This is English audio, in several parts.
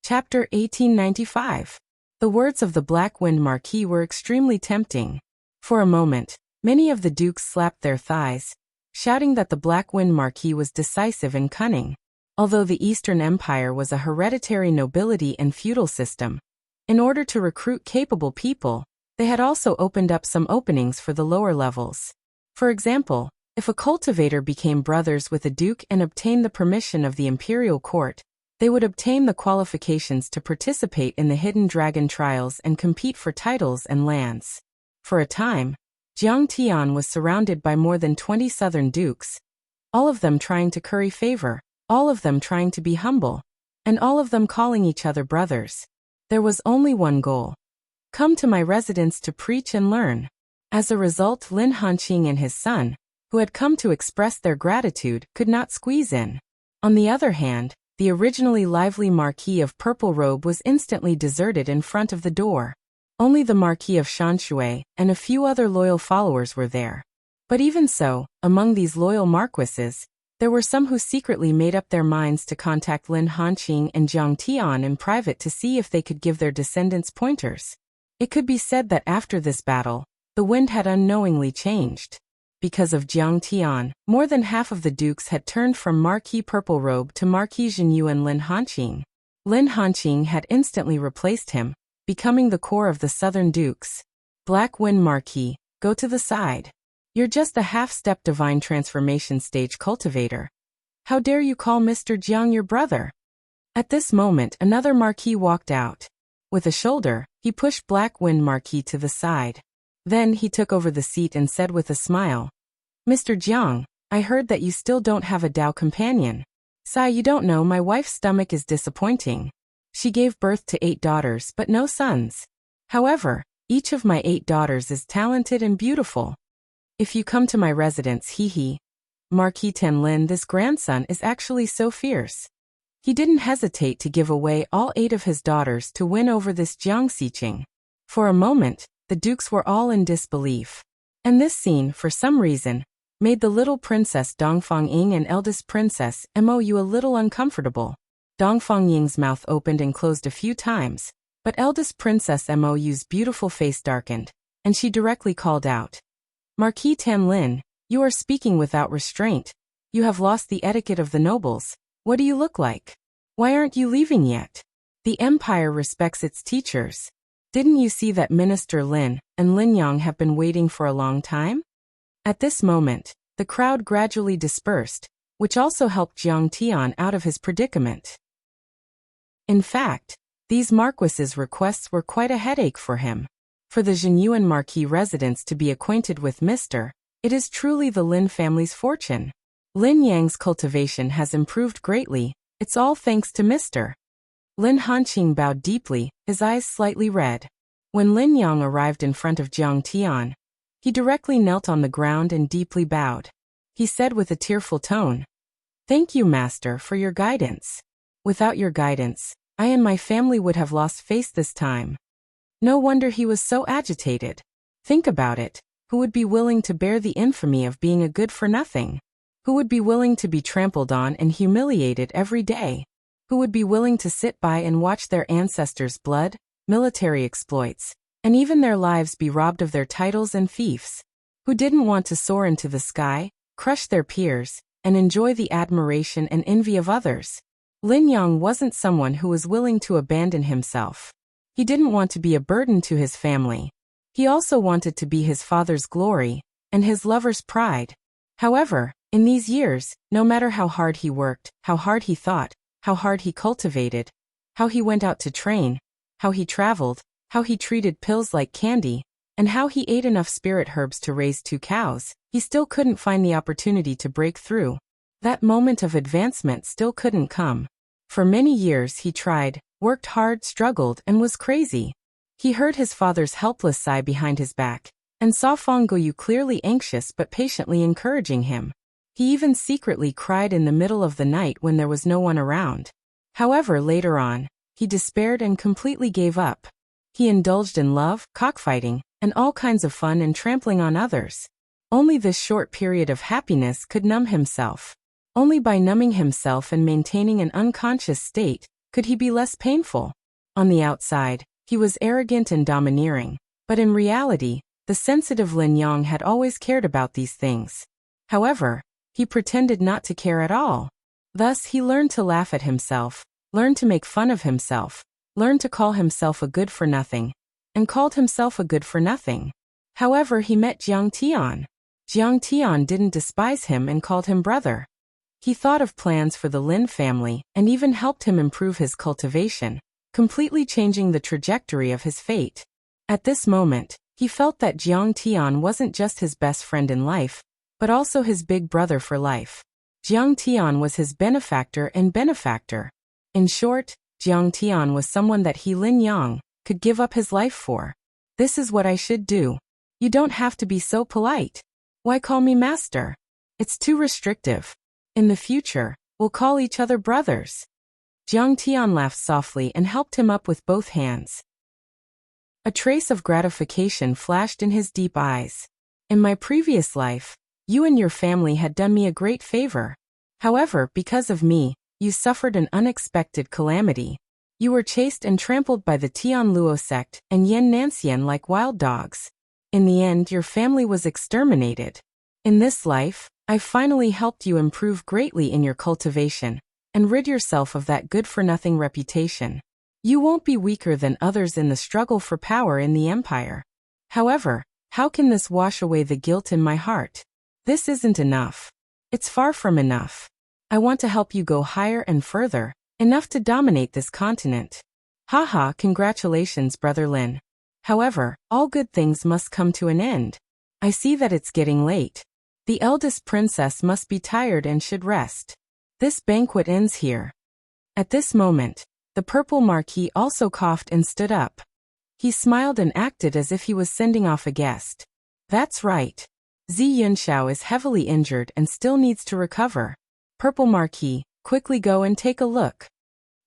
Chapter 1895. The words of the Black Wind Marquis were extremely tempting. For a moment, many of the dukes slapped their thighs, shouting that the Black Wind Marquis was decisive and cunning. Although the Eastern Empire was a hereditary nobility and feudal system, in order to recruit capable people, they had also opened up some openings for the lower levels. For example, if a cultivator became brothers with a duke and obtained the permission of the imperial court, they would obtain the qualifications to participate in the hidden dragon trials and compete for titles and lands. For a time, Jiang Tian was surrounded by more than 20 southern dukes, all of them trying to curry favor, all of them trying to be humble, and all of them calling each other brothers. There was only one goal: come to my residence to preach and learn. As a result, Lin Hanqing and his son, who had come to express their gratitude, could not squeeze in. On the other hand, the originally lively Marquis of Purple Robe was instantly deserted in front of the door. Only the Marquis of Shanshui and a few other loyal followers were there. But even so, among these loyal marquises, there were some who secretly made up their minds to contact Lin Hanqing and Jiang Tian in private to see if they could give their descendants pointers. It could be said that after this battle, the wind had unknowingly changed. Because of Jiang Tian, more than half of the dukes had turned from Marquis Purple Robe to Marquis Zhenyu and Lin Hanqing. Lin Hanqing had instantly replaced him, becoming the core of the southern dukes. Black Wind Marquis, go to the side. You're just a half-step divine transformation stage cultivator. How dare you call Mr. Jiang your brother? At this moment, another Marquis walked out. With a shoulder, he pushed Black Wind Marquis to the side. Then he took over the seat and said with a smile, Mr. Jiang, I heard that you still don't have a Dao companion. Sai, you don't know, my wife's stomach is disappointing. She gave birth to 8 daughters but no sons. However, each of my 8 daughters is talented and beautiful. If you come to my residence, Marquis Tenlin, this grandson is actually so fierce. He didn't hesitate to give away all 8 of his daughters to win over this Jiang Xiqing. For a moment, the dukes were all in disbelief. And this scene, for some reason, made the little princess Dongfang Ying and eldest princess Mou a little uncomfortable. Dongfang Ying's mouth opened and closed a few times, but eldest princess Mou's beautiful face darkened, and she directly called out, Marquis Tenlin, you are speaking without restraint. You have lost the etiquette of the nobles. What do you look like? Why aren't you leaving yet? The empire respects its teachers. Didn't you see that Minister Lin and Lin Yang have been waiting for a long time? At this moment, the crowd gradually dispersed, which also helped Jiang Tian out of his predicament. In fact, these marquises' requests were quite a headache for him. For the Zhenyuan Marquis residents to be acquainted with Mr. It is truly the Lin family's fortune. Lin Yang's cultivation has improved greatly, it's all thanks to Mr. Lin Hanqing bowed deeply, his eyes slightly red. When Lin Yang arrived in front of Jiang Tian, he directly knelt on the ground and deeply bowed. He said with a tearful tone, Thank you, Master, for your guidance. Without your guidance, I and my family would have lost face this time. No wonder he was so agitated. Think about it, who would be willing to bear the infamy of being a good-for-nothing? Who would be willing to be trampled on and humiliated every day? Who would be willing to sit by and watch their ancestors' blood, military exploits, and even their lives be robbed of their titles and fiefs? Who didn't want to soar into the sky, crush their peers, and enjoy the admiration and envy of others? Lin Yang wasn't someone who was willing to abandon himself. He didn't want to be a burden to his family. He also wanted to be his father's glory, and his lover's pride. However, in these years, no matter how hard he worked, how hard he thought, how hard he cultivated, how he went out to train, how he traveled, how he treated pills like candy, and how he ate enough spirit herbs to raise 2 cows, he still couldn't find the opportunity to break through. That moment of advancement still couldn't come. For many years he tried, worked hard, struggled, and was crazy. He heard his father's helpless sigh behind his back, and saw Fang Guoyu clearly anxious but patiently encouraging him. He even secretly cried in the middle of the night when there was no one around. However, later on, he despaired and completely gave up. He indulged in love, cockfighting, and all kinds of fun and trampling on others. Only this short period of happiness could numb himself. Only by numbing himself and maintaining an unconscious state Could he be less painful? On the outside, he was arrogant and domineering, but in reality, the sensitive Lin Yang had always cared about these things. However, he pretended not to care at all. Thus he learned to laugh at himself, learned to make fun of himself, learned to call himself a good-for-nothing, and called himself a good-for-nothing. However, he met Jiang Tian. Jiang Tian didn't despise him and called him brother. He thought of plans for the Lin family and even helped him improve his cultivation, completely changing the trajectory of his fate. At this moment, he felt that Jiang Tian wasn't just his best friend in life, but also his big brother for life. Jiang Tian was his benefactor and benefactor. In short, Jiang Tian was someone that he, Lin Yang, could give up his life for. This is what I should do. You don't have to be so polite. Why call me master? It's too restrictive. In the future, we'll call each other brothers. Jiang Tian laughed softly and helped him up with both hands. A trace of gratification flashed in his deep eyes. In my previous life, you and your family had done me a great favor. However, because of me, you suffered an unexpected calamity. You were chased and trampled by the Tian Luo sect and Yan Nancian like wild dogs. In the end, your family was exterminated. In this life, I finally helped you improve greatly in your cultivation and rid yourself of that good-for-nothing reputation. You won't be weaker than others in the struggle for power in the empire. However, how can this wash away the guilt in my heart? This isn't enough. It's far from enough. I want to help you go higher and further, enough to dominate this continent. Haha, congratulations, Brother Lin. However, all good things must come to an end. I see that it's getting late. The eldest princess must be tired and should rest. This banquet ends here. At this moment, the purple marquis also coughed and stood up. He smiled and acted as if he was sending off a guest. That's right. Zi Yunxiao is heavily injured and still needs to recover. Purple Marquis, quickly go and take a look.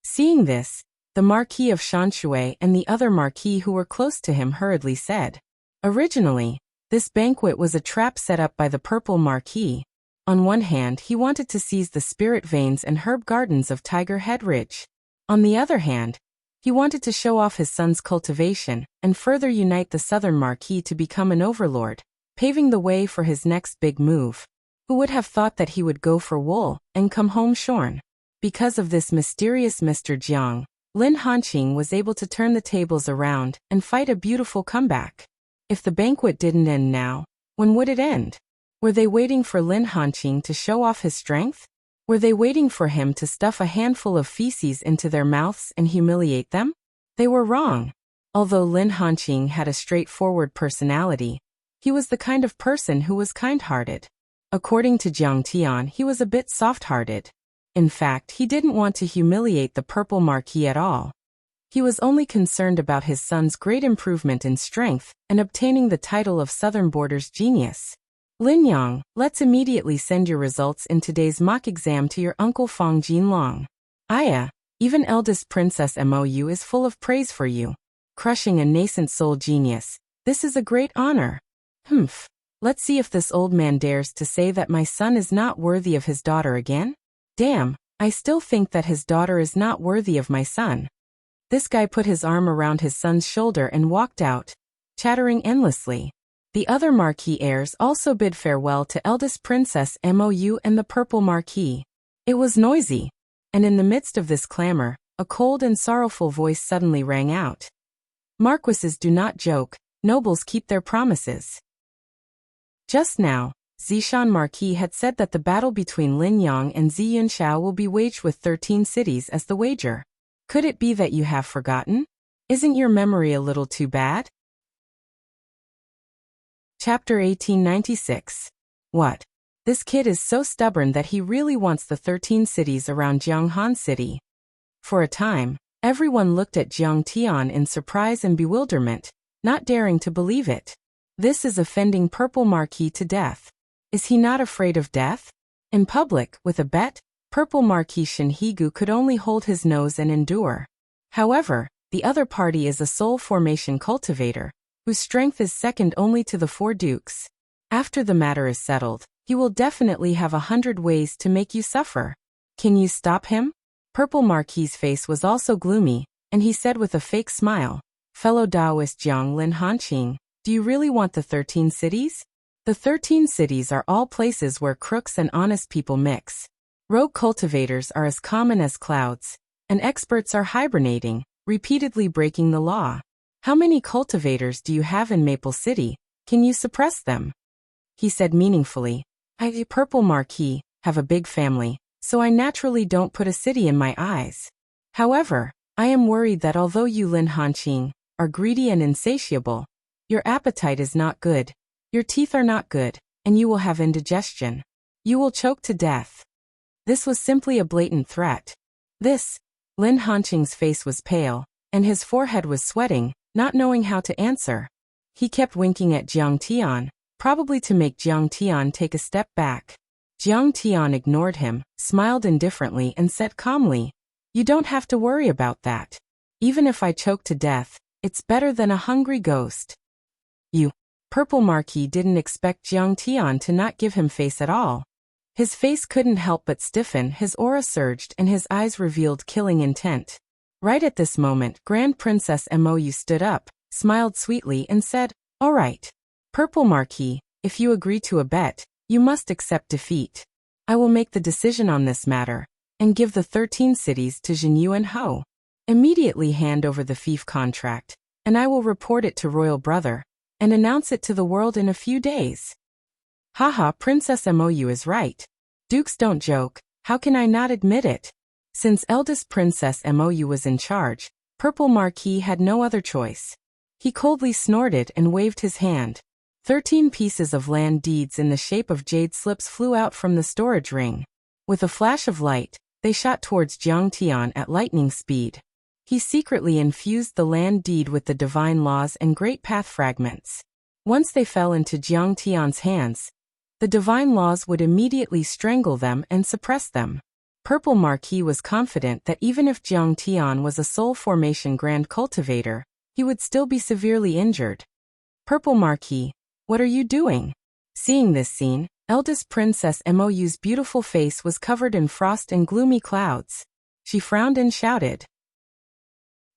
Seeing this, the Marquis of Shanshui and the other Marquis who were close to him hurriedly said. Originally, this banquet was a trap set up by the Purple Marquis. On one hand, he wanted to seize the spirit veins and herb gardens of Tiger Head Ridge. On the other hand, he wanted to show off his son's cultivation and further unite the Southern Marquis to become an overlord, paving the way for his next big move. Who would have thought that he would go for wool and come home shorn? Because of this mysterious Mr. Jiang, Lin Hanqing was able to turn the tables around and fight a beautiful comeback. If the banquet didn't end now, when would it end? Were they waiting for Lin Hanqing to show off his strength? Were they waiting for him to stuff a handful of feces into their mouths and humiliate them? They were wrong. Although Lin Hanqing had a straightforward personality, he was the kind of person who was kind-hearted. According to Jiang Tian, he was a bit soft-hearted. In fact, he didn't want to humiliate the Purple Marquis at all. He was only concerned about his son's great improvement in strength and obtaining the title of Southern Border's genius. Lin Yang, let's immediately send your results in today's mock exam to your uncle Fang Jinlong. Aya, even eldest Princess Mou is full of praise for you. Crushing a nascent soul genius, this is a great honor. Humph. Let's see if this old man dares to say that my son is not worthy of his daughter again. Damn, I still think that his daughter is not worthy of my son. This guy put his arm around his son's shoulder and walked out, chattering endlessly. The other Marquis heirs also bid farewell to eldest Princess Mou and the Purple Marquis. It was noisy, and in the midst of this clamor, a cold and sorrowful voice suddenly rang out. Marquises do not joke, nobles keep their promises. Just now, Zishan Marquis had said that the battle between Lin Yang and Zi Yunxiao will be waged with 13 cities as the wager. Could it be that you have forgotten? Isn't your memory a little too bad? Chapter 1896. What? This kid is so stubborn that he really wants the 13 cities around Jianghan City. For a time, everyone looked at Jiang Tian in surprise and bewilderment, not daring to believe it. This is offending Purple Marquis to death. Is he not afraid of death? In public, with a bet, Purple Marquis Shinhigu could only hold his nose and endure. However, the other party is a soul formation cultivator, whose strength is second only to the 4 dukes. After the matter is settled, he will definitely have 100 ways to make you suffer. Can you stop him? Purple Marquis's face was also gloomy, and he said with a fake smile, "Fellow Taoist Jiang Lin Hanqing, do you really want the 13 cities? The 13 cities are all places where crooks and honest people mix. Rogue cultivators are as common as clouds, and experts are hibernating, repeatedly breaking the law. How many cultivators do you have in Maple City? Can you suppress them?" He said meaningfully, "I, Purple Marquis, have a big family, so I naturally don't put a city in my eyes. However, I am worried that although you Lin Hanqing are greedy and insatiable, your appetite is not good, your teeth are not good, and you will have indigestion. You will choke to death." This was simply a blatant threat. Lin Hanqing's face was pale, and his forehead was sweating, not knowing how to answer. He kept winking at Jiang Tian, probably to make Jiang Tian take a step back. Jiang Tian ignored him, smiled indifferently and said calmly, "You don't have to worry about that. Even if I choke to death, it's better than a hungry ghost." Purple Marquis didn't expect Jiang Tian to not give him face at all. His face couldn't help but stiffen, his aura surged, and his eyes revealed killing intent. Right at this moment, Grand Princess Mou stood up, smiled sweetly and said, "All right. Purple Marquis, if you agree to a bet, you must accept defeat. I will make the decision on this matter, and give the 13 cities to Jinyu and Ho. Immediately hand over the fief contract, and I will report it to Royal Brother, and announce it to the world in a few days." Haha, Princess Mou is right. Dukes don't joke, how can I not admit it? Since eldest Princess Mou was in charge, Purple Marquis had no other choice. He coldly snorted and waved his hand. 13 pieces of land deeds in the shape of jade slips flew out from the storage ring. With a flash of light, they shot towards Jiang Tian at lightning speed. He secretly infused the land deed with the divine laws and great path fragments. Once they fell into Jiang Tian's hands, the divine laws would immediately strangle them and suppress them. Purple Marquis was confident that even if Jiang Tian was a soul formation grand cultivator, he would still be severely injured. "Purple Marquis, what are you doing?" Seeing this scene, eldest Princess Mou's beautiful face was covered in frost and gloomy clouds. She frowned and shouted,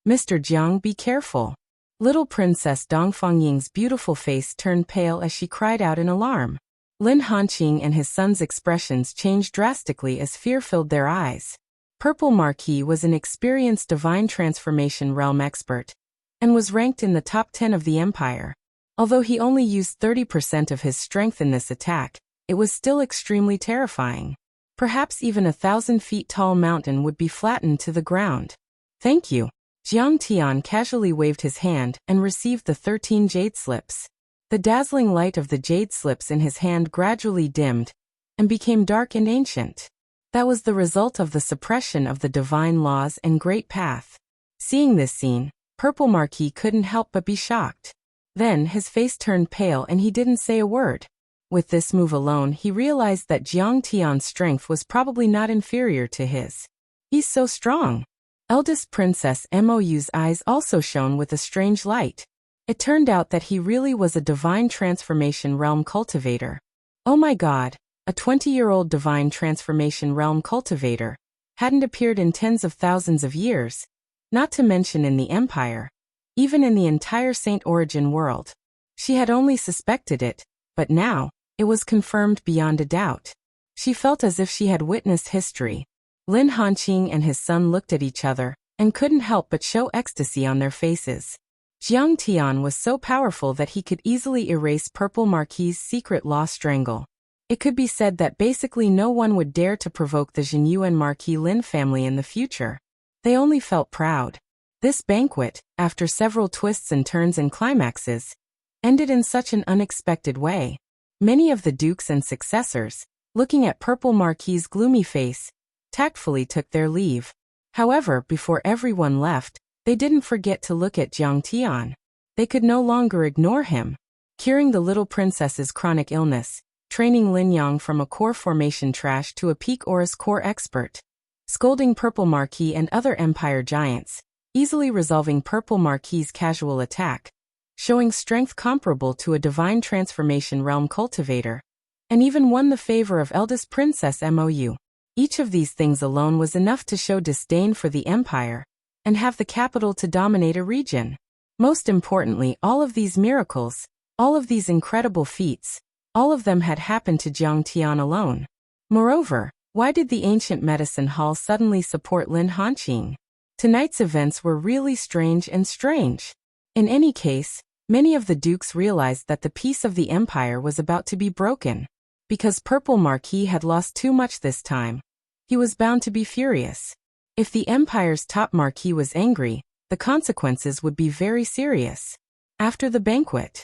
"Mr. Jiang, be careful." Little Princess Dongfengying's beautiful face turned pale as she cried out in alarm. Lin Hanqing and his son's expressions changed drastically as fear filled their eyes. Purple Marquis was an experienced divine transformation realm expert, and was ranked in the top 10 of the empire. Although he only used 30% of his strength in this attack, it was still extremely terrifying. Perhaps even a 1,000 feet tall mountain would be flattened to the ground. "Thank you." Jiang Tian casually waved his hand and received the 13 jade slips. The dazzling light of the jade slips in his hand gradually dimmed and became dark and ancient. That was the result of the suppression of the divine laws and great path. Seeing this scene, Purple Marquis couldn't help but be shocked. Then his face turned pale and he didn't say a word. With this move alone, he realized that Jiang Tian's strength was probably not inferior to his. "He's so strong." Eldest Princess Mou's eyes also shone with a strange light. It turned out that he really was a divine transformation realm cultivator. Oh my god, a 20-year-old divine transformation realm cultivator hadn't appeared in tens of thousands of years, not to mention in the Empire, even in the entire Saint Origin world. She had only suspected it, but now, it was confirmed beyond a doubt. She felt as if she had witnessed history. Lin Hanqing and his son looked at each other, and couldn't help but show ecstasy on their faces. Jiang Tian was so powerful that he could easily erase Purple Marquis's secret law strangle. It could be said that basically no one would dare to provoke the Jinyu and Marquis Lin family in the future. They only felt proud. This banquet, after several twists and turns and climaxes, ended in such an unexpected way. Many of the dukes and successors, looking at Purple Marquis's gloomy face, tactfully took their leave. However, before everyone left, they didn't forget to look at Jiang Tian. They could no longer ignore him. Curing the little princess's chronic illness, training Lin Yang from a core formation trash to a peak Aurus core expert, scolding Purple Marquis and other Empire giants, easily resolving Purple Marquis's casual attack, showing strength comparable to a divine transformation realm cultivator, and even won the favor of eldest Princess Mou. Each of these things alone was enough to show disdain for the empire and have the capital to dominate a region. Most importantly, all of these miracles, all of these incredible feats, all of them had happened to Jiang Tian alone. Moreover, why did the ancient medicine hall suddenly support Lin Hanqing? Tonight's events were really strange. In any case, many of the dukes realized that the peace of the empire was about to be broken. Because Purple Marquis had lost too much this time, he was bound to be furious. If the empire's top marquis was angry, the consequences would be very serious. After the banquet,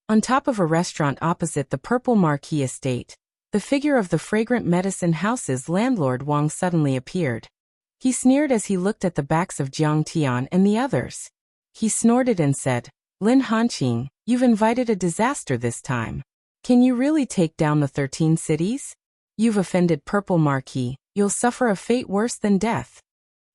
on top of a restaurant opposite the Purple Marquis estate, the figure of the Fragrant Medicine House's landlord Wang suddenly appeared. He sneered as he looked at the backs of Jiang Tian and the others. He snorted and said, "Lin Hanqing, you've invited a disaster this time. Can you really take down the 13 cities? You've offended Purple Marquis, you'll suffer a fate worse than death."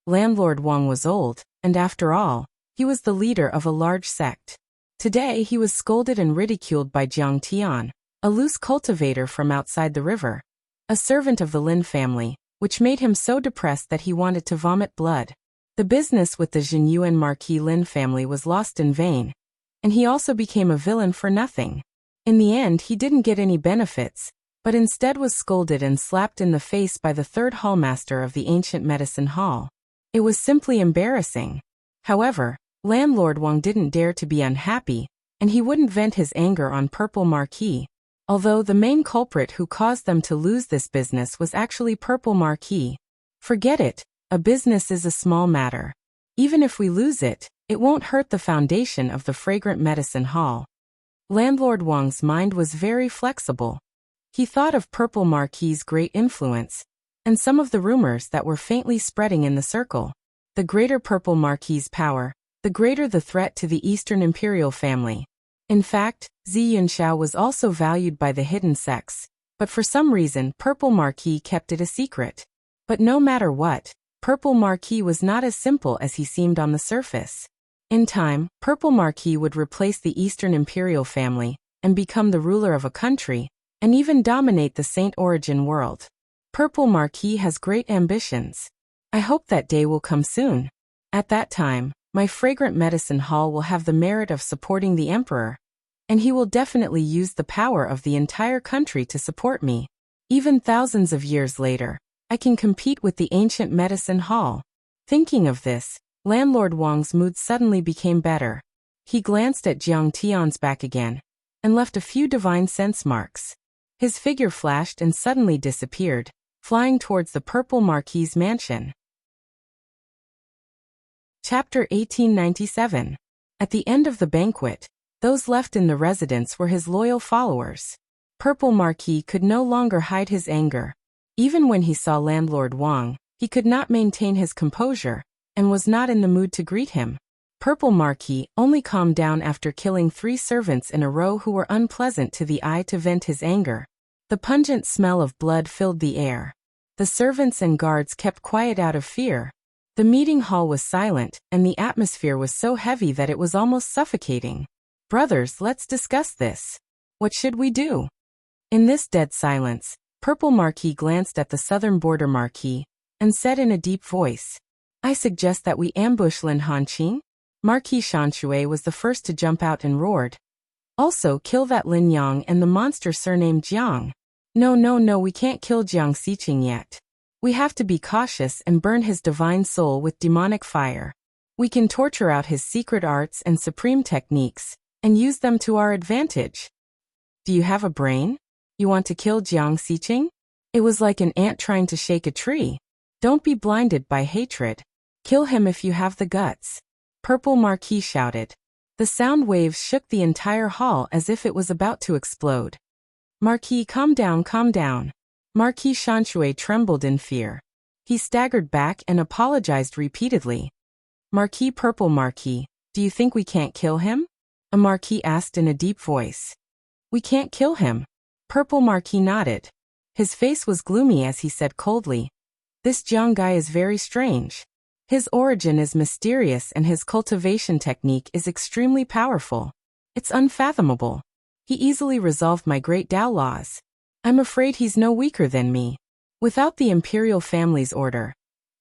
Landlord Wang was old, and after all, he was the leader of a large sect. Today he was scolded and ridiculed by Jiang Tian, a loose cultivator from outside the river, a servant of the Lin family, which made him so depressed that he wanted to vomit blood. The business with the Jinyuan Marquis Lin family was lost in vain, and he also became a villain for nothing. In the end he didn't get any benefits, but instead was scolded and slapped in the face by the third hallmaster of the ancient medicine hall. It was simply embarrassing. However, Landlord Wang didn't dare to be unhappy, and he wouldn't vent his anger on Purple Marquis, although the main culprit who caused them to lose this business was actually Purple Marquis. Forget it, a business is a small matter. Even if we lose it, it won't hurt the foundation of the Fragrant Medicine Hall. Landlord Wang's mind was very flexible. He thought of Purple Marquis's great influence, and some of the rumors that were faintly spreading in the circle. The greater Purple Marquis's power, the greater the threat to the Eastern Imperial family. In fact, Zi Yunxiao was also valued by the hidden sects, but for some reason Purple Marquis kept it a secret. But no matter what, Purple Marquis was not as simple as he seemed on the surface. In time, Purple Marquis would replace the Eastern Imperial family and become the ruler of a country, and even dominate the Saint Origin world. Purple Marquis has great ambitions. I hope that day will come soon. At that time, my Fragrant Medicine Hall will have the merit of supporting the Emperor, and he will definitely use the power of the entire country to support me. Even thousands of years later, I can compete with the ancient medicine hall. Thinking of this, Landlord Wang's mood suddenly became better. He glanced at Jiang Tian's back again, and left a few divine sense marks. His figure flashed and suddenly disappeared, flying towards the Purple Marquis's mansion. Chapter 1897. At the end of the banquet, those left in the residence were his loyal followers. Purple Marquis could no longer hide his anger. Even when he saw Landlord Wang, he could not maintain his composure, and was not in the mood to greet him. Purple Marquis only calmed down after killing 3 servants in a row who were unpleasant to the eye to vent his anger. The pungent smell of blood filled the air. The servants and guards kept quiet out of fear. The meeting hall was silent, and the atmosphere was so heavy that it was almost suffocating. "Brothers, let's discuss this. What should we do?" In this dead silence, Purple Marquis glanced at the southern border Marquis, and said in a deep voice, "I suggest that we ambush Lin Hanqing." Marquis Shanshui was the first to jump out and roared, "Also kill that Lin Yang and the monster surnamed Jiang." No, we can't kill Jiang Xiqing yet. We have to be cautious and burn his divine soul with demonic fire. We can torture out his secret arts and supreme techniques, and use them to our advantage. Do you have a brain? You want to kill Jiang Xiqing? It was like an ant trying to shake a tree. Don't be blinded by hatred. Kill him if you have the guts. Purple Marquis shouted. The sound waves shook the entire hall as if it was about to explode. Marquis, calm down, calm down. Marquis Shanshui trembled in fear. He staggered back and apologized repeatedly. Marquis Purple Marquis, do you think we can't kill him? A Marquis asked in a deep voice. We can't kill him. Purple Marquis nodded. His face was gloomy as he said coldly, "This Jiang guy is very strange. His origin is mysterious and his cultivation technique is extremely powerful. It's unfathomable. He easily resolved my great Tao laws. I'm afraid he's no weaker than me. Without the imperial family's order,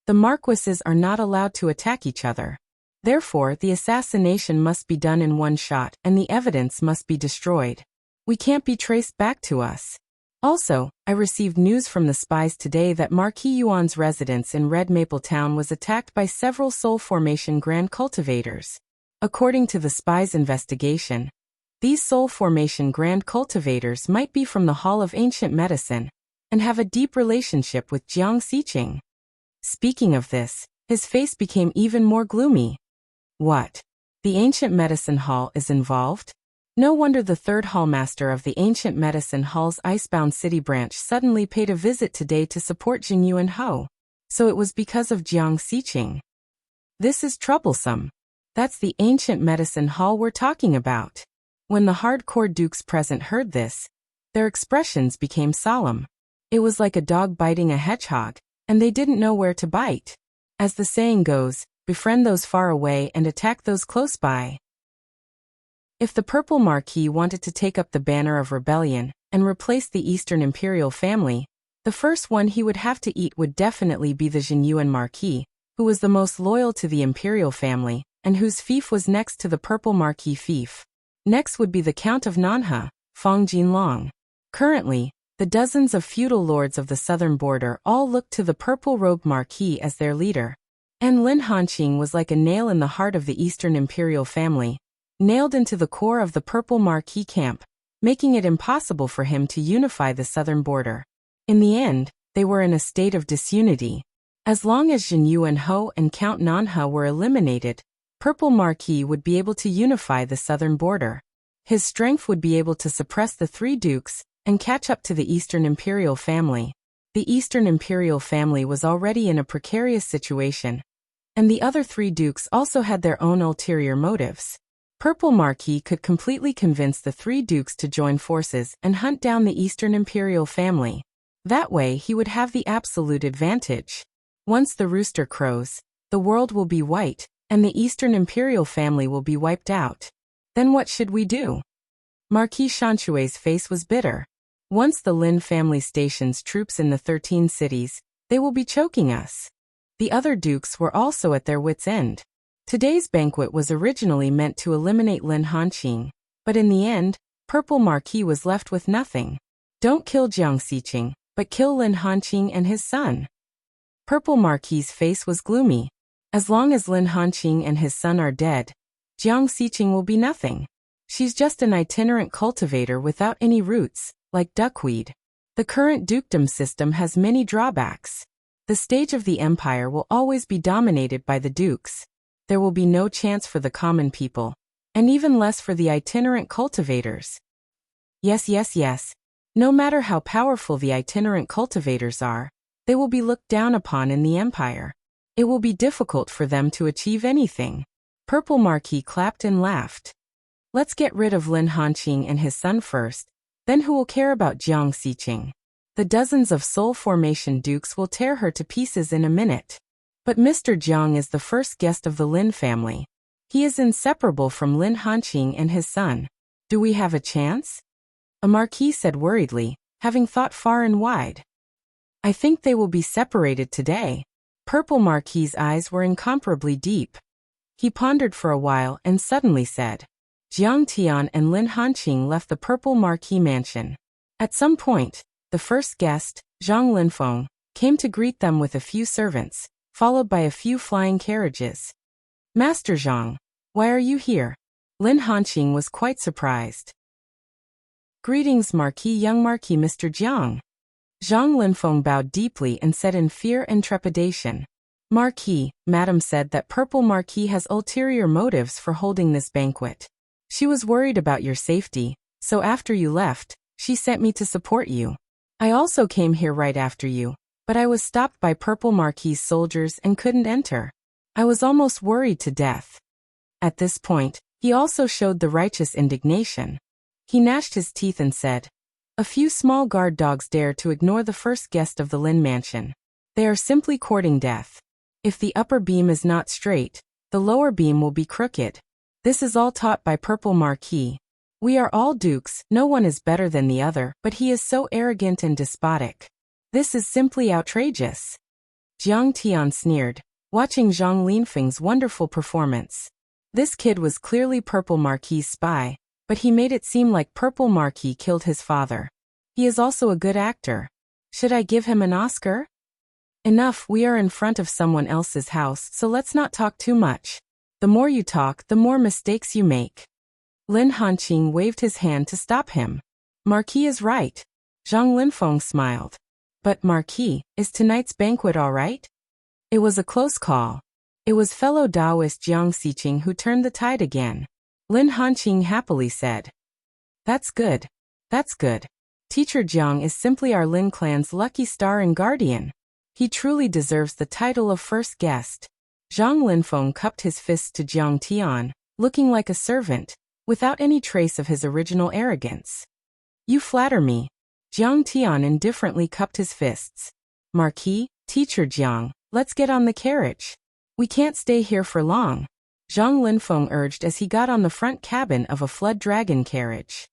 the marquises are not allowed to attack each other. Therefore, the assassination must be done in one shot and the evidence must be destroyed. We can't be traced back to us. Also, I received news from the spies today that Marquis Yuan's residence in Red Maple Town was attacked by several soul formation grand cultivators. According to the spies' investigation, these soul formation grand cultivators might be from the Hall of Ancient Medicine and have a deep relationship with Jiang Xiqing. Speaking of this, his face became even more gloomy. What? The Ancient Medicine Hall is involved? No wonder the third hallmaster of the Ancient Medicine Hall's Icebound City branch suddenly paid a visit today to support Jinyu and Ho. So it was because of Jiang Xiqing. This is troublesome. That's the Ancient Medicine Hall we're talking about. When the hardcore dukes present heard this, their expressions became solemn. It was like a dog biting a hedgehog, and they didn't know where to bite. As the saying goes, befriend those far away and attack those close by. If the Purple Marquis wanted to take up the banner of rebellion and replace the Eastern Imperial family, the first one he would have to eat would definitely be the Jinyuan Marquis, who was the most loyal to the Imperial family, and whose fief was next to the Purple Marquis fief. Next would be the Count of Nanha, Fang Jinlong. Currently, the dozens of feudal lords of the southern border all looked to the Purple Robe Marquis as their leader. And Lin Hanqing was like a nail in the heart of the Eastern Imperial family, nailed into the core of the Purple Marquis camp, making it impossible for him to unify the southern border. In the end, they were in a state of disunity. As long as Jinyu and Ho and Count Nanha were eliminated, Purple Marquis would be able to unify the southern border. His strength would be able to suppress the three dukes and catch up to the Eastern Imperial family. The Eastern Imperial family was already in a precarious situation, and the other three dukes also had their own ulterior motives. Purple Marquis could completely convince the three dukes to join forces and hunt down the Eastern Imperial family. That way he would have the absolute advantage. Once the rooster crows, the world will be white, and the Eastern Imperial family will be wiped out. Then what should we do? Marquis Shanchue's face was bitter. Once the Lin family stations troops in the 13 cities, they will be choking us. The other dukes were also at their wits' end. Today's banquet was originally meant to eliminate Lin Hanqing, but in the end, Purple Marquis was left with nothing. Don't kill Jiang Xiqing, but kill Lin Hanqing and his son. Purple Marquis's face was gloomy. As long as Lin Hanqing and his son are dead, Jiang Xiqing will be nothing. She's just an itinerant cultivator without any roots, like duckweed. The current dukedom system has many drawbacks. The stage of the empire will always be dominated by the dukes. There will be no chance for the common people, and even less for the itinerant cultivators. Yes. No matter how powerful the itinerant cultivators are, they will be looked down upon in the empire. It will be difficult for them to achieve anything. Purple Marquis clapped and laughed. Let's get rid of Lin Hanqing and his son first, then who will care about Jiang Xiqing? The dozens of soul formation dukes will tear her to pieces in a minute. But Mr. Jiang is the first guest of the Lin family. He is inseparable from Lin Hanqing and his son. Do we have a chance? A marquis said worriedly, having thought far and wide. I think they will be separated today. Purple Marquis's eyes were incomparably deep. He pondered for a while and suddenly said, Jiang Tian and Lin Hanqing left the Purple Marquis mansion. At some point, the first guest, Zhang Linfeng, came to greet them with a few servants, followed by a few flying carriages. Master Zhang, why are you here? Lin Hanqing was quite surprised. Greetings young Marquis Mr. Jiang. Zhang Linfeng bowed deeply and said in fear and trepidation. Marquis, Madam said that Purple Marquis has ulterior motives for holding this banquet. She was worried about your safety, so after you left, she sent me to support you. I also came here right after you, but I was stopped by Purple Marquis's soldiers and couldn't enter. I was almost worried to death. At this point, he also showed the righteous indignation. He gnashed his teeth and said, A few small guard dogs dare to ignore the first guest of the Lin mansion. They are simply courting death. If the upper beam is not straight, the lower beam will be crooked. This is all taught by Purple Marquis. We are all dukes, no one is better than the other, but he is so arrogant and despotic. This is simply outrageous. Jiang Tian sneered, watching Zhang Linfeng's wonderful performance. This kid was clearly Purple Marquis's spy, but he made it seem like Purple Marquis killed his father. He is also a good actor. Should I give him an Oscar? Enough, we are in front of someone else's house, so let's not talk too much. The more you talk, the more mistakes you make. Lin Hanqing waved his hand to stop him. Marquis is right. Zhang Linfeng smiled. But Marquis, is tonight's banquet all right? It was a close call. It was fellow Taoist Jiang Xiqing who turned the tide again. Lin Hanqing happily said. That's good. That's good. Teacher Jiang is simply our Lin clan's lucky star and guardian. He truly deserves the title of first guest. Zhang Linfeng cupped his fists to Jiang Tian, looking like a servant, without any trace of his original arrogance. You flatter me. Jiang Tian indifferently cupped his fists. Marquis, Teacher Jiang, let's get on the carriage. We can't stay here for long. Zhang Linfeng urged as he got on the front cabin of a flood dragon carriage.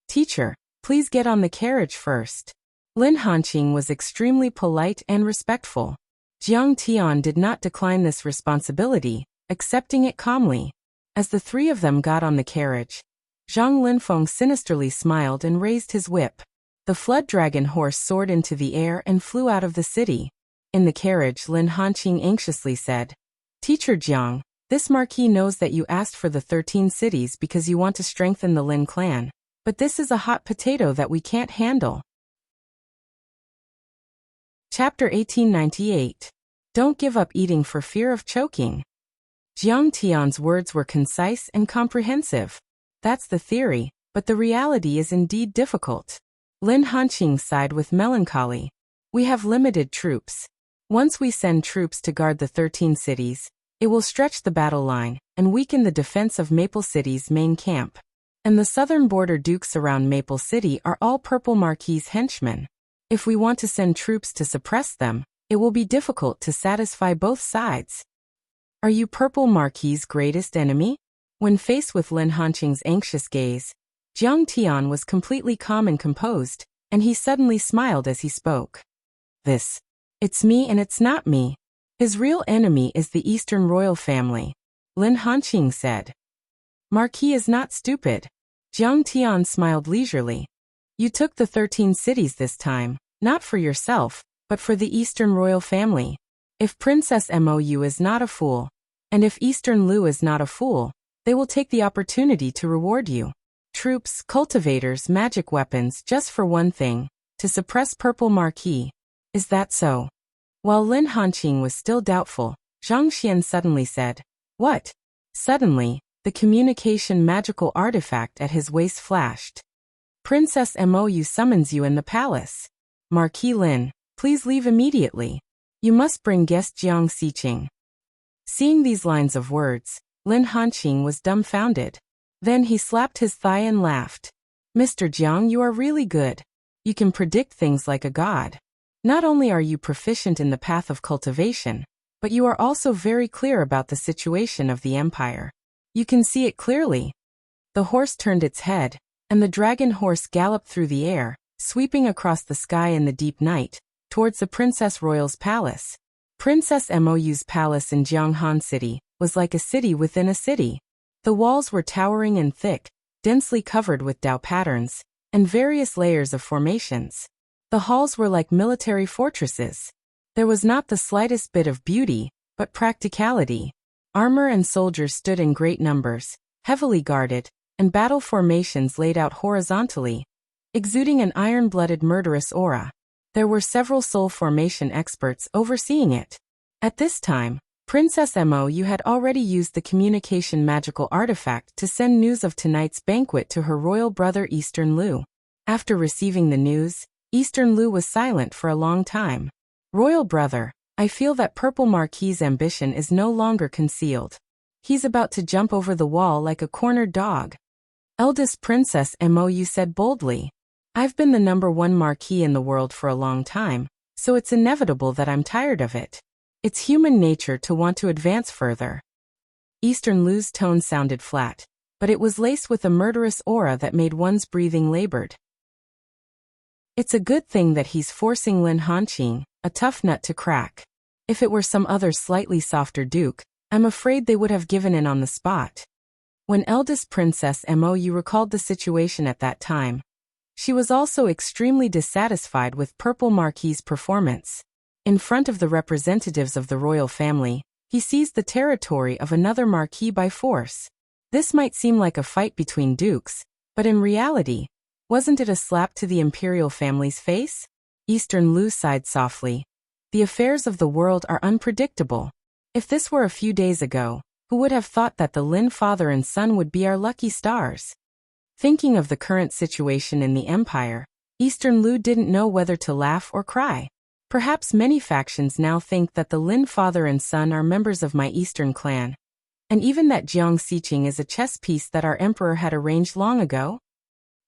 Teacher, please get on the carriage first. Lin Hanqing was extremely polite and respectful. Jiang Tian did not decline this responsibility, accepting it calmly. As the three of them got on the carriage, Zhang Linfeng sinisterly smiled and raised his whip. The flood dragon horse soared into the air and flew out of the city. In the carriage, Lin Hanqing anxiously said, Teacher Jiang, this Marquis knows that you asked for the 13 cities because you want to strengthen the Lin clan, but this is a hot potato that we can't handle. Chapter 1898. Don't give up eating for fear of choking. Jiang Tian's words were concise and comprehensive. That's the theory, but the reality is indeed difficult. Lin Hanqing sighed with melancholy. We have limited troops. Once we send troops to guard the 13 cities, it will stretch the battle line and weaken the defense of Maple City's main camp. And the southern border dukes around Maple City are all Purple Marquis's henchmen. If we want to send troops to suppress them, it will be difficult to satisfy both sides. Are you Purple Marquis's greatest enemy? When faced with Lin Hanqing's anxious gaze, Jiang Tian was completely calm and composed, and he suddenly smiled as he spoke. It's me and it's not me. His real enemy is the Eastern royal family, Lin Hanqing said. Marquis is not stupid. Jiang Tian smiled leisurely. You took the 13 cities this time, not for yourself, but for the Eastern royal family. If Princess Mou is not a fool, and if Eastern Lu is not a fool, they will take the opportunity to reward you. Troops, cultivators, magic weapons, just for one thing, to suppress Purple Marquis. Is that so? While Lin Hanqing was still doubtful, Zhang Xian suddenly said, What? Suddenly, the communication magical artifact at his waist flashed. Princess Mou summons you in the palace. Marquis Lin, please leave immediately. You must bring guest Jiang Xiqing. Seeing these lines of words, Lin Hanqing was dumbfounded. Then he slapped his thigh and laughed. Mr. Jiang, you are really good. You can predict things like a god. Not only are you proficient in the path of cultivation, but you are also very clear about the situation of the empire. You can see it clearly. The horse turned its head, and the dragon horse galloped through the air, sweeping across the sky in the deep night, towards the Princess Royal's palace. Princess Mou's palace in Jianghan City was like a city within a city. The walls were towering and thick, densely covered with Dao patterns, and various layers of formations. The halls were like military fortresses. There was not the slightest bit of beauty, but practicality. Armor and soldiers stood in great numbers, heavily guarded, and battle formations laid out horizontally, exuding an iron-blooded murderous aura. There were several soul formation experts overseeing it. At this time, Princess Mou had already used the communication magical artifact to send news of tonight's banquet to her royal brother Eastern Lu. After receiving the news, Eastern Lu was silent for a long time. Royal brother, I feel that Purple Marquis's ambition is no longer concealed. He's about to jump over the wall like a cornered dog. Eldest Princess Mou said boldly. I've been the #1 Marquis in the world for a long time, so it's inevitable that I'm tired of it. It's human nature to want to advance further. Eastern Lu's tone sounded flat, but it was laced with a murderous aura that made one's breathing labored. It's a good thing that he's forcing Lin Hanqing, a tough nut to crack. If it were some other slightly softer duke, I'm afraid they would have given in on the spot. When eldest Princess Mou recalled the situation at that time, she was also extremely dissatisfied with Purple Marquis's performance. In front of the representatives of the royal family, he seized the territory of another marquis by force. This might seem like a fight between dukes, but in reality, wasn't it a slap to the imperial family's face? Eastern Lu sighed softly. The affairs of the world are unpredictable. If this were a few days ago, who would have thought that the Lin father and son would be our lucky stars? Thinking of the current situation in the empire, Eastern Lu didn't know whether to laugh or cry. Perhaps many factions now think that the Lin father and son are members of my eastern clan, and even that Jiang Xiqing is a chess piece that our emperor had arranged long ago?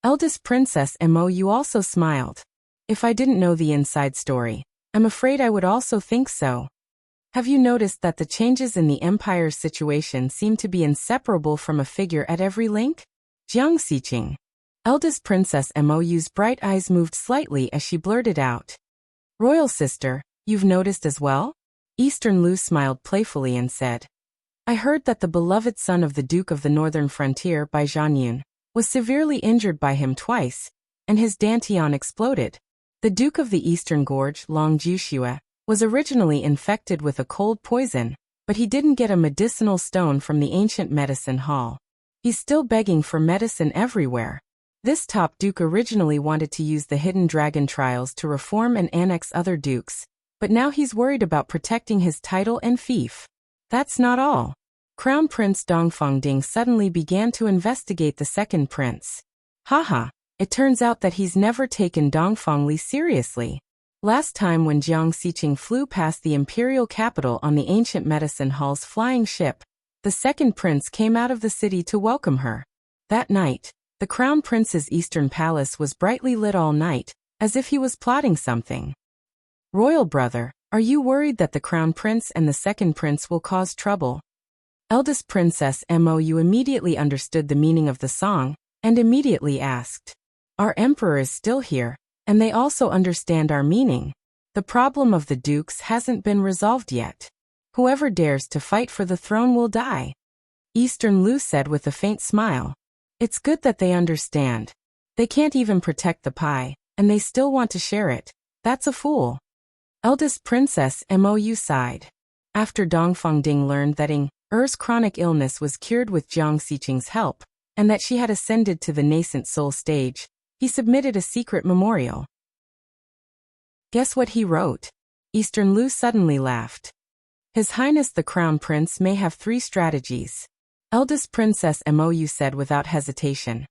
Eldest Princess Mou also smiled. If I didn't know the inside story, I'm afraid I would also think so. Have you noticed that the changes in the empire's situation seem to be inseparable from a figure at every link? Jiang Xiqing. Eldest Princess Mou's bright eyes moved slightly as she blurted out. Royal sister, you've noticed as well? Eastern Lu smiled playfully and said. I heard that the beloved son of the Duke of the Northern Frontier by Zhanyun was severely injured by him twice, and his dantian exploded. The Duke of the Eastern Gorge, Long Juxue, was originally infected with a cold poison, but he didn't get a medicinal stone from the ancient medicine hall. He's still begging for medicine everywhere. This top duke originally wanted to use the hidden dragon trials to reform and annex other dukes, but now he's worried about protecting his title and fief. That's not all. Crown Prince Dongfangding suddenly began to investigate the second prince. Haha, it turns out that he's never taken Dongfangli seriously. Last time when Jiang Xiqing flew past the imperial capital on the ancient medicine hall's flying ship, the second prince came out of the city to welcome her. That night, the crown prince's eastern palace was brightly lit all night, as if he was plotting something. Royal brother, are you worried that the crown prince and the second prince will cause trouble? Eldest Princess Mou immediately understood the meaning of the song, and immediately asked. Our emperor is still here, and they also understand our meaning. The problem of the dukes hasn't been resolved yet. Whoever dares to fight for the throne will die. Eastern Lu said with a faint smile. It's good that they understand. They can't even protect the pie, and they still want to share it. That's a fool. Eldest Princess Mou sighed. After Dongfangding learned that Ing Er's chronic illness was cured with Jiang Xiqing's help, and that she had ascended to the nascent soul stage, he submitted a secret memorial. Guess what he wrote? Eastern Lu suddenly laughed. His Highness the Crown Prince may have 3 strategies. Eldest Princess Mou said without hesitation.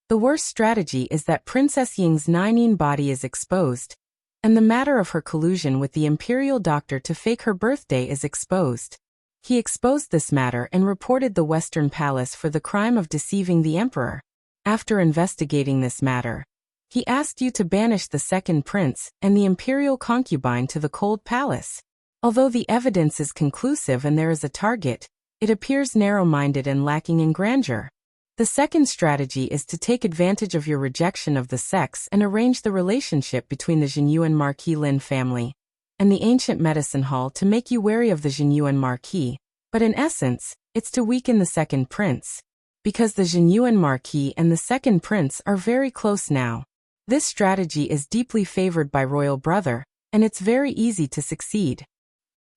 The worst strategy is that Princess Ying's Nining body is exposed, and the matter of her collusion with the imperial doctor to fake her birthday is exposed. He exposed this matter and reported the Western Palace for the crime of deceiving the emperor. After investigating this matter, he asked you to banish the second prince and the imperial concubine to the cold palace. Although the evidence is conclusive and there is a target, it appears narrow-minded and lacking in grandeur. The second strategy is to take advantage of your rejection of the sex and arrange the relationship between the Zhenyuan Marquis Lin family and the ancient medicine hall to make you wary of the Zhenyuan Marquis, but in essence, it's to weaken the second prince. Because the Zhenyuan Marquis and the second prince are very close now. This strategy is deeply favored by royal brother, and it's very easy to succeed.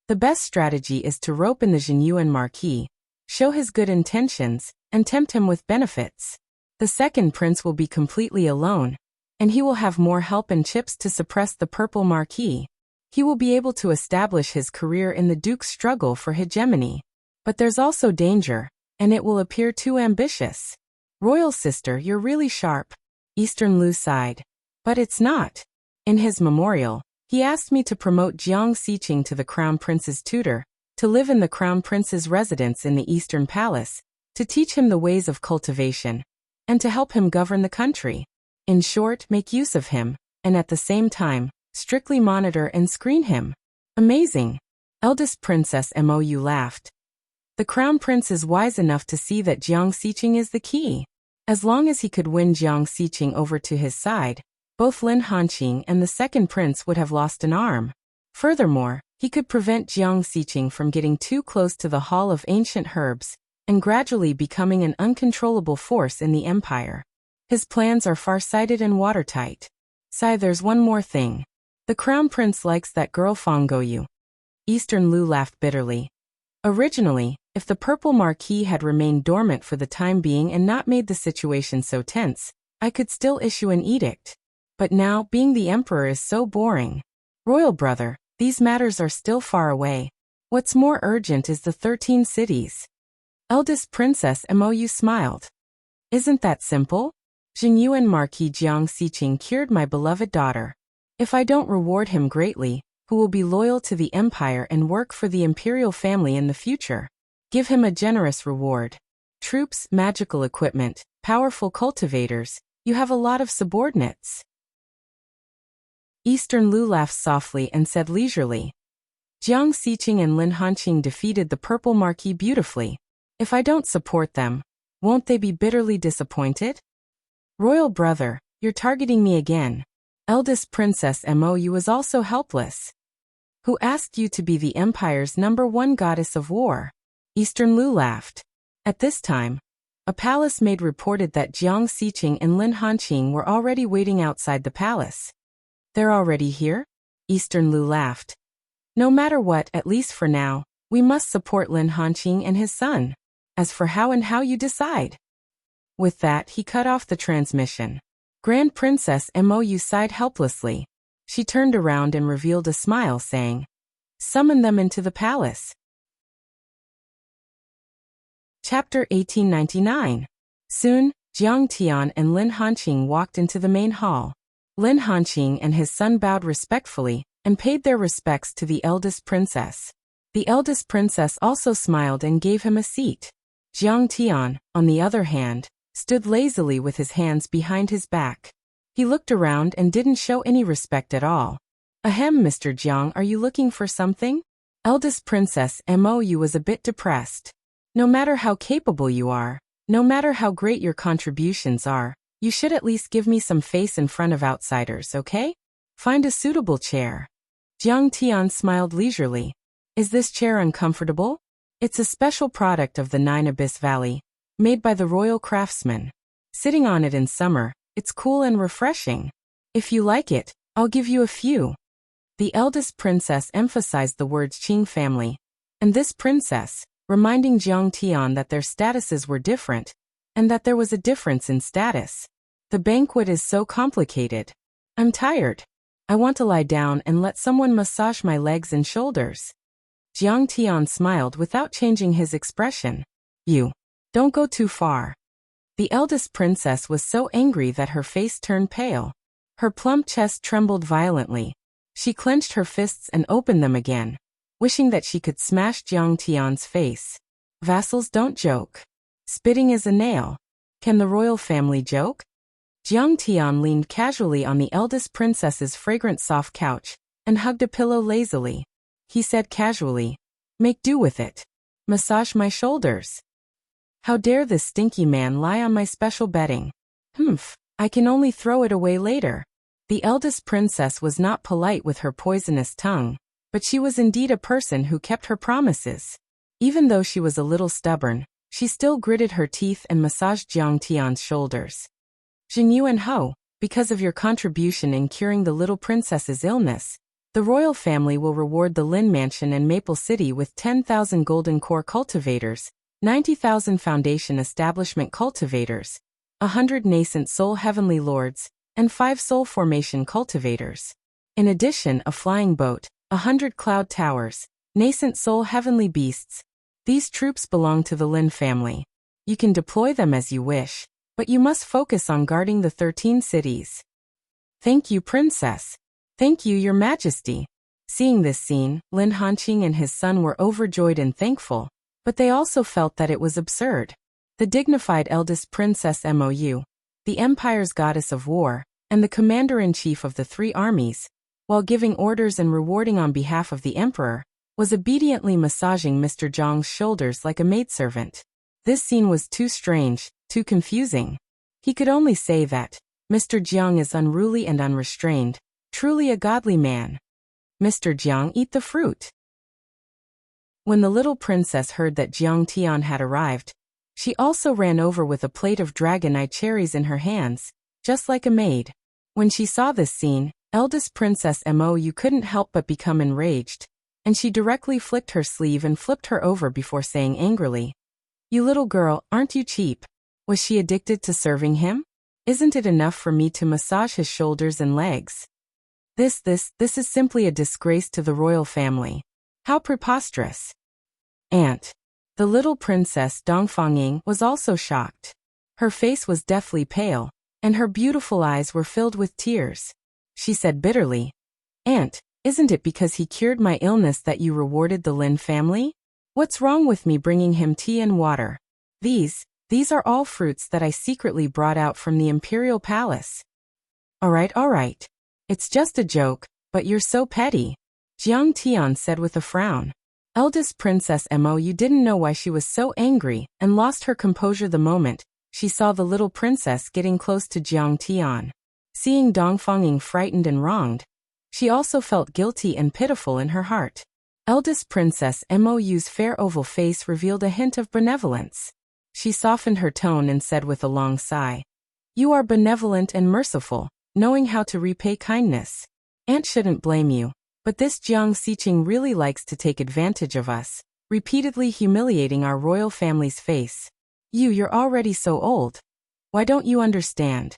The best strategy is to rope in the Zhenyuan Marquis, show his good intentions, and tempt him with benefits. The second prince will be completely alone, and he will have more help and chips to suppress the purple Marquis. He will be able to establish his career in the Duke's struggle for hegemony. But there's also danger, and it will appear too ambitious. Royal sister, you're really sharp. Eastern Lu sighed. But it's not. In his memorial, he asked me to promote Jiang Xiqing to the Crown Prince's tutor, to live in the Crown Prince's residence in the Eastern Palace, to teach him the ways of cultivation, and to help him govern the country. In short, make use of him, and at the same time, strictly monitor and screen him. Amazing. Eldest Princess Mou laughed. The Crown Prince is wise enough to see that Jiang Xiqing is the key. As long as he could win Jiang Xiqing over to his side, both Lin Hanqing and the second prince would have lost an arm. Furthermore, he could prevent Jiang Xiqing from getting too close to the Hall of Ancient Herbs and gradually becoming an uncontrollable force in the empire. His plans are far-sighted and watertight. There's one more thing. The crown prince likes that girl Fang Goyu. Eastern Lu laughed bitterly. Originally, if the purple marquee had remained dormant for the time being and not made the situation so tense, I could still issue an edict. But now, being the emperor is so boring. Royal brother, these matters are still far away. What's more urgent is the 13 cities. Eldest Princess Mou smiled. Isn't that simple? Jingyuan Marquis Jiang Xiqing cured my beloved daughter. If I don't reward him greatly, who will be loyal to the empire and work for the imperial family in the future? Give him a generous reward. Troops, magical equipment, powerful cultivators, you have a lot of subordinates. Eastern Lu laughed softly and said leisurely. Jiang Xiqing and Lin Hanqing defeated the purple marquis beautifully. If I don't support them, won't they be bitterly disappointed? Royal brother, you're targeting me again. Eldest Princess Mou is also helpless. Who asked you to be the empire's #1 goddess of war? Eastern Lu laughed. At this time, a palace maid reported that Jiang Xiqing and Lin Hanqing were already waiting outside the palace. They're already here? Eastern Lu laughed. No matter what, at least for now, we must support Lin Hanqing and his son. As for how you decide. With that, he cut off the transmission. Grand Princess Mou sighed helplessly. She turned around and revealed a smile, saying, "Summon them into the palace." Chapter 1899. Soon, Jiang Tian and Lin Hanqing walked into the main hall. Lin Hanqing and his son bowed respectfully and paid their respects to the eldest princess. The eldest princess also smiled and gave him a seat. Jiang Tian, on the other hand, stood lazily with his hands behind his back. He looked around and didn't show any respect at all. Ahem, Mr. Jiang, are you looking for something? Eldest Princess Mou was a bit depressed. No matter how capable you are, no matter how great your contributions are, you should at least give me some face in front of outsiders, okay? Find a suitable chair. Jiang Tian smiled leisurely. Is this chair uncomfortable? It's a special product of the Nine Abyss Valley, made by the royal craftsman. Sitting on it in summer, it's cool and refreshing. If you like it, I'll give you a few. The eldest princess emphasized the words Qing family, and this princess, reminding Jiang Tian that their statuses were different, and that there was a difference in status. The banquet is so complicated. I'm tired. I want to lie down and let someone massage my legs and shoulders. Jiang Tian smiled without changing his expression. You. Don't go too far. The eldest princess was so angry that her face turned pale. Her plump chest trembled violently. She clenched her fists and opened them again, wishing that she could smash Jiang Tian's face. Vassals don't joke. Spitting is a nail. Can the royal family joke? Jiang Tian leaned casually on the eldest princess's fragrant soft couch and hugged a pillow lazily. He said casually, "Make do with it. Massage my shoulders." How dare this stinky man lie on my special bedding? I can only throw it away later. The eldest princess was not polite with her poisonous tongue, but she was indeed a person who kept her promises. Even though she was a little stubborn, she still gritted her teeth and massaged Jiang Tian's shoulders. Jingyuan Ho, because of your contribution in curing the little princess's illness, the royal family will reward the Lin Mansion and Maple City with 10,000 golden core cultivators, 90,000 foundation establishment cultivators, 100 nascent soul heavenly lords, and 5 soul formation cultivators. In addition, a flying boat, 100 cloud towers, nascent soul heavenly beasts. These troops belong to the Lin family. You can deploy them as you wish, but you must focus on guarding the 13 cities. Thank you, Princess. Thank you, Your Majesty. Seeing this scene, Lin Hanqing and his son were overjoyed and thankful, but they also felt that it was absurd. The dignified eldest Princess Mou, the empire's goddess of war, and the commander-in-chief of the 3 armies, while giving orders and rewarding on behalf of the emperor, was obediently massaging Mr. Zhang's shoulders like a maidservant. This scene was too strange, too confusing. He could only say that, Mr. Jiang is unruly and unrestrained, truly a godly man. Mr. Jiang, eat the fruit. When the little princess heard that Jiang Tian had arrived, she also ran over with a plate of dragon eye cherries in her hands, just like a maid. When she saw this scene, eldest Princess Mou couldn't help but become enraged, and she directly flicked her sleeve and flipped her over before saying angrily, "You little girl, aren't you cheap? Was she addicted to serving him? Isn't it enough for me to massage his shoulders and legs? This is simply a disgrace to the royal family. How preposterous." Aunt. The little princess Dongfangying was also shocked. Her face was deathly pale, and her beautiful eyes were filled with tears. She said bitterly, "Aunt, isn't it because he cured my illness that you rewarded the Lin family? What's wrong with me bringing him tea and water? These are all fruits that I secretly brought out from the imperial palace." All right. It's just a joke, but you're so petty," Jiang Tian said with a frown. Eldest Princess Mou didn't know why she was so angry and lost her composure the moment she saw the little princess getting close to Jiang Tian. Seeing Dongfangying frightened and wronged, she also felt guilty and pitiful in her heart. Eldest Princess Mou's fair oval face revealed a hint of benevolence. She softened her tone and said with a long sigh, "You are benevolent and merciful, knowing how to repay kindness. Aunt shouldn't blame you, but this Jiang Xiqing really likes to take advantage of us, repeatedly humiliating our royal family's face. You're already so old. Why don't you understand?"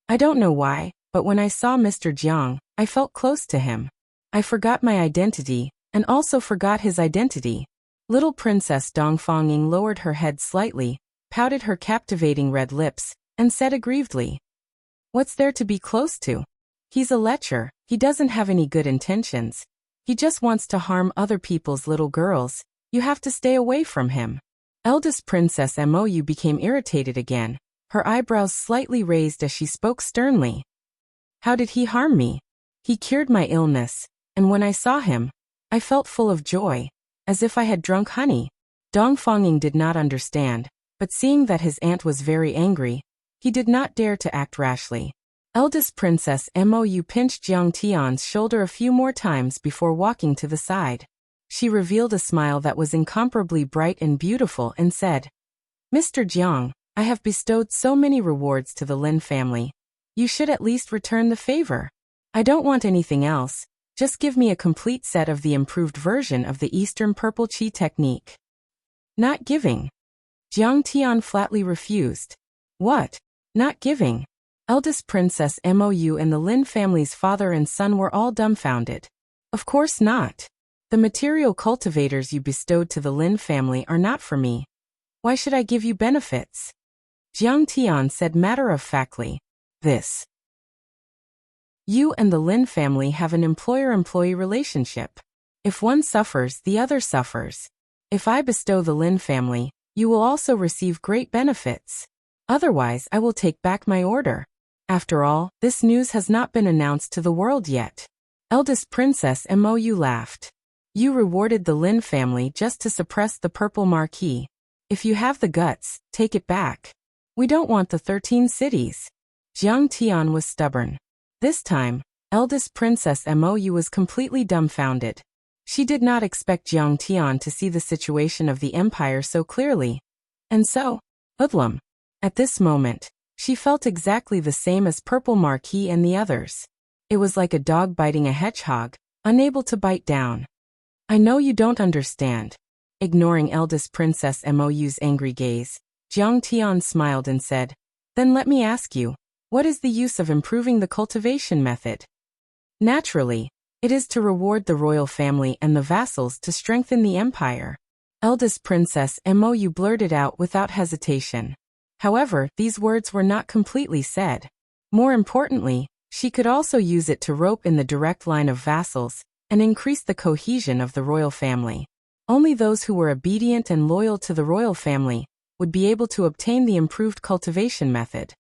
"I don't know why, but when I saw Mr. Jiang, I felt close to him. I forgot my identity, and also forgot his identity." Little Princess Dongfangying lowered her head slightly, pouted her captivating red lips, and said aggrievedly, "What's there to be close to? He's a lecher, he doesn't have any good intentions. He just wants to harm other people's little girls. You have to stay away from him." Eldest Princess Mou became irritated again, her eyebrows slightly raised as she spoke sternly. "How did he harm me? He cured my illness, and when I saw him, I felt full of joy, as if I had drunk honey." Dongfangying did not understand, but seeing that his aunt was very angry, he did not dare to act rashly. Eldest Princess Mou pinched Jiang Tian's shoulder a few more times before walking to the side. She revealed a smile that was incomparably bright and beautiful and said, "Mr. Jiang, I have bestowed so many rewards to the Lin family. You should at least return the favor. I don't want anything else, just give me a complete set of the improved version of the Eastern Purple Qi technique." "Not giving." Jiang Tian flatly refused. "What? Not giving?" Eldest Princess Mou and the Lin family's father and son were all dumbfounded. "Of course not. The material cultivators you bestowed to the Lin family are not for me. Why should I give you benefits?" Jiang Tian said matter-of-factly, "You and the Lin family have an employer-employee relationship. If one suffers, the other suffers. If I bestow the Lin family, you will also receive great benefits. Otherwise, I will take back my order. After all, this news has not been announced to the world yet." Eldest Princess Mou laughed. "You rewarded the Lin family just to suppress the purple marquee. If you have the guts, take it back. We don't want the 13 cities." Jiang Tian was stubborn. This time, eldest Princess Mou was completely dumbfounded. She did not expect Jiang Tian to see the situation of the empire so clearly. And so, hoodlum. At this moment, she felt exactly the same as Purple Marquis and the others. It was like a dog biting a hedgehog, unable to bite down. "I know you don't understand." Ignoring eldest Princess Mou's angry gaze, Jiang Tian smiled and said, "Then let me ask you, what is the use of improving the cultivation method?" "Naturally, it is to reward the royal family and the vassals to strengthen the empire." Eldest Princess Mou blurted out without hesitation. However, these words were not completely said. More importantly, she could also use it to rope in the direct line of vassals and increase the cohesion of the royal family. Only those who were obedient and loyal to the royal family would be able to obtain the improved cultivation method.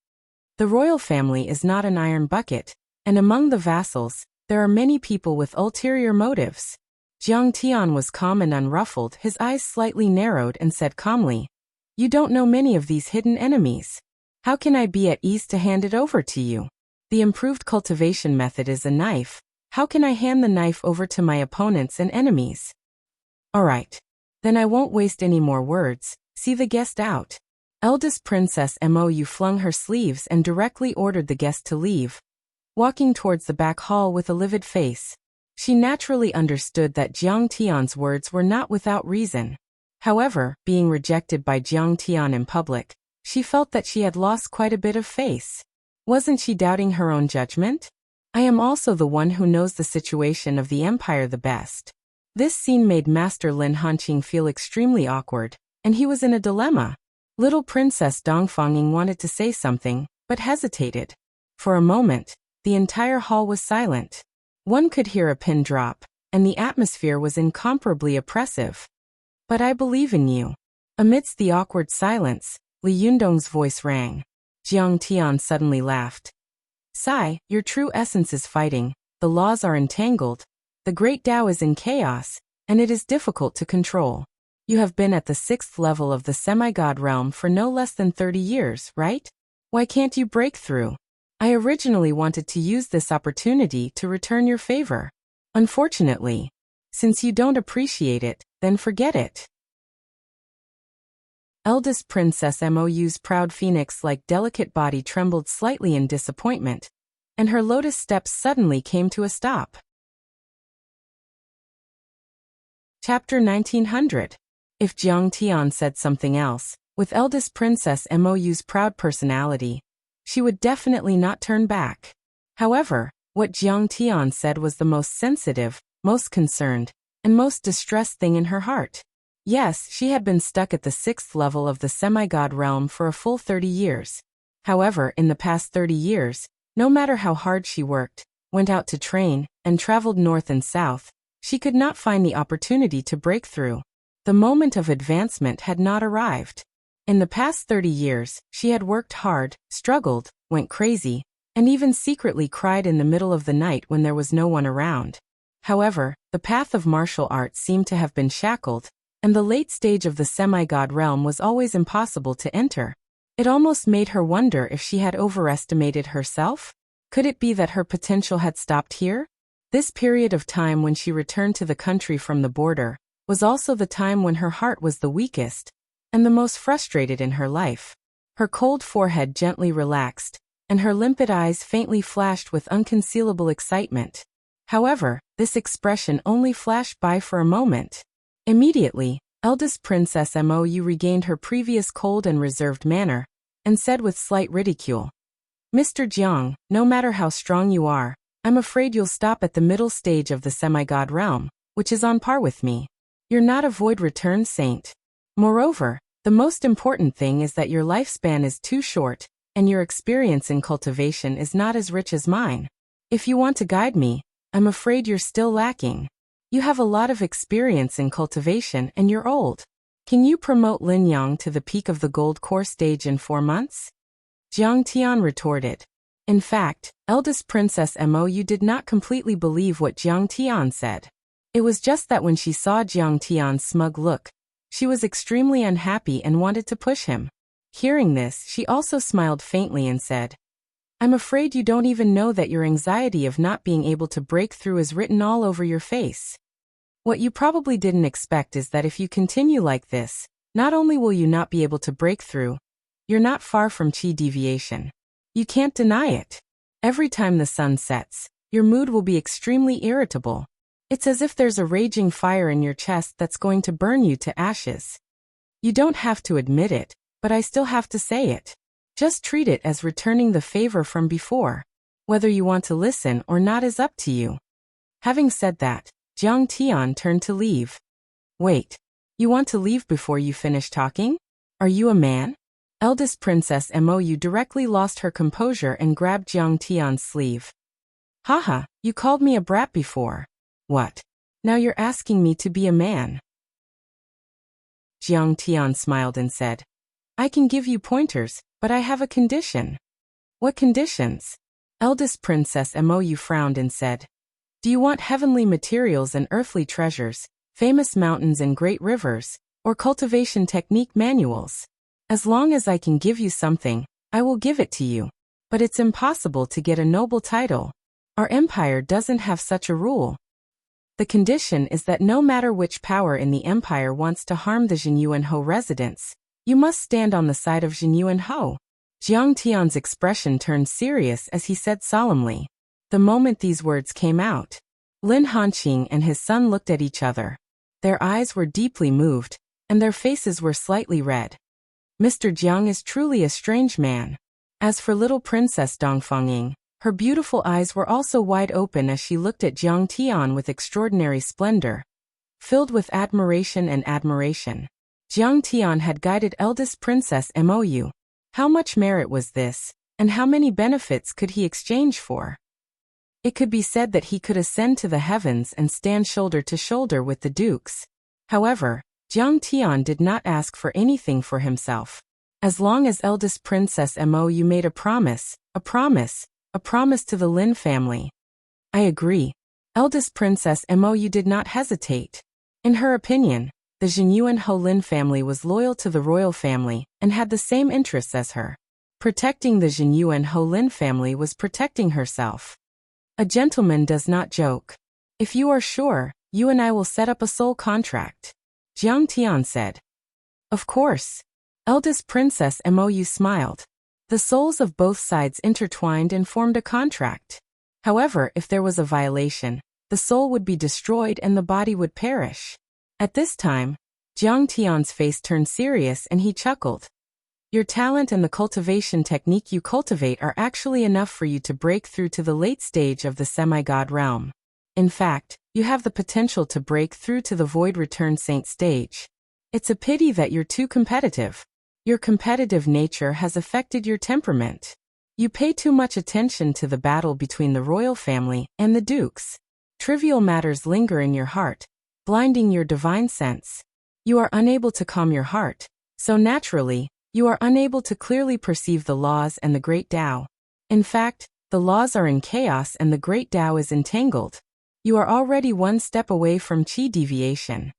The royal family is not an iron bucket, and among the vassals, there are many people with ulterior motives. Jiang Tian was calm and unruffled, his eyes slightly narrowed, and said calmly, "You don't know many of these hidden enemies. How can I be at ease to hand it over to you? The improved cultivation method is a knife. How can I hand the knife over to my opponents and enemies? Alright. Then I won't waste any more words. See the guest out. Eldest Princess Mou flung her sleeves and directly ordered the guest to leave, walking towards the back hall with a livid face. She naturally understood that Jiang Tian's words were not without reason. However, being rejected by Jiang Tian in public, she felt that she had lost quite a bit of face. Wasn't she doubting her own judgment? I am also the one who knows the situation of the empire the best. This scene made Master Lin Hanqing feel extremely awkward, and he was in a dilemma. Little Princess Dongfanging wanted to say something, but hesitated. For a moment, the entire hall was silent. One could hear a pin drop, and the atmosphere was incomparably oppressive. But I believe in you. Amidst the awkward silence, Li Yundong's voice rang. Jiang Tian suddenly laughed. Sai, your true essence is fighting, the laws are entangled, the great Tao is in chaos, and it is difficult to control. You have been at the 6th level of the semi-god realm for no less than 30 years, right? Why can't you break through? I originally wanted to use this opportunity to return your favor. Unfortunately, since you don't appreciate it, then forget it. Eldest Princess Mou's proud phoenix-like delicate body trembled slightly in disappointment, and her lotus steps suddenly came to a stop. Chapter 1900. If Jiang Tian said something else, with Eldest Princess Mou's proud personality, she would definitely not turn back. However, what Jiang Tian said was the most sensitive, most concerned, and most distressed thing in her heart. Yes, she had been stuck at the 6th level of the semi-god realm for a full 30 years. However, in the past 30 years, no matter how hard she worked, went out to train, and traveled north and south, she could not find the opportunity to break through. The moment of advancement had not arrived. In the past 30 years, she had worked hard, struggled, went crazy, and even secretly cried in the middle of the night when there was no one around. However, the path of martial arts seemed to have been shackled, and the late stage of the semi-god realm was always impossible to enter. It almost made her wonder if she had overestimated herself. Could it be that her potential had stopped here? This period of time when she returned to the country from the border was also the time when her heart was the weakest and the most frustrated in her life. Her cold forehead gently relaxed, and her limpid eyes faintly flashed with unconcealable excitement. However, this expression only flashed by for a moment. Immediately, Eldest Princess Mou regained her previous cold and reserved manner, and said with slight ridicule, Mr. Jiang, no matter how strong you are, I'm afraid you'll stop at the middle stage of the semi-god realm, which is on par with me. You're not a void return saint. Moreover, the most important thing is that your lifespan is too short, and your experience in cultivation is not as rich as mine. If you want to guide me, I'm afraid you're still lacking. You have a lot of experience in cultivation and you're old. Can you promote Lin Yang to the peak of the gold core stage in 4 months? Jiang Tian retorted. In fact, Eldest Princess Mou did not completely believe what Jiang Tian said. It was just that when she saw Jiang Tian's smug look, she was extremely unhappy and wanted to push him. Hearing this, she also smiled faintly and said, I'm afraid you don't even know that your anxiety of not being able to break through is written all over your face. What you probably didn't expect is that if you continue like this, not only will you not be able to break through, you're not far from chi deviation. You can't deny it. Every time the sun sets, your mood will be extremely irritable. It's as if there's a raging fire in your chest that's going to burn you to ashes. You don't have to admit it, but I still have to say it. Just treat it as returning the favor from before. Whether you want to listen or not is up to you. Having said that, Jiang Tian turned to leave. Wait, you want to leave before you finish talking? Are you a man? Eldest Princess Mou directly lost her composure and grabbed Jiang Tian's sleeve. Haha, you called me a brat before. What? Now you're asking me to be a man? Jiang Tian smiled and said, I can give you pointers, but I have a condition. What conditions? Eldest Princess Mou frowned and said, Do you want heavenly materials and earthly treasures, famous mountains and great rivers, or cultivation technique manuals? As long as I can give you something, I will give it to you. But it's impossible to get a noble title. Our empire doesn't have such a rule. The condition is that no matter which power in the empire wants to harm the Jinyuanhou residents, you must stand on the side of Jinyuanhou. Jiang Tian's expression turned serious as he said solemnly. The moment these words came out, Lin Hanqing and his son looked at each other. Their eyes were deeply moved, and their faces were slightly red. Mr. Jiang is truly a strange man. As for little Princess Dongfengying, her beautiful eyes were also wide open as she looked at Jiang Tian with extraordinary splendor. Filled with admiration and admiration, Jiang Tian had guided eldest Princess Mou. How much merit was this, and how many benefits could he exchange for? It could be said that he could ascend to the heavens and stand shoulder to shoulder with the dukes. However, Jiang Tian did not ask for anything for himself. As long as eldest Princess Mou made a promise to the Lin family. I agree. Eldest Princess Mou did not hesitate. In her opinion, the Jinyuanhou Lin family was loyal to the royal family and had the same interests as her. Protecting the Jinyuanhou Lin family was protecting herself. A gentleman does not joke. If you are sure, you and I will set up a soul contract. Jiang Tian said. Of course. Eldest Princess Mou smiled. The souls of both sides intertwined and formed a contract. However, if there was a violation, the soul would be destroyed and the body would perish. At this time, Jiang Tian's face turned serious and he chuckled. Your talent and the cultivation technique you cultivate are actually enough for you to break through to the late stage of the semi-god realm. In fact, you have the potential to break through to the void return saint stage. It's a pity that you're too competitive. Your competitive nature has affected your temperament. You pay too much attention to the battle between the royal family and the dukes. Trivial matters linger in your heart, blinding your divine sense. You are unable to calm your heart, so naturally, you are unable to clearly perceive the laws and the great Tao. In fact, the laws are in chaos and the great Tao is entangled. You are already one step away from qi deviation.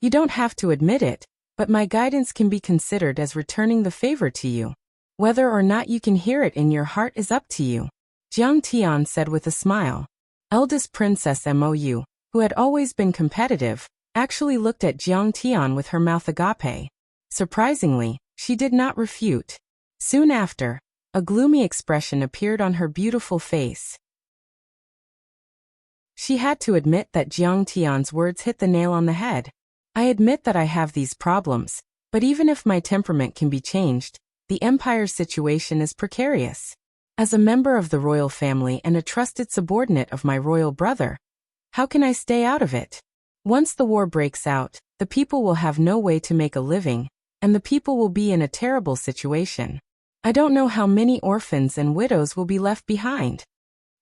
You don't have to admit it, but my guidance can be considered as returning the favor to you. Whether or not you can hear it in your heart is up to you. Jiang Tian said with a smile. Eldest Princess Mou, who had always been competitive, actually looked at Jiang Tian with her mouth agape. Surprisingly, she did not refute. Soon after, a gloomy expression appeared on her beautiful face. She had to admit that Jiang Tian's words hit the nail on the head. I admit that I have these problems, but even if my temperament can be changed, the empire's situation is precarious. As a member of the royal family and a trusted subordinate of my royal brother, how can I stay out of it? Once the war breaks out, the people will have no way to make a living, and the people will be in a terrible situation. I don't know how many orphans and widows will be left behind.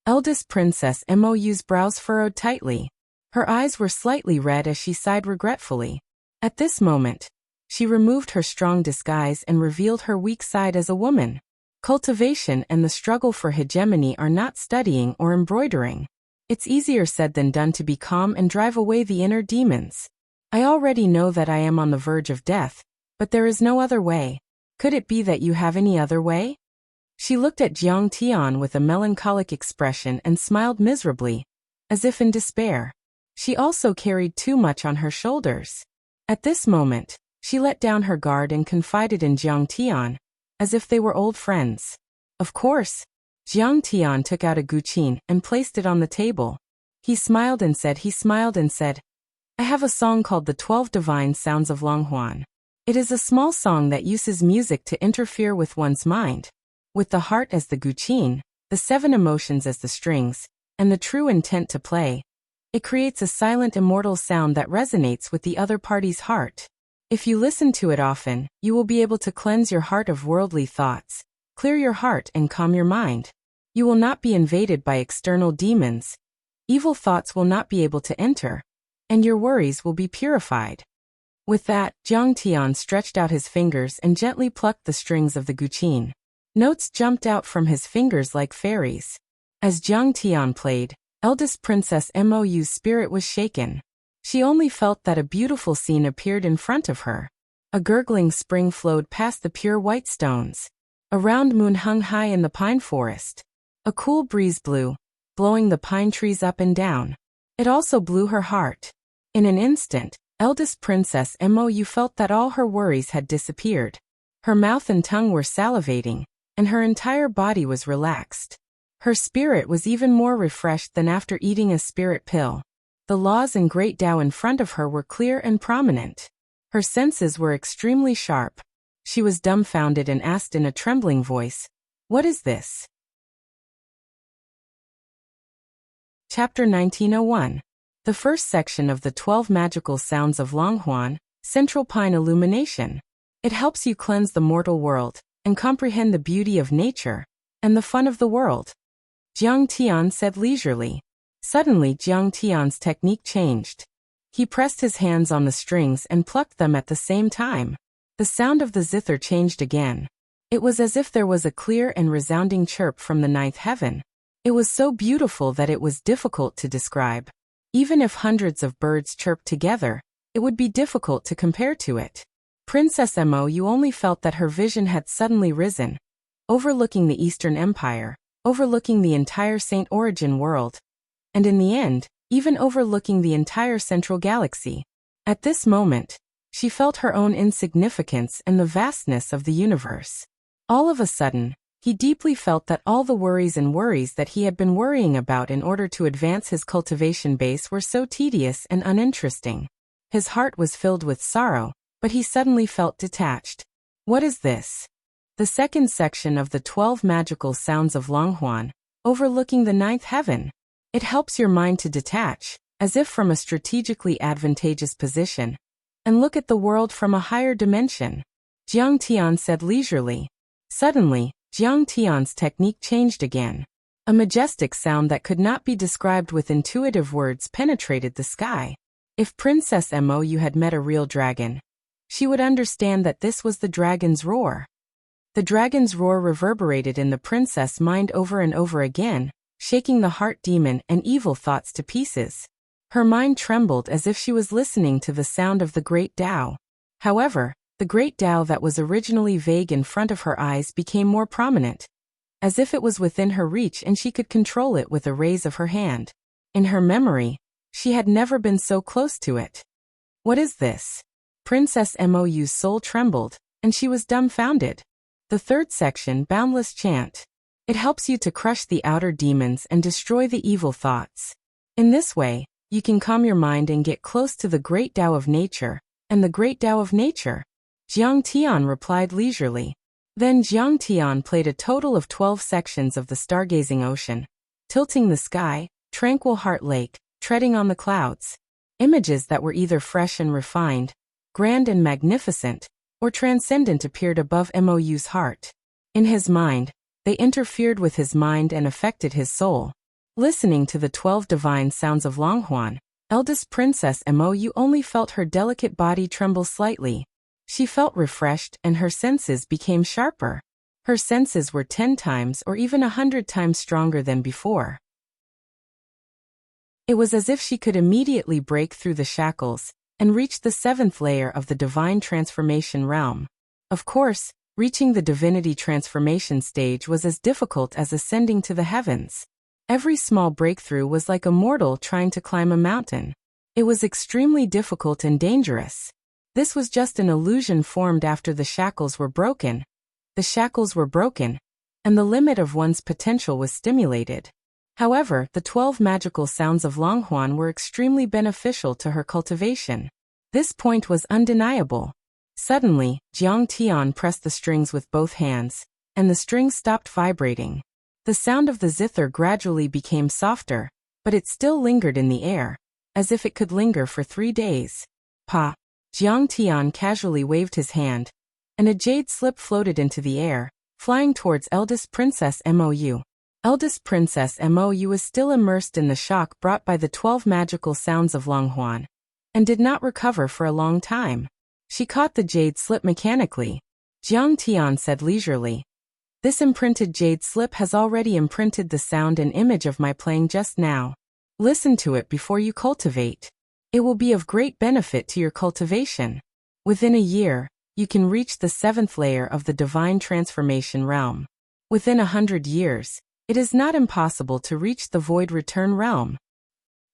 Eldest Princess Mou's brows furrowed tightly. Her eyes were slightly red as she sighed regretfully. At this moment, she removed her strong disguise and revealed her weak side as a woman. Cultivation and the struggle for hegemony are not studying or embroidering. It's easier said than done to be calm and drive away the inner demons. I already know that I am on the verge of death, but there is no other way. Could it be that you have any other way? She looked at Jiang Tian with a melancholic expression and smiled miserably, as if in despair. She also carried too much on her shoulders. At this moment, she let down her guard and confided in Jiang Tian, as if they were old friends. Of course. Jiang Tian took out a guqin and placed it on the table. He smiled and said, I have a song called The 12 Divine Sounds of Longhuan. It is a small song that uses music to interfere with one's mind. With the heart as the guqin, the 7 emotions as the strings, and the true intent to play, it creates a silent immortal sound that resonates with the other party's heart. If you listen to it often, you will be able to cleanse your heart of worldly thoughts, clear your heart and calm your mind. You will not be invaded by external demons. Evil thoughts will not be able to enter, and your worries will be purified. With that, Jiang Tian stretched out his fingers and gently plucked the strings of the guqin. Notes jumped out from his fingers like fairies. As Jiang Tian played, eldest Princess Mou's spirit was shaken. She only felt that a beautiful scene appeared in front of her. A gurgling spring flowed past the pure white stones. A round moon hung high in the pine forest. A cool breeze blew, blowing the pine trees up and down. It also blew her heart. In an instant, eldest Princess Mou felt that all her worries had disappeared. Her mouth and tongue were salivating, and her entire body was relaxed. Her spirit was even more refreshed than after eating a spirit pill. The laws and great Tao in front of her were clear and prominent. Her senses were extremely sharp. She was dumbfounded and asked in a trembling voice, "What is this?" Chapter 1901. The first section of the 12 Magical Sounds of Longhuan, Central Pine Illumination. It helps you cleanse the mortal world and comprehend the beauty of nature and the fun of the world. Jiang Tian said leisurely. Suddenly Jiang Tian's technique changed. He pressed his hands on the strings and plucked them at the same time. The sound of the zither changed again. It was as if there was a clear and resounding chirp from the ninth heaven. It was so beautiful that it was difficult to describe. Even if hundreds of birds chirped together, it would be difficult to compare to it. Princess Mou only felt that her vision had suddenly risen, overlooking the Eastern Empire, overlooking the entire Saint Origin world, and in the end, even overlooking the entire Central Galaxy. At this moment, she felt her own insignificance and the vastness of the universe. All of a sudden, he deeply felt that all the worries that he had been worrying about in order to advance his cultivation base were so tedious and uninteresting. His heart was filled with sorrow, but he suddenly felt detached. What is this? The second section of the 12 Magical Sounds of Longhuan, overlooking the ninth heaven. It helps your mind to detach, as if from a strategically advantageous position, and look at the world from a higher dimension. Jiang Tian said leisurely. Suddenly, Jiang Tian's technique changed again. A majestic sound that could not be described with intuitive words penetrated the sky. If Princess Mou had met a real dragon, she would understand that this was the dragon's roar. The dragon's roar reverberated in the princess' mind over and over again, shaking the heart demon and evil thoughts to pieces. Her mind trembled as if she was listening to the sound of the great Tao. However, the great Tao that was originally vague in front of her eyes became more prominent, as if it was within her reach and she could control it with a raise of her hand. In her memory, she had never been so close to it. What is this? Princess Mou's soul trembled, and she was dumbfounded. The third section, Boundless Chant. It helps you to crush the outer demons and destroy the evil thoughts. In this way, you can calm your mind and get close to the great Tao of nature, and the great Tao of nature. Jiang Tian replied leisurely. Then Jiang Tian played a total of 12 sections of the stargazing ocean, tilting the sky, tranquil heart lake, treading on the clouds. Images that were either fresh and refined, grand and magnificent, or transcendent appeared above Mou's heart. In his mind, they interfered with his mind and affected his soul. Listening to the 12 divine sounds of Longhuan, eldest Princess Mou only felt her delicate body tremble slightly. She felt refreshed and her senses became sharper. Her senses were 10 times or even 100 times stronger than before. It was as if she could immediately break through the shackles and reach the 7th layer of the divine transformation realm. Of course, reaching the divinity transformation stage was as difficult as ascending to the heavens. Every small breakthrough was like a mortal trying to climb a mountain. It was extremely difficult and dangerous. This was just an illusion formed after the shackles were broken. The shackles were broken, and the limit of one's potential was stimulated. However, the 12 magical sounds of Longhuan were extremely beneficial to her cultivation. This point was undeniable. Suddenly, Jiang Tian pressed the strings with both hands, and the strings stopped vibrating. The sound of the zither gradually became softer, but it still lingered in the air, as if it could linger for 3 days. Pa! Jiang Tian casually waved his hand, and a jade slip floated into the air, flying towards eldest Princess Mou. Eldest Princess Mou was still immersed in the shock brought by the 12 magical sounds of Longhuan, and did not recover for a long time. She caught the jade slip mechanically. Jiang Tian said leisurely. This imprinted jade slip has already imprinted the sound and image of my playing just now. Listen to it before you cultivate. It will be of great benefit to your cultivation. Within a year, you can reach the 7th layer of the divine transformation realm. Within 100 years, it is not impossible to reach the void return realm.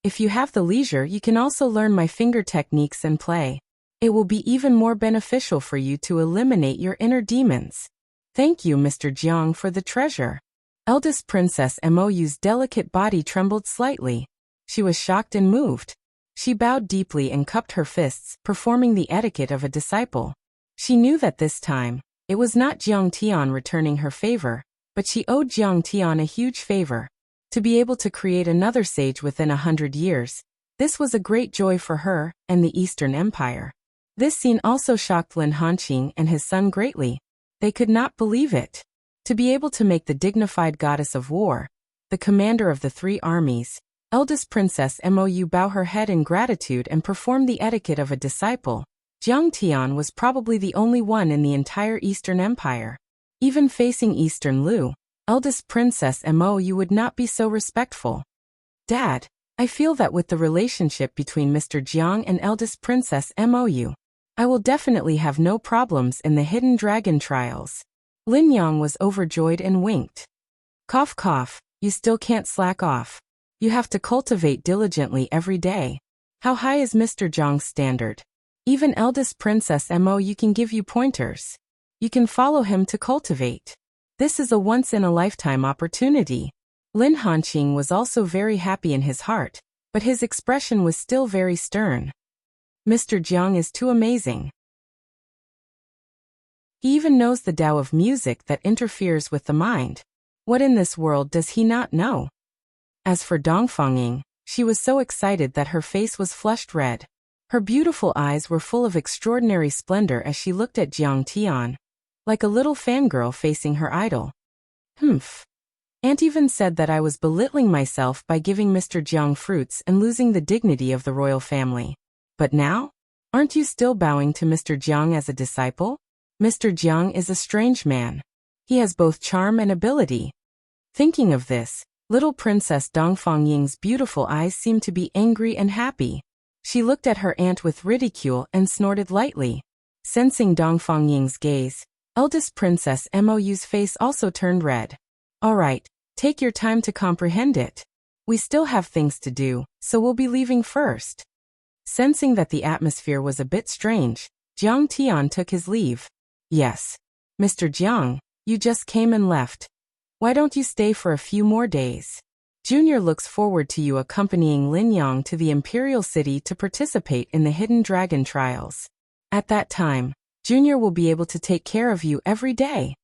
If you have the leisure, you can also learn my finger techniques and play. It will be even more beneficial for you to eliminate your inner demons. Thank you, Mr. Jiang, for the treasure. Eldest Princess Mo's delicate body trembled slightly. She was shocked and moved. She bowed deeply and cupped her fists, performing the etiquette of a disciple. She knew that this time, it was not Jiang Tian returning her favor, but she owed Jiang Tian a huge favor. To be able to create another sage within 100 years, this was a great joy for her and the Eastern Empire. This scene also shocked Lin Hanqing and his son greatly. They could not believe it. To be able to make the dignified goddess of war, the commander of the 3 armies, Eldest Princess Mou bow her head in gratitude and perform the etiquette of a disciple. Jiang Tian was probably the only one in the entire Eastern Empire. Even facing Eastern Lu, Eldest Princess Mou would not be so respectful. Dad, I feel that with the relationship between Mr. Jiang and Eldest Princess Mou, I will definitely have no problems in the Hidden Dragon trials. Lin Yang was overjoyed and winked. Cough cough, you still can't slack off. You have to cultivate diligently every day. How high is Mr. Jiang's standard? Even Eldest Princess Mou can give you pointers. You can follow him to cultivate. This is a once-in-a-lifetime opportunity. Lin Hanqing was also very happy in his heart, but his expression was still very stern. Mr. Jiang is too amazing. He even knows the Tao of music that interferes with the mind. What in this world does he not know? As for Dongfang, she was so excited that her face was flushed red. Her beautiful eyes were full of extraordinary splendor as she looked at Jiang Tian, like a little fangirl facing her idol. Humph. Aunt even said that I was belittling myself by giving Mr. Jiang fruits and losing the dignity of the royal family. But now? Aren't you still bowing to Mr. Jiang as a disciple? Mr. Jiang is a strange man. He has both charm and ability. Thinking of this, little Princess Dongfang beautiful eyes seemed to be angry and happy. She looked at her aunt with ridicule and snorted lightly. Sensing Dongfang gaze, Eldest Princess Mou's face also turned red. All right, take your time to comprehend it. We still have things to do, so we'll be leaving first. Sensing that the atmosphere was a bit strange, Jiang Tian took his leave. Yes. Mr. Jiang, you just came and left. Why don't you stay for a few more days? Junior looks forward to you accompanying Lin Yang to the Imperial City to participate in the Hidden Dragon trials. At that time, Junior will be able to take care of you every day.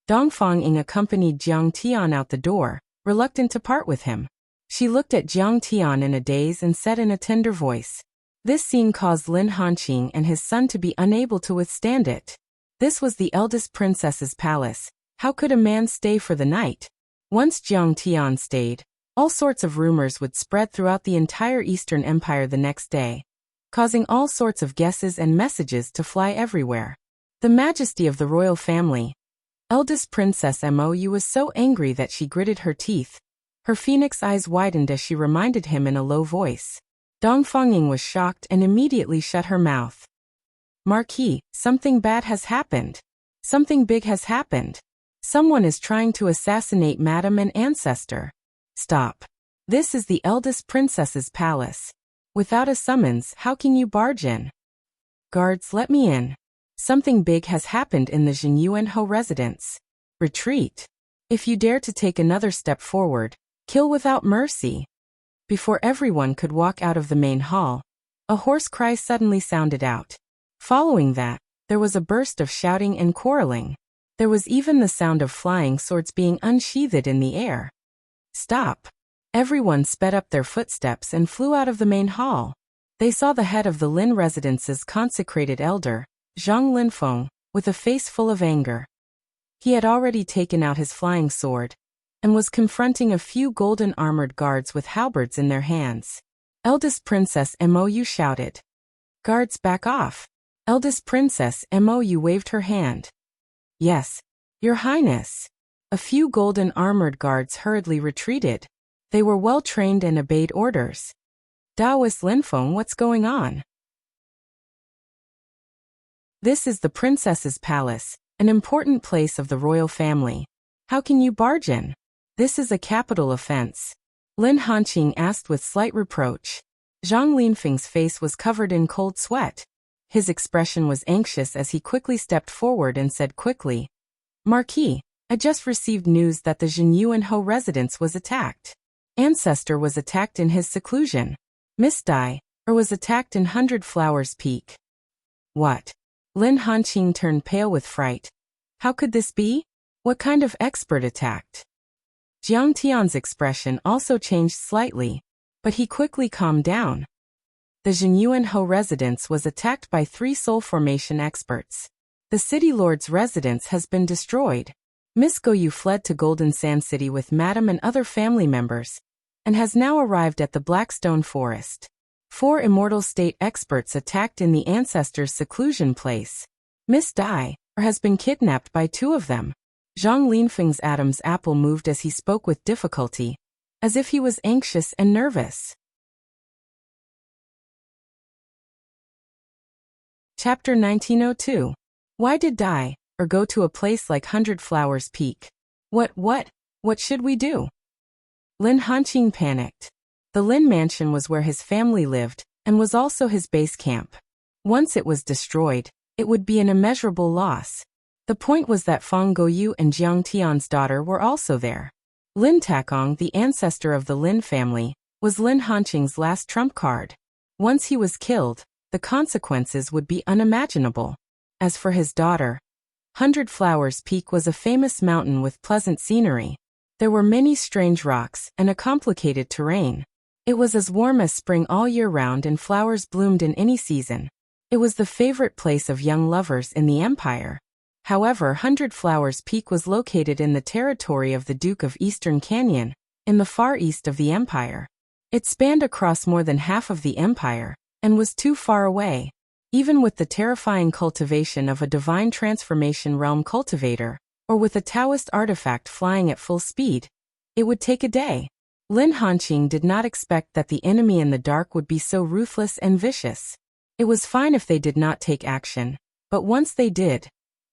Dongfang accompanied Jiang Tian out the door, reluctant to part with him. She looked at Jiang Tian in a daze and said in a tender voice. This scene caused Lin Hanqing and his son to be unable to withstand it. This was the eldest princess's palace. How could a man stay for the night? Once Jiang Tian stayed, all sorts of rumors would spread throughout the entire Eastern Empire the next day, causing all sorts of guesses and messages to fly everywhere. The majesty of the royal family. Eldest Princess Mou was so angry that she gritted her teeth. Her phoenix eyes widened as she reminded him in a low voice. Dongfang was shocked and immediately shut her mouth. Marquis, something bad has happened. Something big has happened. Someone is trying to assassinate Madam and Ancestor. Stop. This is the eldest princess's palace. Without a summons, how can you barge in? Guards, let me in. Something big has happened in the Jinyuanhou residence. Retreat. If you dare to take another step forward, kill without mercy. Before everyone could walk out of the main hall, a hoarse cry suddenly sounded out. Following that, there was a burst of shouting and quarreling. There was even the sound of flying swords being unsheathed in the air. Stop. Everyone sped up their footsteps and flew out of the main hall. They saw the head of the Lin residence's consecrated elder, Zhang Linfeng, with a face full of anger. He had already taken out his flying sword and was confronting a few golden-armored guards with halberds in their hands. Eldest Princess Mou shouted. Guards, back off. Eldest Princess Mou waved her hand. Yes, Your Highness. A few golden-armored guards hurriedly retreated. They were well-trained and obeyed orders. Daoist Linfeng, what's going on? This is the princess's palace, an important place of the royal family. How can you barge in? This is a capital offense. Lin Hanqing asked with slight reproach. Zhang Linfeng's face was covered in cold sweat. His expression was anxious as he quickly stepped forward and said quickly, Marquis, I just received news that the Jinyuanhou residence was attacked. Ancestor was attacked in his seclusion. Miss Dai, or was attacked in 100 Flowers Peak. What? Lin Hanqing turned pale with fright. How could this be? What kind of expert attacked? Jiang Tian's expression also changed slightly, but he quickly calmed down. The Jinyuanhou residence was attacked by 3 soul formation experts. The city lord's residence has been destroyed. Miss Goyu fled to Golden Sand City with Madame and other family members, and has now arrived at the Blackstone Forest. 4 immortal state experts attacked in the ancestor's seclusion place. Miss Dai, or has been kidnapped by 2 of them. Zhang Linfeng's Adam's apple moved as he spoke with difficulty, as if he was anxious and nervous. Chapter 1902. Why did Dai, or go to a place like 100 Flowers Peak? What should we do? Lin Hanqing panicked. The Lin mansion was where his family lived, and was also his base camp. Once it was destroyed, it would be an immeasurable loss. The point was that Fang Goyu and Jiang Tian's daughter were also there. Lin Takong, the ancestor of the Lin family, was Lin Hanqing's last trump card. Once he was killed, the consequences would be unimaginable. As for his daughter, 100 Flowers Peak was a famous mountain with pleasant scenery. There were many strange rocks and a complicated terrain. It was as warm as spring all year round and flowers bloomed in any season. It was the favorite place of young lovers in the empire. However, 100 Flowers Peak was located in the territory of the Duke of Eastern Canyon, in the far east of the empire. It spanned across more than half of the empire, and was too far away. Even with the terrifying cultivation of a divine transformation realm cultivator, or with a Taoist artifact flying at full speed, it would take a day. Lin Hanqing did not expect that the enemy in the dark would be so ruthless and vicious. It was fine if they did not take action, but once they did,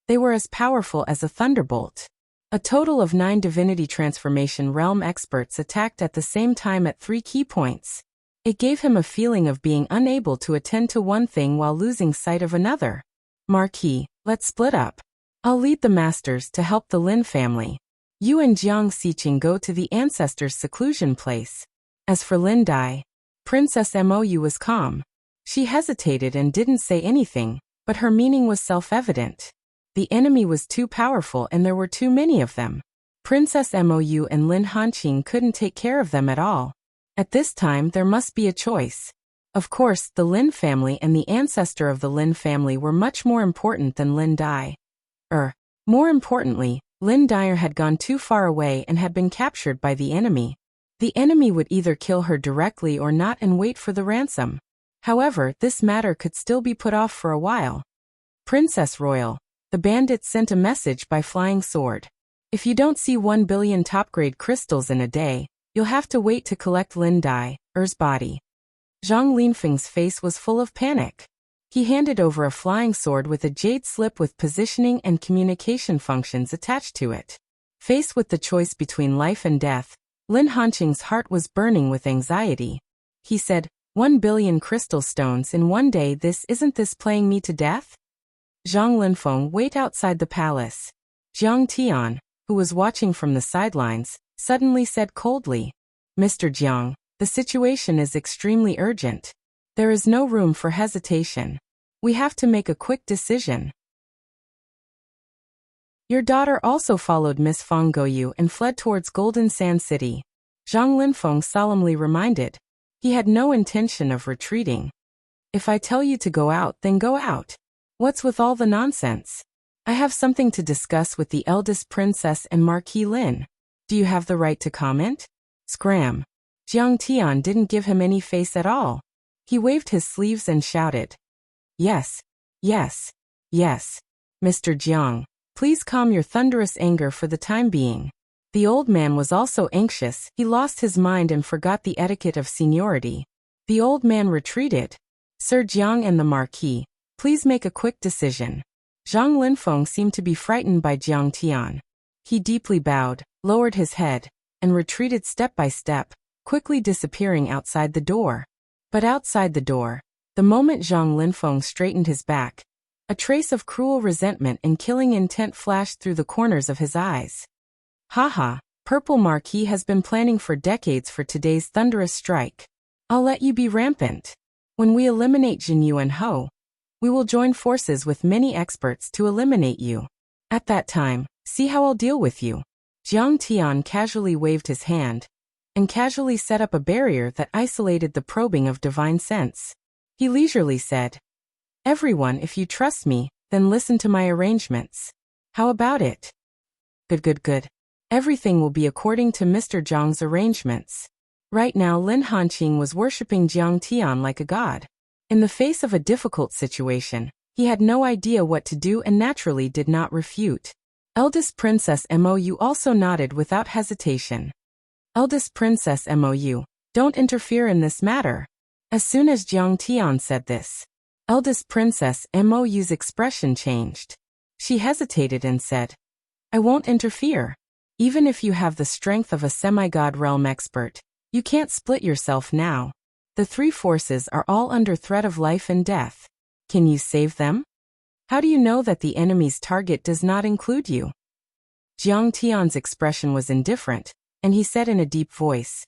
they were as powerful as a thunderbolt. A total of 9 divinity transformation realm experts attacked at the same time at 3 key points. It gave him a feeling of being unable to attend to one thing while losing sight of another. Marquis, let's split up. I'll lead the masters to help the Lin family. You and Jiang Xiqing go to the ancestor's seclusion place. As for Lin Dai, Princess Mou was calm. She hesitated and didn't say anything, but her meaning was self-evident. The enemy was too powerful and there were too many of them. Princess Mou and Lin Hanqing couldn't take care of them at all. At this time there must be a choice. Of course, the Lin family and the ancestor of the Lin family were much more important than Lin Dai. More importantly, Lin Dai had gone too far away and had been captured by the enemy. The enemy would either kill her directly or not and wait for the ransom. However, this matter could still be put off for a while. Princess Royal, the bandits sent a message by flying sword. If you don't see 1 billion top-grade crystals in a day, you'll have to wait to collect Lin Dai's body. Zhang Linfeng's face was full of panic. He handed over a flying sword with a jade slip with positioning and communication functions attached to it. Faced with the choice between life and death, Lin Hanqing's heart was burning with anxiety. He said, 1 billion crystal stones in one day, isn't this playing me to death? Zhang Linfeng wait outside the palace. Jiang Tian, who was watching from the sidelines, suddenly said coldly, Mr. Jiang, the situation is extremely urgent. There is no room for hesitation. We have to make a quick decision. Your daughter also followed Miss Fang Goyu and fled towards Golden Sand City. Zhang Linfeng solemnly reminded. He had no intention of retreating. If I tell you to go out, then go out. What's with all the nonsense? I have something to discuss with the eldest princess and Marquis Lin. Do you have the right to comment? Scram. Jiang Tian didn't give him any face at all. He waved his sleeves and shouted. Yes, yes, yes. Mr. Jiang, please calm your thunderous anger for the time being. The old man was also anxious. He lost his mind and forgot the etiquette of seniority. The old man retreated. Sir Jiang and the Marquis, Please make a quick decision. Zhang Linfeng seemed to be frightened by Jiang Tian. He deeply bowed, lowered his head, and retreated step by step, quickly disappearing outside the door. But outside the door, the moment Zhang Linfeng straightened his back, a trace of cruel resentment and killing intent flashed through the corners of his eyes. Haha, Purple Marquis has been planning for decades for today's thunderous strike. I'll let you be rampant. When we eliminate Jin Yuan Ho, we will join forces with many experts to eliminate you. At that time, see how I'll deal with you. Jiang Tian casually waved his hand, and casually set up a barrier that isolated the probing of divine sense. He leisurely said, "Everyone, if you trust me, then listen to my arrangements. How about it?" Good. Everything will be according to Mr. Zhang's arrangements. Right now Lin Hanqing was worshipping Jiang Tian like a god. In the face of a difficult situation, he had no idea what to do and naturally did not refute. Eldest Princess Mou also nodded without hesitation. Eldest Princess Mou, don't interfere in this matter. As soon as Jiang Tian said this, Eldest Princess Mou's expression changed. She hesitated and said, "I won't interfere. Even if you have the strength of a semi-god realm expert, you can't split yourself now. The three forces are all under threat of life and death. Can you save them? How do you know that the enemy's target does not include you?" Jiang Tian's expression was indifferent, and he said in a deep voice,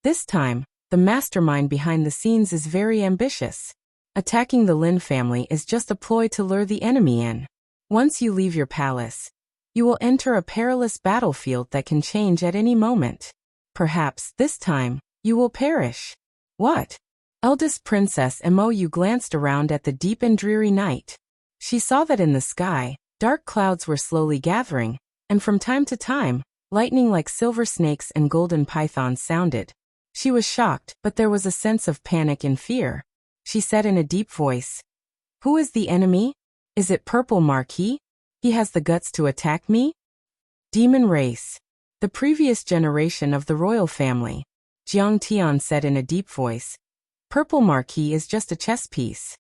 "This time, the mastermind behind the scenes is very ambitious. Attacking the Lin family is just a ploy to lure the enemy in. Once you leave your palace, you will enter a perilous battlefield that can change at any moment. Perhaps, this time, you will perish." What? Eldest Princess Mou glanced around at the deep and dreary night. She saw that in the sky, dark clouds were slowly gathering, and from time to time, lightning like silver snakes and golden pythons sounded. She was shocked, but there was a sense of panic and fear. She said in a deep voice, "Who is the enemy? Is it Purple Marquis? He has the guts to attack me?" Demon race. The previous generation of the royal family. Jiang Tian said in a deep voice, "Purple Marquis is just a chess piece.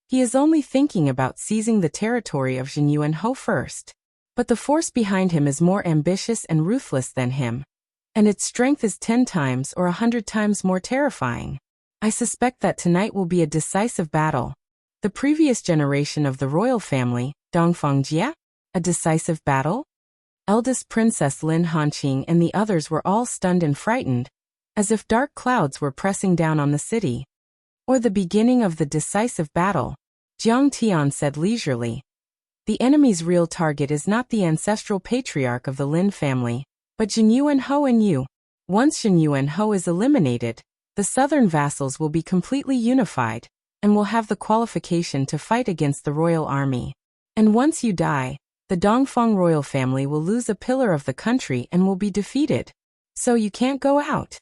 He is only thinking about seizing the territory of Jin Yuan Ho first. But the force behind him is more ambitious and ruthless than him, and its strength is 10 times or 100 times more terrifying. I suspect that tonight will be a decisive battle." The previous generation of the royal family, Dongfang, a decisive battle? Eldest Princess Lin Hanqing and the others were all stunned and frightened, as if dark clouds were pressing down on the city. "Or the beginning of the decisive battle," Jiang Tian said leisurely. "The enemy's real target is not the ancestral patriarch of the Lin family, but Jin Yuan Ho and you. Once Jin Yuan Ho is eliminated, the southern vassals will be completely unified, and will have the qualification to fight against the royal army. And once you die, the Dongfang royal family will lose a pillar of the country and will be defeated. So you can't go out.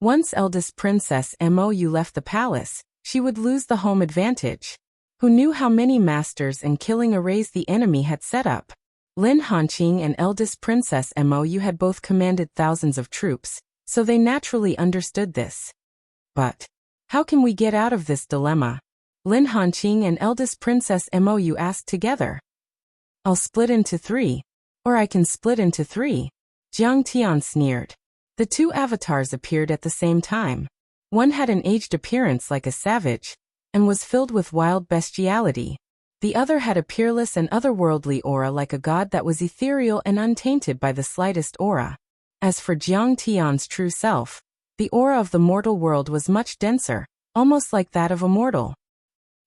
Once Eldest Princess Mou left the palace, she would lose the home advantage. Who knew how many masters and killing arrays the enemy had set up? Lin Hanqing and Eldest Princess Mou had both commanded thousands of troops, so they naturally understood this. But how can we get out of this dilemma? Lin Hanqing and Eldest Princess Mou asked together. "I'll split into 3. Or I can split into 3. Jiang Tian sneered. The two avatars appeared at the same time. One had an aged appearance like a savage, and was filled with wild bestiality. The other had a peerless and otherworldly aura like a god that was ethereal and untainted by the slightest aura. As for Jiang Tian's true self, the aura of the mortal world was much denser, almost like that of a mortal.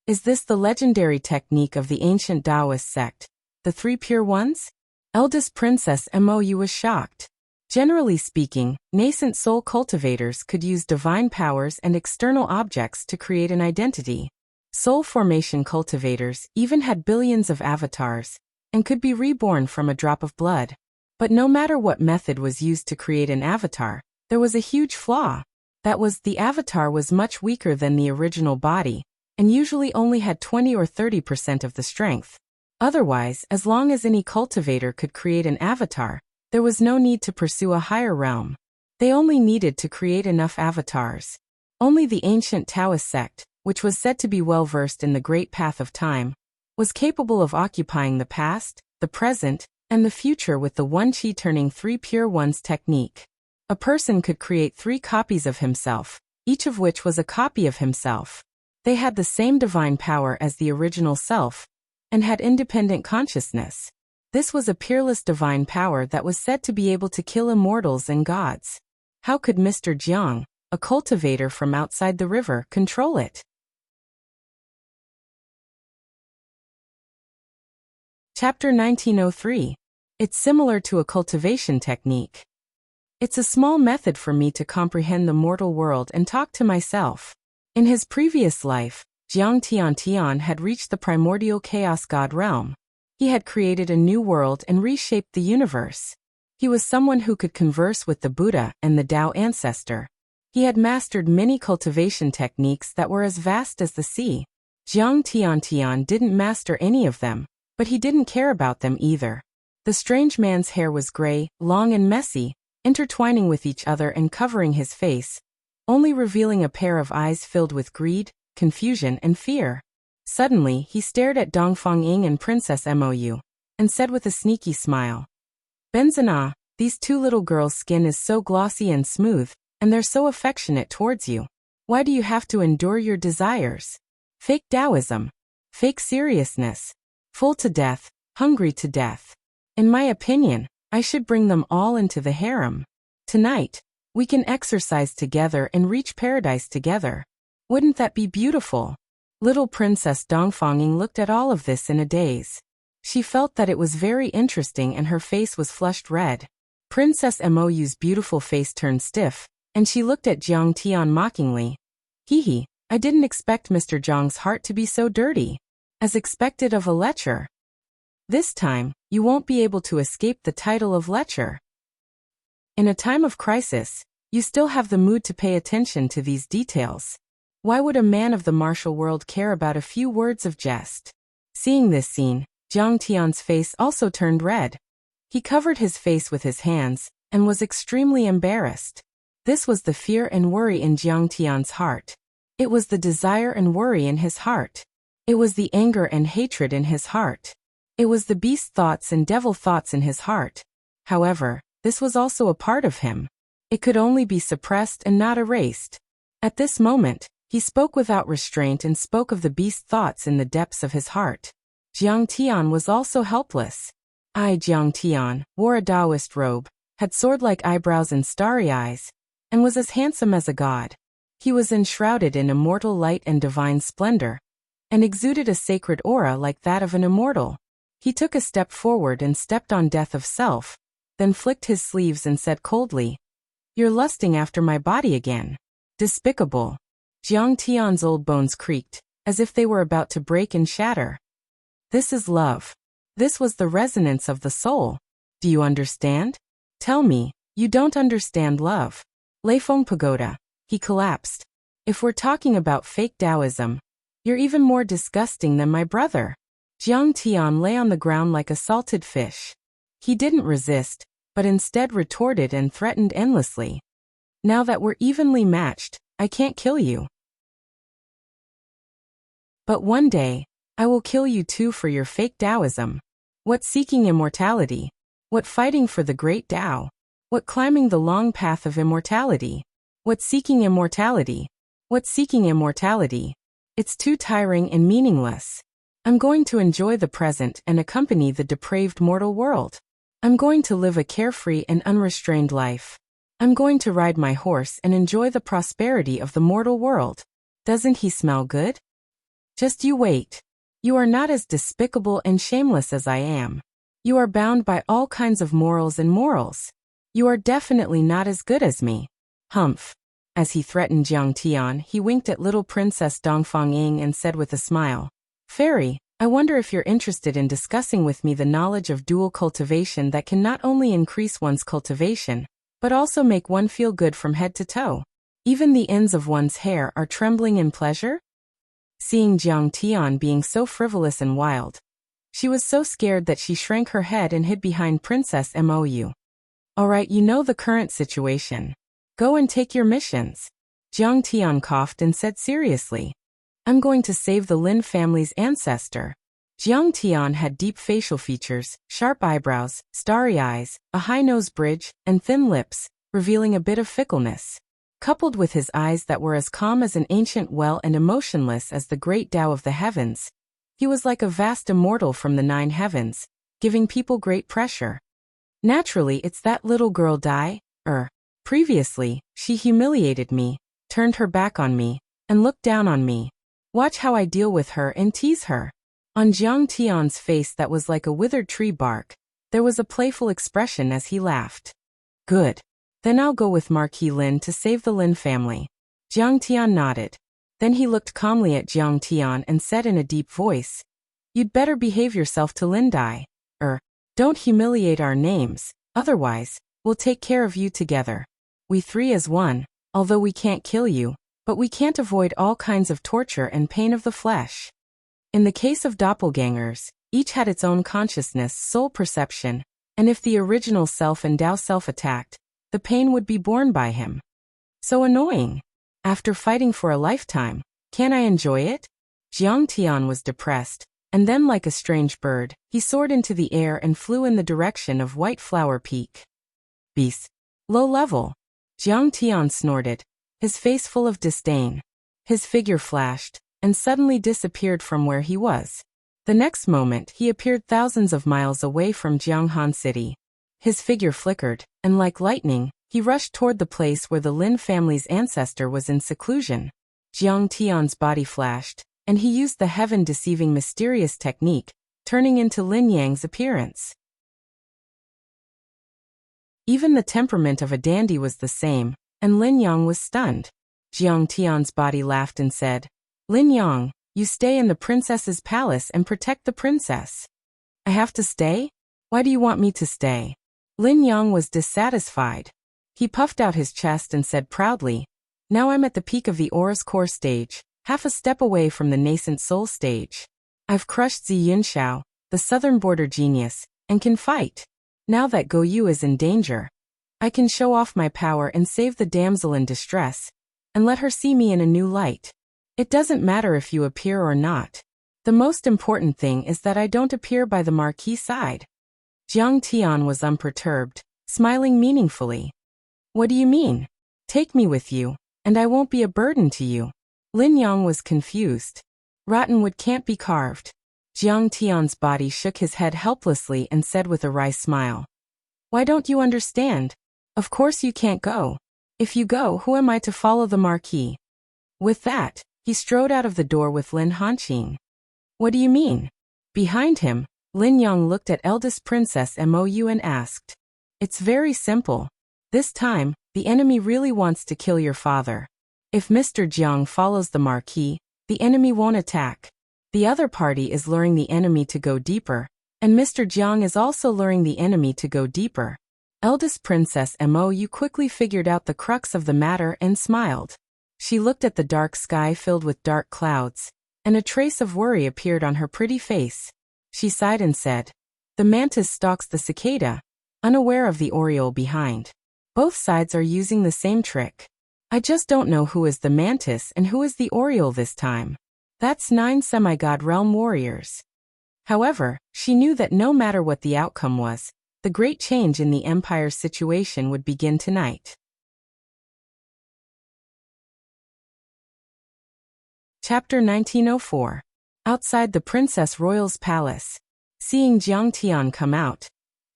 Is this the legendary technique of the ancient Taoist sect, the 3 pure ones? Eldest Princess Mou was shocked. Generally speaking, nascent soul cultivators could use divine powers and external objects to create an identity. Soul formation cultivators even had billions of avatars, and could be reborn from a drop of blood. But no matter what method was used to create an avatar, there was a huge flaw. That was, the avatar was much weaker than the original body, and usually only had 20 or 30% of the strength. Otherwise, as long as any cultivator could create an avatar, there was no need to pursue a higher realm. They only needed to create enough avatars. Only the ancient Taoist sect, which was said to be well versed in the great path of time, was capable of occupying the past, the present, and the future with the one chi turning three pure ones technique. A person could create 3 copies of himself, each of which was a copy of himself. They had the same divine power as the original self, and had independent consciousness. This was a peerless divine power that was said to be able to kill immortals and gods. How could Mr. Jiang, a cultivator from outside the river, control it? Chapter 1903. It's similar to a cultivation technique. It's a small method for me to comprehend the mortal world and talk to myself. In his previous life, Jiang Tian had reached the primordial chaos god realm. He had created a new world and reshaped the universe. He was someone who could converse with the Buddha and the Tao ancestor. He had mastered many cultivation techniques that were as vast as the sea. Jiang Tian didn't master any of them, but he didn't care about them either. The strange man's hair was gray, long and messy, intertwining with each other and covering his face, only revealing a pair of eyes filled with greed, confusion, and fear. Suddenly, he stared at Dongfang Ying and Princess Mou, and said with a sneaky smile, "Benzina, these 2 little girls' skin is so glossy and smooth, and they're so affectionate towards you. Why do you have to endure your desires? Fake Taoism. Fake seriousness. Full to death, hungry to death. In my opinion, I should bring them all into the harem. Tonight, we can exercise together and reach paradise together. Wouldn't that be beautiful?" Little Princess Dongfanging looked at all of this in a daze. She felt that it was very interesting and her face was flushed red. Princess Mou's beautiful face turned stiff, and she looked at Jiang Tian mockingly. "Hee, I didn't expect Mr. Jiang's heart to be so dirty. As expected of a lecher. This time, you won't be able to escape the title of lecher." In a time of crisis, you still have the mood to pay attention to these details. Why would a man of the martial world care about a few words of jest? Seeing this scene, Jiang Tian's face also turned red. He covered his face with his hands, and was extremely embarrassed. This was the fear and worry in Jiang Tian's heart. It was the desire and worry in his heart. It was the anger and hatred in his heart. It was the beast thoughts and devil thoughts in his heart. However, this was also a part of him. It could only be suppressed and not erased. At this moment, he spoke without restraint and spoke of the beast thoughts in the depths of his heart. Jiang Tian was also helpless. Jiang Tian wore a Taoist robe, had sword-like eyebrows and starry eyes, and was as handsome as a god. He was enshrouded in immortal light and divine splendor, and exuded a sacred aura like that of an immortal. He took a step forward and stepped on death of self, then flicked his sleeves and said coldly, "You're lusting after my body again. Despicable." Jiang Tian's old bones creaked, as if they were about to break and shatter. This is love. This was the resonance of the soul. Do you understand? Tell me, you don't understand love. Leifeng Pagoda. He collapsed. If we're talking about fake Taoism, you're even more disgusting than my brother. Jiang Tian lay on the ground like a salted fish. He didn't resist, but instead retorted and threatened endlessly. "Now that we're evenly matched, I can't kill you. But one day, I will kill you too for your fake Taoism. What seeking immortality? What fighting for the great Tao? What climbing the long path of immortality? What seeking immortality? What seeking immortality? It's too tiring and meaningless. I'm going to enjoy the present and accompany the depraved mortal world. I'm going to live a carefree and unrestrained life. I'm going to ride my horse and enjoy the prosperity of the mortal world. Doesn't he smell good? Just you wait. You are not as despicable and shameless as I am. You are bound by all kinds of morals and morals. You are definitely not as good as me. Humph." As he threatened Jiang Tian, he winked at little Princess Dongfang Ying and said with a smile, "Fairy, I wonder if you're interested in discussing with me the knowledge of dual cultivation that can not only increase one's cultivation, but also make one feel good from head to toe. Even the ends of one's hair are trembling in pleasure?" Seeing Jiang Tian being so frivolous and wild, she was so scared that she shrank her head and hid behind Princess Mou. "All right, you know the current situation. Go and take your missions." Jiang Tian coughed and said seriously, I'm going to save the Lin family's ancestor. Jiang Tian had deep facial features, sharp eyebrows, starry eyes, a high nose bridge, and thin lips, revealing a bit of fickleness. Coupled with his eyes that were as calm as an ancient well and emotionless as the great Tao of the heavens, he was like a vast immortal from the 9 heavens, giving people great pressure. Naturally, it's that little girl Dai. Previously, she humiliated me, turned her back on me, and looked down on me. Watch how I deal with her and tease her. On Jiang Tian's face that was like a withered tree bark, there was a playful expression as he laughed. Good. Then I'll go with Marquis Lin to save the Lin family. Jiang Tian nodded. Then he looked calmly at Jiang Tian and said in a deep voice, You'd better behave yourself to Lin Dai. Don't humiliate our names, otherwise, we'll take care of you together. We 3 as one, although we can't kill you, but we can't avoid all kinds of torture and pain of the flesh. In the case of doppelgangers, each had its own consciousness, soul perception, and if the original self and Tao self attacked, the pain would be borne by him. So annoying. After fighting for a lifetime, can I enjoy it? Jiang Tian was depressed, and then like a strange bird, he soared into the air and flew in the direction of White Flower Peak. Beast. Low level. Jiang Tian snorted, his face full of disdain. His figure flashed, and suddenly disappeared from where he was. The next moment he appeared thousands of miles away from Jianghan City. His figure flickered, and like lightning, he rushed toward the place where the Lin family's ancestor was in seclusion. Jiang Tian's body flashed, and he used the heaven-deceiving mysterious technique, turning into Lin Yang's appearance. Even the temperament of a dandy was the same, and Lin Yang was stunned. Jiang Tian's body laughed and said, Lin Yang, you stay in the princess's palace and protect the princess. I have to stay? Why do you want me to stay? Lin Yang was dissatisfied. He puffed out his chest and said proudly, Now I'm at the peak of the Aura's core stage, half a step away from the nascent soul stage. I've crushed Zi Yunxiao, the southern border genius, and can fight. Now that Go Yu is in danger, I can show off my power and save the damsel in distress, and let her see me in a new light. It doesn't matter if you appear or not. The most important thing is that I don't appear by the marquis side. Jiang Tian was unperturbed, smiling meaningfully. What do you mean? Take me with you, and I won't be a burden to you. Lin Yang was confused. Rottenwood can't be carved. Jiang Tian's body shook his head helplessly and said with a wry smile, Why don't you understand? Of course you can't go. If you go, who am I to follow the marquis? With that, he strode out of the door with Lin Hanqing. What do you mean? Behind him, Lin Yang looked at eldest princess Mou and asked, It's very simple. This time, the enemy really wants to kill your father. If Mr. Jiang follows the marquis, the enemy won't attack. The other party is luring the enemy to go deeper, and Mr. Jiang is also luring the enemy to go deeper. Eldest Princess Mou quickly figured out the crux of the matter and smiled. She looked at the dark sky filled with dark clouds, and a trace of worry appeared on her pretty face. She sighed and said, The mantis stalks the cicada, unaware of the oriole behind. Both sides are using the same trick. I just don't know who is the mantis and who is the oriole this time. That's 9 semi-god realm warriors. However, she knew that no matter what the outcome was, the great change in the Empire's situation would begin tonight. Chapter 1904. Outside the Princess Royal's palace. Seeing Jiang Tian come out,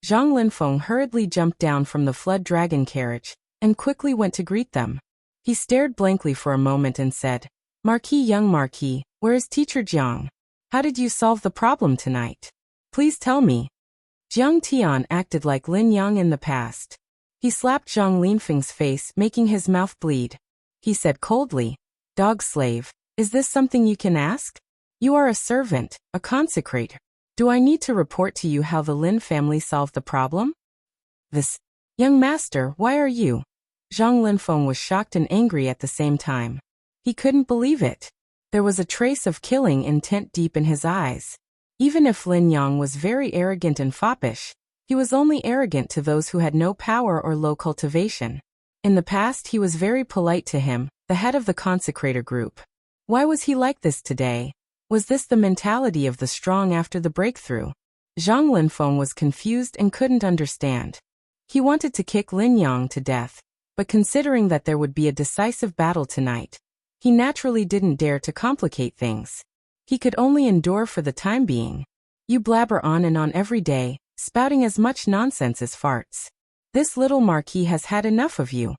Zhang Linfeng hurriedly jumped down from the flood dragon carriage and quickly went to greet them. He stared blankly for a moment and said, Marquis, young Marquis, where is Teacher Jiang? How did you solve the problem tonight? Please tell me. Jiang Tian acted like Lin Yang in the past. He slapped Zhang Linfeng's face, making his mouth bleed. He said coldly, Dog slave, is this something you can ask? You are a servant, a consecrator. Do I need to report to you how the Lin family solved the problem? This. Young master, why are you? Zhang Linfeng was shocked and angry at the same time. He couldn't believe it. There was a trace of killing intent deep in his eyes. Even if Lin Yang was very arrogant and foppish, he was only arrogant to those who had no power or low cultivation. In the past he was very polite to him, the head of the consecrator group. Why was he like this today? Was this the mentality of the strong after the breakthrough? Zhang Linfeng was confused and couldn't understand. He wanted to kick Lin Yang to death, but considering that there would be a decisive battle tonight, he naturally didn't dare to complicate things. He could only endure for the time being. You blabber on and on every day, spouting as much nonsense as farts. This little marquis has had enough of you.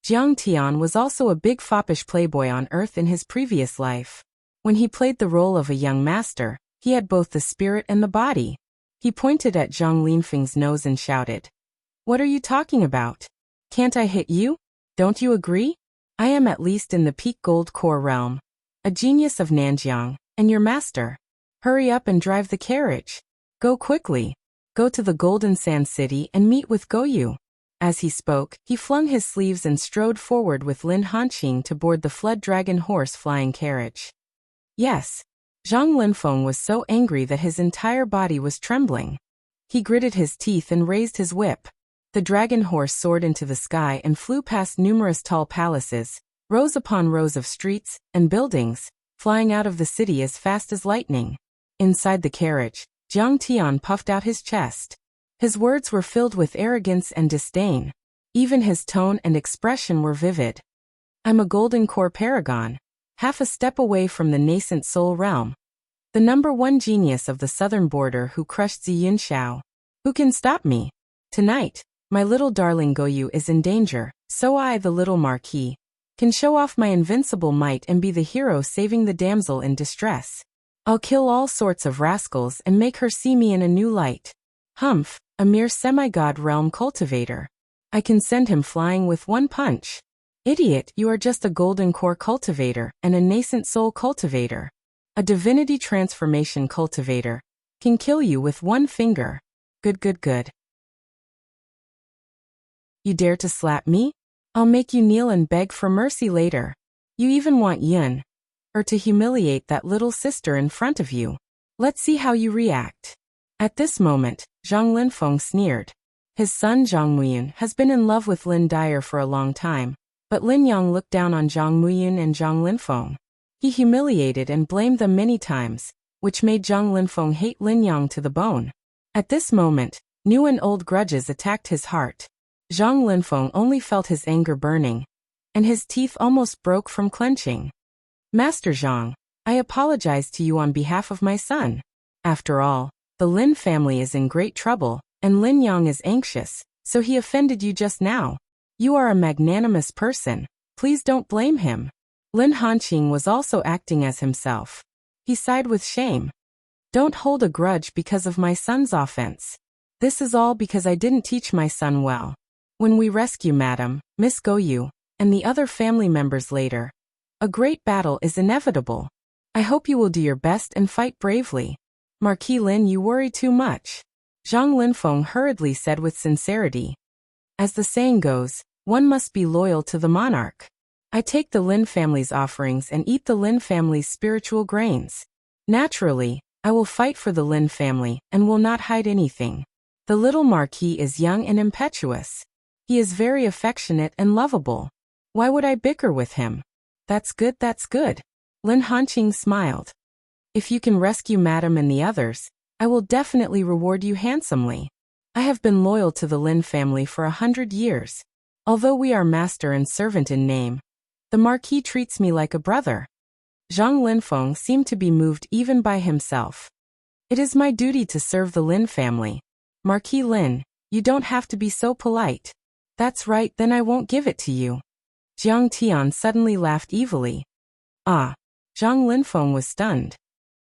Jiang Tian was also a big foppish playboy on Earth in his previous life. When he played the role of a young master, he had both the spirit and the body. He pointed at Zhang Linfeng's nose and shouted, "What are you talking about? Can't I hit you? Don't you agree? I am at least in the peak gold core realm, a genius of Nanjiang, and your master. Hurry up and drive the carriage. Go quickly. Go to the Golden Sand City and meet with Goyu." As he spoke, he flung his sleeves and strode forward with Lin Hanqing to board the Flood Dragon horse flying carriage. Yes. Zhang Linfeng was so angry that his entire body was trembling. He gritted his teeth and raised his whip. The dragon horse soared into the sky and flew past numerous tall palaces, rows upon rows of streets and buildings, flying out of the city as fast as lightning. Inside the carriage, Jiang Tian puffed out his chest. His words were filled with arrogance and disdain. Even his tone and expression were vivid. "I'm a golden core paragon, half a step away from the nascent soul realm. The #1 genius of the southern border who crushed Ziyun Shao. Who can stop me? Tonight, my little darling Goyu is in danger, so I, the little marquis, can show off my invincible might and be the hero saving the damsel in distress. I'll kill all sorts of rascals and make her see me in a new light. Humph, a mere semi-god realm cultivator. I can send him flying with one punch. Idiot, you are just a golden core cultivator and a nascent soul cultivator. A divinity transformation cultivator can kill you with one finger. Good. You dare to slap me? I'll make you kneel and beg for mercy later. You even want yin, or to humiliate that little sister in front of you. Let's see how you react." At this moment, Zhang Linfeng sneered. His son Zhang Muyun has been in love with Lin Dyer for a long time, but Lin Yang looked down on Zhang Muyun and Zhang Linfeng. He humiliated and blamed them many times, which made Zhang Linfeng hate Lin Yang to the bone. At this moment, new and old grudges attacked his heart. Zhang Linfeng only felt his anger burning, and his teeth almost broke from clenching. "Master Zhang, I apologize to you on behalf of my son. After all, the Lin family is in great trouble, and Lin Yang is anxious, so he offended you just now. You are a magnanimous person. Please don't blame him." Lin Hanqing was also acting as himself. He sighed with shame. "Don't hold a grudge because of my son's offense. This is all because I didn't teach my son well. When we rescue Madam, Miss Goyu, and the other family members later, a great battle is inevitable. I hope you will do your best and fight bravely. Marquis Lin, you worry too much," Zhang Linfeng hurriedly said with sincerity. "As the saying goes, one must be loyal to the monarch. I take the Lin family's offerings and eat the Lin family's spiritual grains. Naturally, I will fight for the Lin family and will not hide anything. The little marquis is young and impetuous. He is very affectionate and lovable. Why would I bicker with him? That's good. Lin Hanqing smiled. "If you can rescue Madam and the others, I will definitely reward you handsomely. I have been loyal to the Lin family for 100 years. Although we are master and servant in name, the marquis treats me like a brother." Zhang Linfeng seemed to be moved even by himself. "It is my duty to serve the Lin family. Marquis Lin, you don't have to be so polite." "That's right, then I won't give it to you." Jiang Tian suddenly laughed evilly. "Ah." Zhang Linfeng was stunned.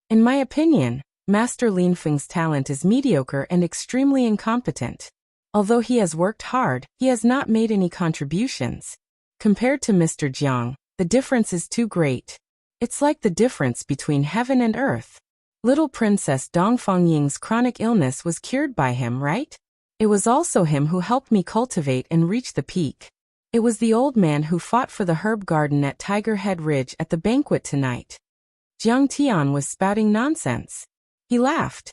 "In my opinion, Master Linfeng's talent is mediocre and extremely incompetent. Although he has worked hard, he has not made any contributions. Compared to Mr. Jiang, the difference is too great. It's like the difference between heaven and earth. Little Princess Dongfang Ying's chronic illness was cured by him, right? It was also him who helped me cultivate and reach the peak. It was the old man who fought for the herb garden at Tiger Head Ridge at the banquet tonight." Jiang Tian was spouting nonsense. He laughed.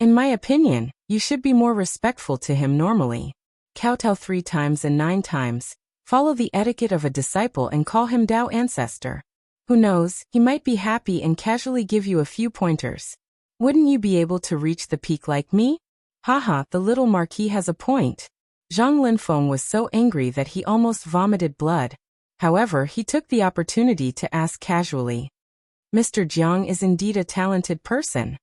"In my opinion, you should be more respectful to him normally. Kowtow 3 times and 9 times, follow the etiquette of a disciple and call him Tao Ancestor. Who knows, he might be happy and casually give you a few pointers. Wouldn't you be able to reach the peak like me? Haha, the little Marquis has a point. Zhang Linfeng was so angry that he almost vomited blood. However, he took the opportunity to ask casually. Mr. Jiang is indeed a talented person.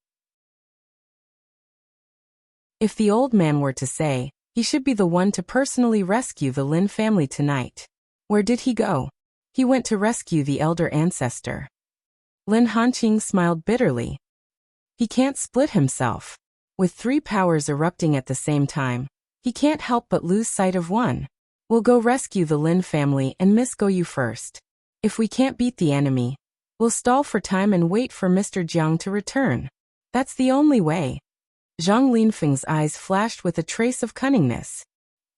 If the old man were to say, he should be the one to personally rescue the Lin family tonight. Where did he go? He went to rescue the elder ancestor. Lin Hanqing smiled bitterly. He can't split himself. With 3 powers erupting at the same time, he can't help but lose sight of one. We'll go rescue the Lin family and Miss Go Yu first. If we can't beat the enemy, we'll stall for time and wait for Mr. Jiang to return. That's the only way. Zhang Linfeng's eyes flashed with a trace of cunningness.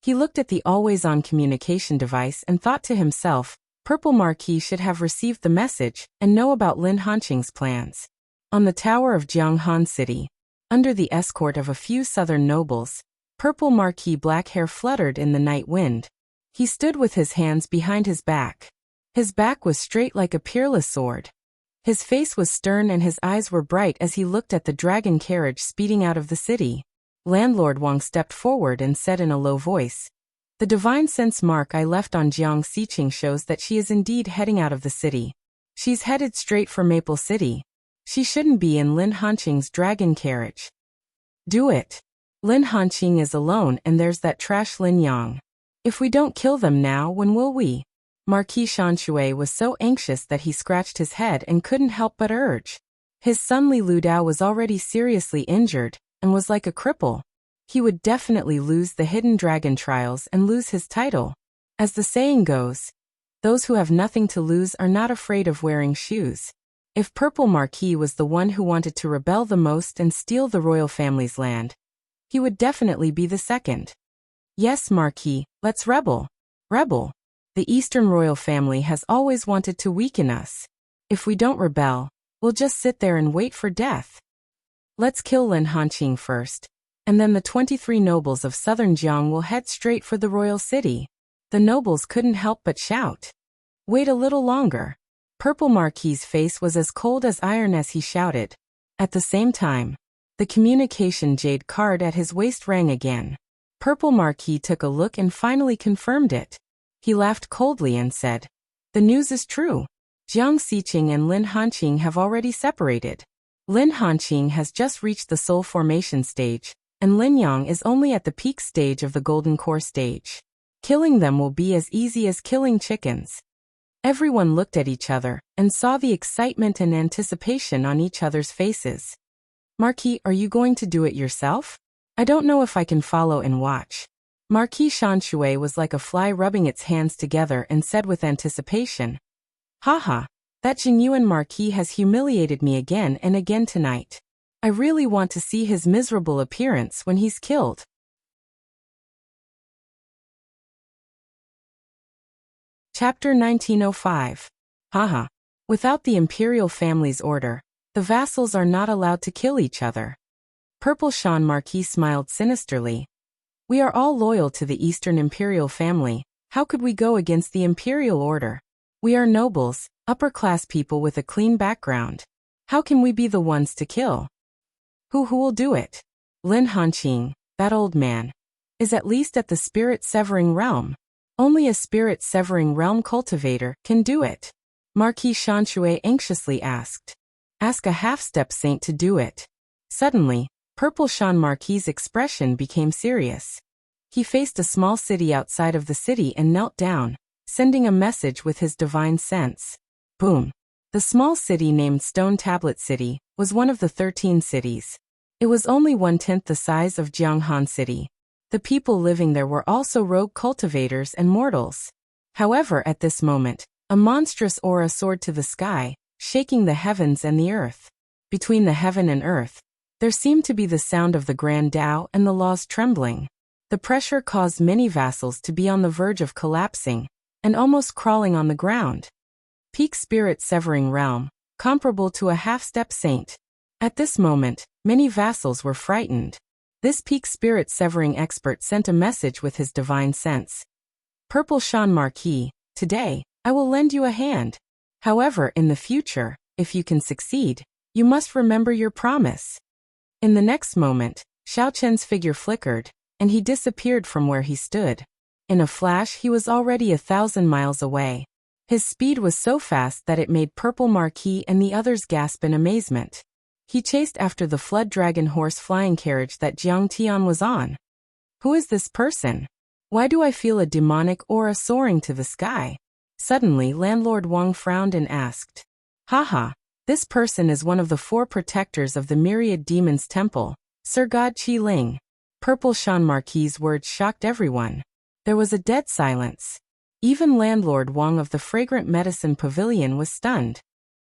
He looked at the always-on communication device and thought to himself, Purple Marquis should have received the message and know about Lin Hanqing's plans. On the tower of Jianghan City, under the escort of a few southern nobles, Purple Marquis' black hair fluttered in the night wind. He stood with his hands behind his back. His back was straight like a peerless sword. His face was stern and his eyes were bright as he looked at the dragon carriage speeding out of the city. Landlord Wang stepped forward and said in a low voice, "The divine sense mark I left on Jiang Xiqing shows that she is indeed heading out of the city. She's headed straight for Maple City. She shouldn't be in Lin Hanqing's dragon carriage." "Do it. Lin Hanqing is alone and there's that trash Lin Yang. If we don't kill them now, when will we?" Marquis Shanshui was so anxious that he scratched his head and couldn't help but urge. His son Li Ludao was already seriously injured and was like a cripple. He would definitely lose the hidden dragon trials and lose his title. As the saying goes, those who have nothing to lose are not afraid of wearing shoes. If Purple Marquis was the one who wanted to rebel the most and steal the royal family's land, he would definitely be the second. "Yes, Marquis, let's rebel. Rebel. The Eastern royal family has always wanted to weaken us. If we don't rebel, we'll just sit there and wait for death. Let's kill Lin Hanqing first, and then the 23 nobles of southern Jiang will head straight for the royal city." The nobles couldn't help but shout. "Wait a little longer." Purple Marquis's face was as cold as iron as he shouted. At the same time, the communication jade card at his waist rang again. Purple Marquis took a look and finally confirmed it. He laughed coldly and said, "The news is true. Jiang Xiqing and Lin Hanqing have already separated. Lin Hanqing has just reached the soul formation stage, and Lin Yang is only at the peak stage of the golden core stage. Killing them will be as easy as killing chickens." Everyone looked at each other and saw the excitement and anticipation on each other's faces. "Marquis, are you going to do it yourself? I don't know if I can follow and watch." Marquis Shanshui was like a fly rubbing its hands together and said with anticipation, "Haha, that genuine Marquis has humiliated me again and again tonight. I really want to see his miserable appearance when he's killed." Chapter 1905. Haha. Without the imperial family's order, the vassals are not allowed to kill each other. Purple Shan Marquis smiled sinisterly. "We are all loyal to the Eastern imperial family. How could we go against the imperial order? We are nobles, upper-class people with a clean background. How can we be the ones to kill? Who will do it? Lin Hanqing, that old man, is at least at the spirit-severing realm. Only a spirit-severing realm cultivator can do it." Marquis Shanshui anxiously asked. "Ask a half-step saint to do it." Suddenly, Purple Shan Marquis's expression became serious. He faced a small city outside of the city and knelt down, sending a message with his divine sense. Boom. The small city named Stone Tablet City was one of the 13 cities. It was only 1/10 the size of Jianghan City. The people living there were also rogue cultivators and mortals. However, at this moment, a monstrous aura soared to the sky, shaking the heavens and the earth. Between the heaven and earth, there seemed to be the sound of the Grand Tao and the laws trembling. The pressure caused many vassals to be on the verge of collapsing, and almost crawling on the ground. Peak spirit-severing realm, comparable to a half-step saint. At this moment, many vassals were frightened. This peak spirit-severing expert sent a message with his divine sense. "Purple Shan Marquis, today, I will lend you a hand. However, in the future, if you can succeed, you must remember your promise. In the next moment, Xiao Chen's figure flickered, and he disappeared from where he stood. In a flash, he was already 1,000 miles away. His speed was so fast that it made Purple Marquis and the others gasp in amazement. He chased after the flood dragon horse flying carriage that Jiang Tian was on. Who is this person? Why do I feel a demonic aura soaring to the sky? Suddenly, Landlord Wang frowned and asked. Haha, this person is one of the 4 protectors of the Myriad Demons Temple, Sir God Qi Ling. Purple Shan Marquis's words shocked everyone. There was a dead silence. Even Landlord Wang of the Fragrant Medicine Pavilion was stunned.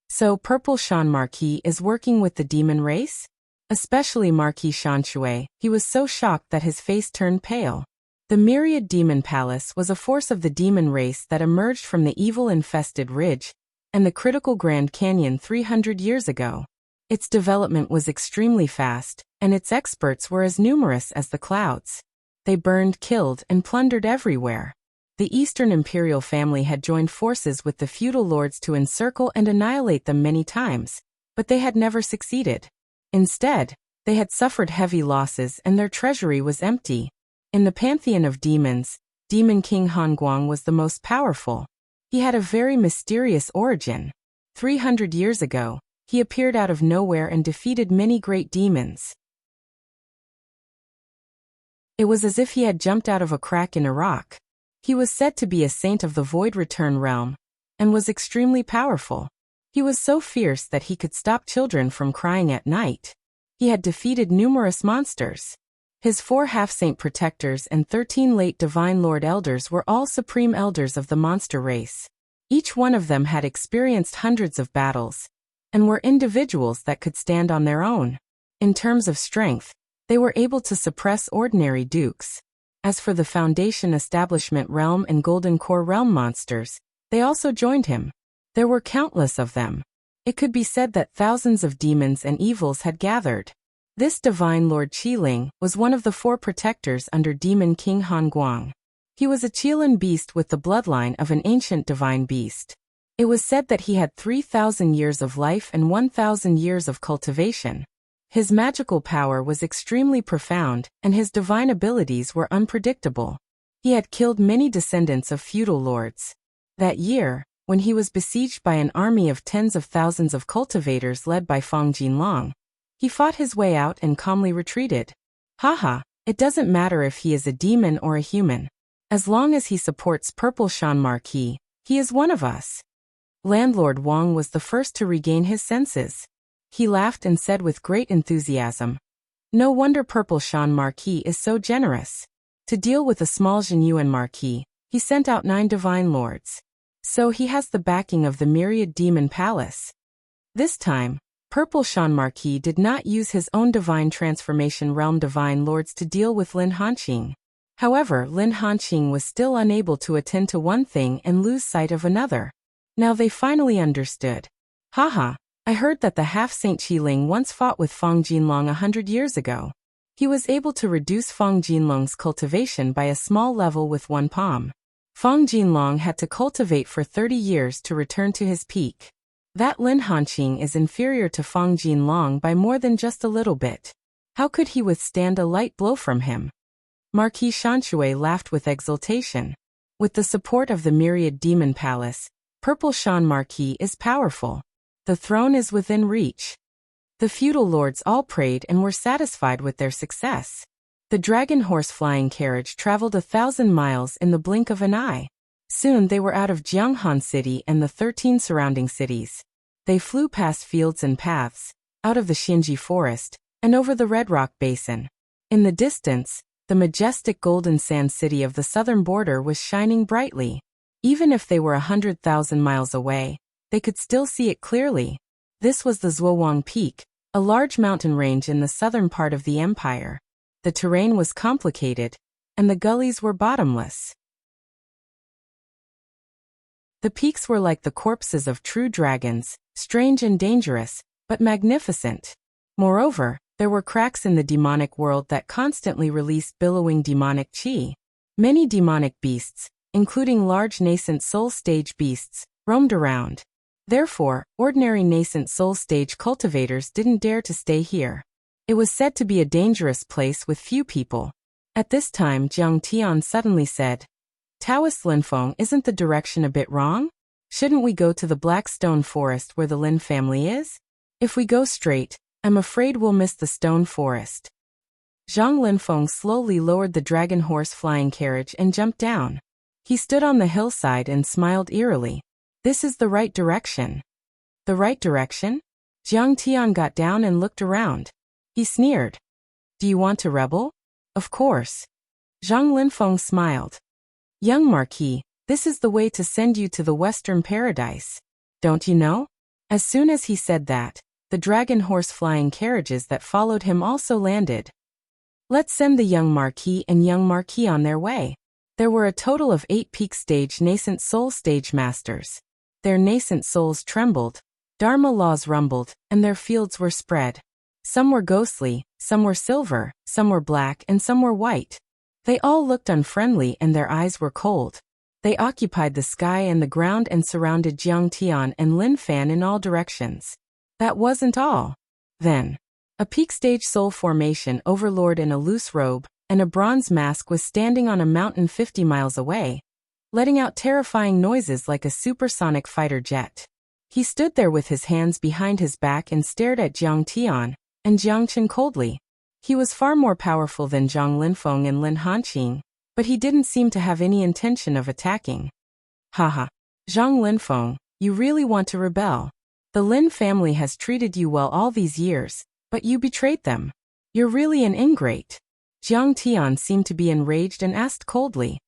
So Purple Shan Marquis is working with the demon race? Especially Marquis Shanshui, he was so shocked that his face turned pale. The Myriad Demon Palace was a force of the demon race that emerged from the evil-infested ridge and the critical Grand Canyon 300 years ago. Its development was extremely fast, and its experts were as numerous as the clouds. They burned, killed, and plundered everywhere. The Eastern Imperial family had joined forces with the feudal lords to encircle and annihilate them many times, but they had never succeeded. Instead, they had suffered heavy losses and their treasury was empty. In the pantheon of demons, Demon King Han Guang was the most powerful. He had a very mysterious origin. 300 years ago, he appeared out of nowhere and defeated many great demons. It was as if he had jumped out of a crack in a rock. He was said to be a saint of the Void Return realm, and was extremely powerful. He was so fierce that he could stop children from crying at night. He had defeated numerous monsters. His 4 half-saint protectors and 13 late divine lord elders were all supreme elders of the monster race. Each one of them had experienced hundreds of battles, and were individuals that could stand on their own. In terms of strength, they were able to suppress ordinary dukes. As for the Foundation Establishment Realm and Golden Core Realm monsters, they also joined him. There were countless of them. It could be said that thousands of demons and evils had gathered. This divine Lord Qiling was one of the 4 protectors under Demon King Han Guang. He was a Qilin beast with the bloodline of an ancient divine beast. It was said that he had 3,000 years of life and 1,000 years of cultivation. His magical power was extremely profound, and his divine abilities were unpredictable. He had killed many descendants of feudal lords. That year, when he was besieged by an army of tens of thousands of cultivators led by Fang Jinlong, he fought his way out and calmly retreated. Haha, it doesn't matter if he is a demon or a human. As long as he supports Purple Shan Marquis, he is one of us. Landlord Wang was the first to regain his senses. He laughed and said with great enthusiasm, "No wonder Purple Shan Marquis is so generous. To deal with a small Jinyuan Marquis, he sent out 9 divine lords. So he has the backing of the Myriad Demon Palace." This time, Purple Shan Marquis did not use his own divine transformation realm divine lords to deal with Lin Hanqing. However, Lin Hanqing was still unable to attend to one thing and lose sight of another. Now they finally understood. Haha, I heard that the half-saint Qiling once fought with Fang Jinlong 100 years ago. He was able to reduce Fang Jinlong's cultivation by a small level with 1 palm. Fang Jinlong had to cultivate for 30 years to return to his peak. That Lin Hanqing is inferior to Fang Jinlong by more than just a little bit. How could he withstand a light blow from him? Marquis Shanshui laughed with exultation. With the support of the Myriad Demon Palace, Purple Shan Marquis is powerful. The throne is within reach. The feudal lords all prayed and were satisfied with their success. The dragon horse flying carriage traveled 1,000 miles in the blink of an eye. Soon they were out of Jianghan City and the 13 surrounding cities. They flew past fields and paths, out of the Xinji forest, and over the Red Rock Basin. In the distance, the majestic golden sand city of the southern border was shining brightly. Even if they were 100,000 miles away, they could still see it clearly. This was the Zuowang Peak, a large mountain range in the southern part of the empire. The terrain was complicated, and the gullies were bottomless. The peaks were like the corpses of true dragons, strange and dangerous, but magnificent. Moreover, there were cracks in the demonic world that constantly released billowing demonic qi. Many demonic beasts, including large nascent soul stage beasts, roamed around. Therefore, ordinary nascent soul stage cultivators didn't dare to stay here. It was said to be a dangerous place with few people. At this time, Jiang Tian suddenly said, Taoist Linfeng, isn't the direction a bit wrong? Shouldn't we go to the Black Stone Forest where the Lin family is? If we go straight, I'm afraid we'll miss the stone forest. Zhang Linfeng slowly lowered the dragon horse flying carriage and jumped down. He stood on the hillside and smiled eerily. This is the right direction. The right direction? Jiang Tian got down and looked around. He sneered. Do you want to rebel? Of course. Zhang Linfeng smiled. Young Marquis, this is the way to send you to the Western Paradise. Don't you know? As soon as he said that, the dragon horse flying carriages that followed him also landed. Let's send the young Marquis and young Marquis on their way. There were a total of 8 peak stage nascent soul stage masters. Their nascent souls trembled, Dharma laws rumbled, and their fields were spread. Some were ghostly, some were silver, some were black, and some were white. They all looked unfriendly and their eyes were cold. They occupied the sky and the ground and surrounded Jiang Tian and Lin Fan in all directions. That wasn't all. Then, a peak stage soul formation overlord in a loose robe and a bronze mask was standing on a mountain 50 miles away, letting out terrifying noises like a supersonic fighter jet. He stood there with his hands behind his back and stared at Jiang Tian and Jiang Chen coldly. He was far more powerful than Zhang Linfeng and Lin Hanqing, but he didn't seem to have any intention of attacking. Haha. Zhang Linfeng, you really want to rebel. The Lin family has treated you well all these years, but you betrayed them. You're really an ingrate. Jiang Tian seemed to be enraged and asked coldly.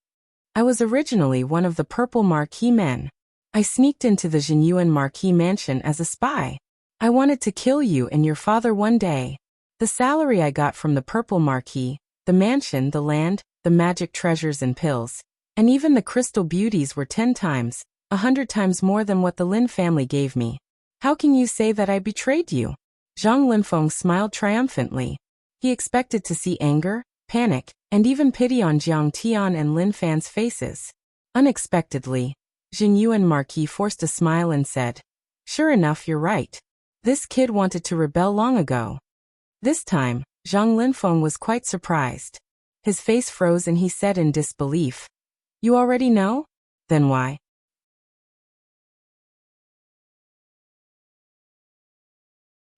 I was originally one of the Purple Marquis men. I sneaked into the Zhenyuan Marquis mansion as a spy. I wanted to kill you and your father one day. The salary I got from the Purple Marquis, the mansion, the land, the magic treasures and pills, and even the crystal beauties were 10 times, 100 times more than what the Lin family gave me. How can you say that I betrayed you? Zhang Linfeng smiled triumphantly. He expected to see anger, panic, and even pity on Jiang Tian and Lin Fan's faces. Unexpectedly, Zhenyuan Marquis forced a smile and said, Sure enough, you're right. This kid wanted to rebel long ago. This time, Zhang Linfeng was quite surprised. His face froze and he said in disbelief, You already know? Then why?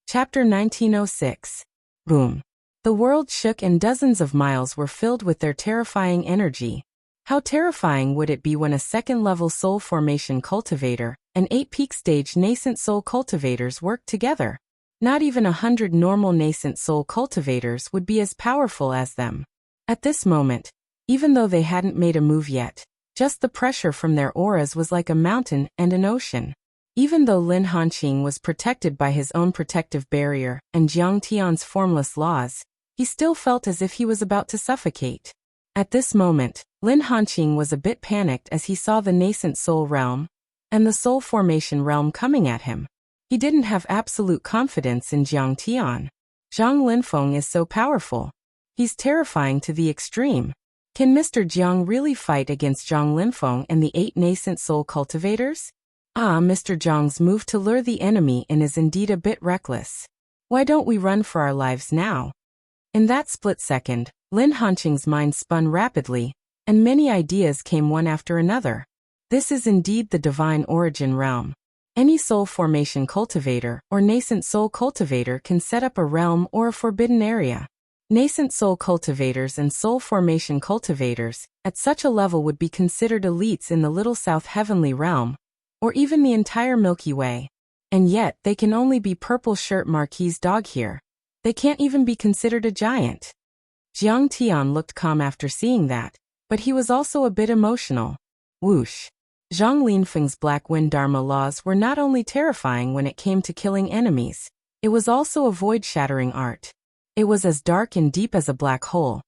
Chapter 1906. Boom. The world shook and dozens of miles were filled with their terrifying energy. How terrifying would it be when a second-level soul formation cultivator and 8 peak stage nascent soul cultivators worked together? Not even 100 normal nascent soul cultivators would be as powerful as them. At this moment, even though they hadn't made a move yet, just the pressure from their auras was like a mountain and an ocean. Even though Lin Hanqing was protected by his own protective barrier and Jiang Tian's formless laws, he still felt as if he was about to suffocate. At this moment, Lin Hanqing was a bit panicked as he saw the nascent soul realm and the soul formation realm coming at him. He didn't have absolute confidence in Jiang Tian. Zhang Linfeng is so powerful. He's terrifying to the extreme. Can Mr. Jiang really fight against Zhang Linfeng and the 8 nascent soul cultivators? Mr. Jiang's move to lure the enemy in is indeed a bit reckless. Why don't we run for our lives now? In that split second, Lin Hanqing's mind spun rapidly, and many ideas came one after another. This is indeed the divine origin realm. Any soul formation cultivator or nascent soul cultivator can set up a realm or a forbidden area. Nascent soul cultivators and soul formation cultivators, at such a level would be considered elites in the Little South Heavenly Realm, or even the entire Milky Way. And yet, they can only be Purple Shirt Marquis' dog here. They can't even be considered a giant. Jiang Tian looked calm after seeing that, but he was also a bit emotional. Whoosh. Zhang Linfeng's Black Wind Dharma laws were not only terrifying when it came to killing enemies, it was also a void-shattering art. It was as dark and deep as a black hole,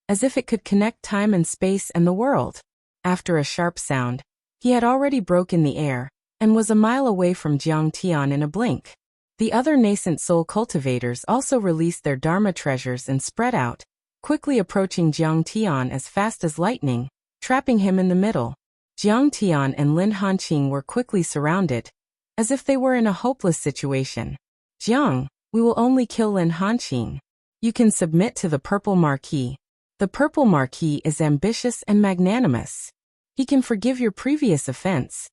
as if it could connect time and space and the world. After a sharp sound, he had already broken the air, and was a mile away from Jiang Tian in a blink. The other nascent soul cultivators also released their Dharma treasures and spread out, quickly approaching Jiang Tian as fast as lightning, trapping him in the middle. Jiang Tian and Lin Hanqing were quickly surrounded, as if they were in a hopeless situation. Jiang, we will only kill Lin Hanqing. You can submit to the Purple Marquis. The Purple Marquis is ambitious and magnanimous. He can forgive your previous offense.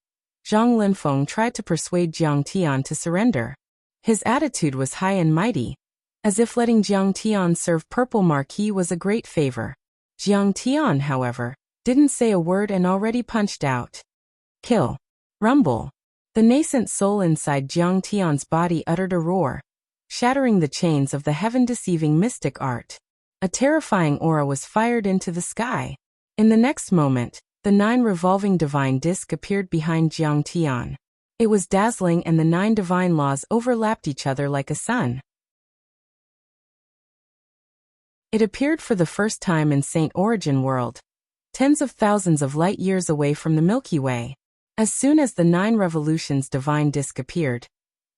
Zhang Linfeng tried to persuade Jiang Tian to surrender. His attitude was high and mighty, as if letting Jiang Tian serve Purple Marquis was a great favor. Jiang Tian, however, didn't say a word and already punched out. Kill. Rumble. The nascent soul inside Jiang Tian's body uttered a roar, shattering the chains of the heaven-deceiving mystic art. A terrifying aura was fired into the sky. In the next moment, the 9 revolving divine disc appeared behind Jiang Tian. It was dazzling and the 9 divine laws overlapped each other like a sun. It appeared for the first time in Saint Origin World, tens of thousands of light years away from the Milky Way. As soon as the 9 revolutions divine disc appeared,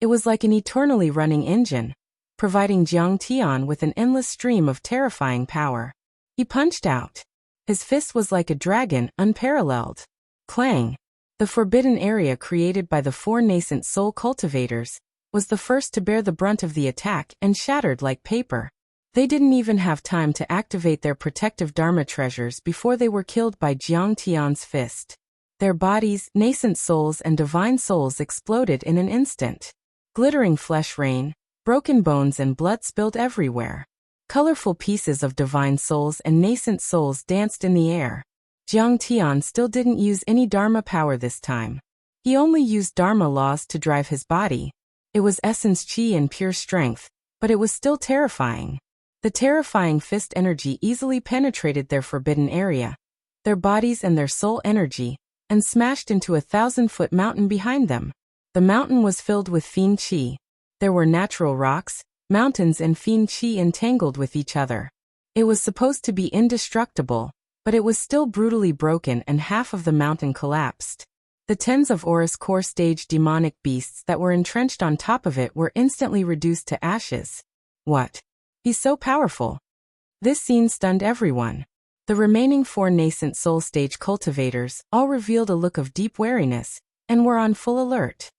it was like an eternally running engine, providing Jiang Tian with an endless stream of terrifying power. He punched out. His fist was like a dragon, unparalleled. Clang! The forbidden area created by the 4 nascent soul cultivators was the first to bear the brunt of the attack and shattered like paper. They didn't even have time to activate their protective Dharma treasures before they were killed by Jiang Tian's fist. Their bodies, nascent souls and divine souls exploded in an instant. Glittering flesh rain, broken bones and blood spilled everywhere. Colorful pieces of divine souls and nascent souls danced in the air. Jiang Tian still didn't use any Dharma power this time. He only used Dharma laws to drive his body. It was essence chi and pure strength, but it was still terrifying. The terrifying fist energy easily penetrated their forbidden area, their bodies and their soul energy, and smashed into a 1,000-foot mountain behind them. The mountain was filled with fiend chi. There were natural rocks, mountains and fiend chi entangled with each other. It was supposed to be indestructible, but it was still brutally broken and half of the mountain collapsed. The tens of Horus core stage demonic beasts that were entrenched on top of it were instantly reduced to ashes. What? He's so powerful. This scene stunned everyone. The remaining 4 nascent soul stage cultivators all revealed a look of deep wariness and were on full alert.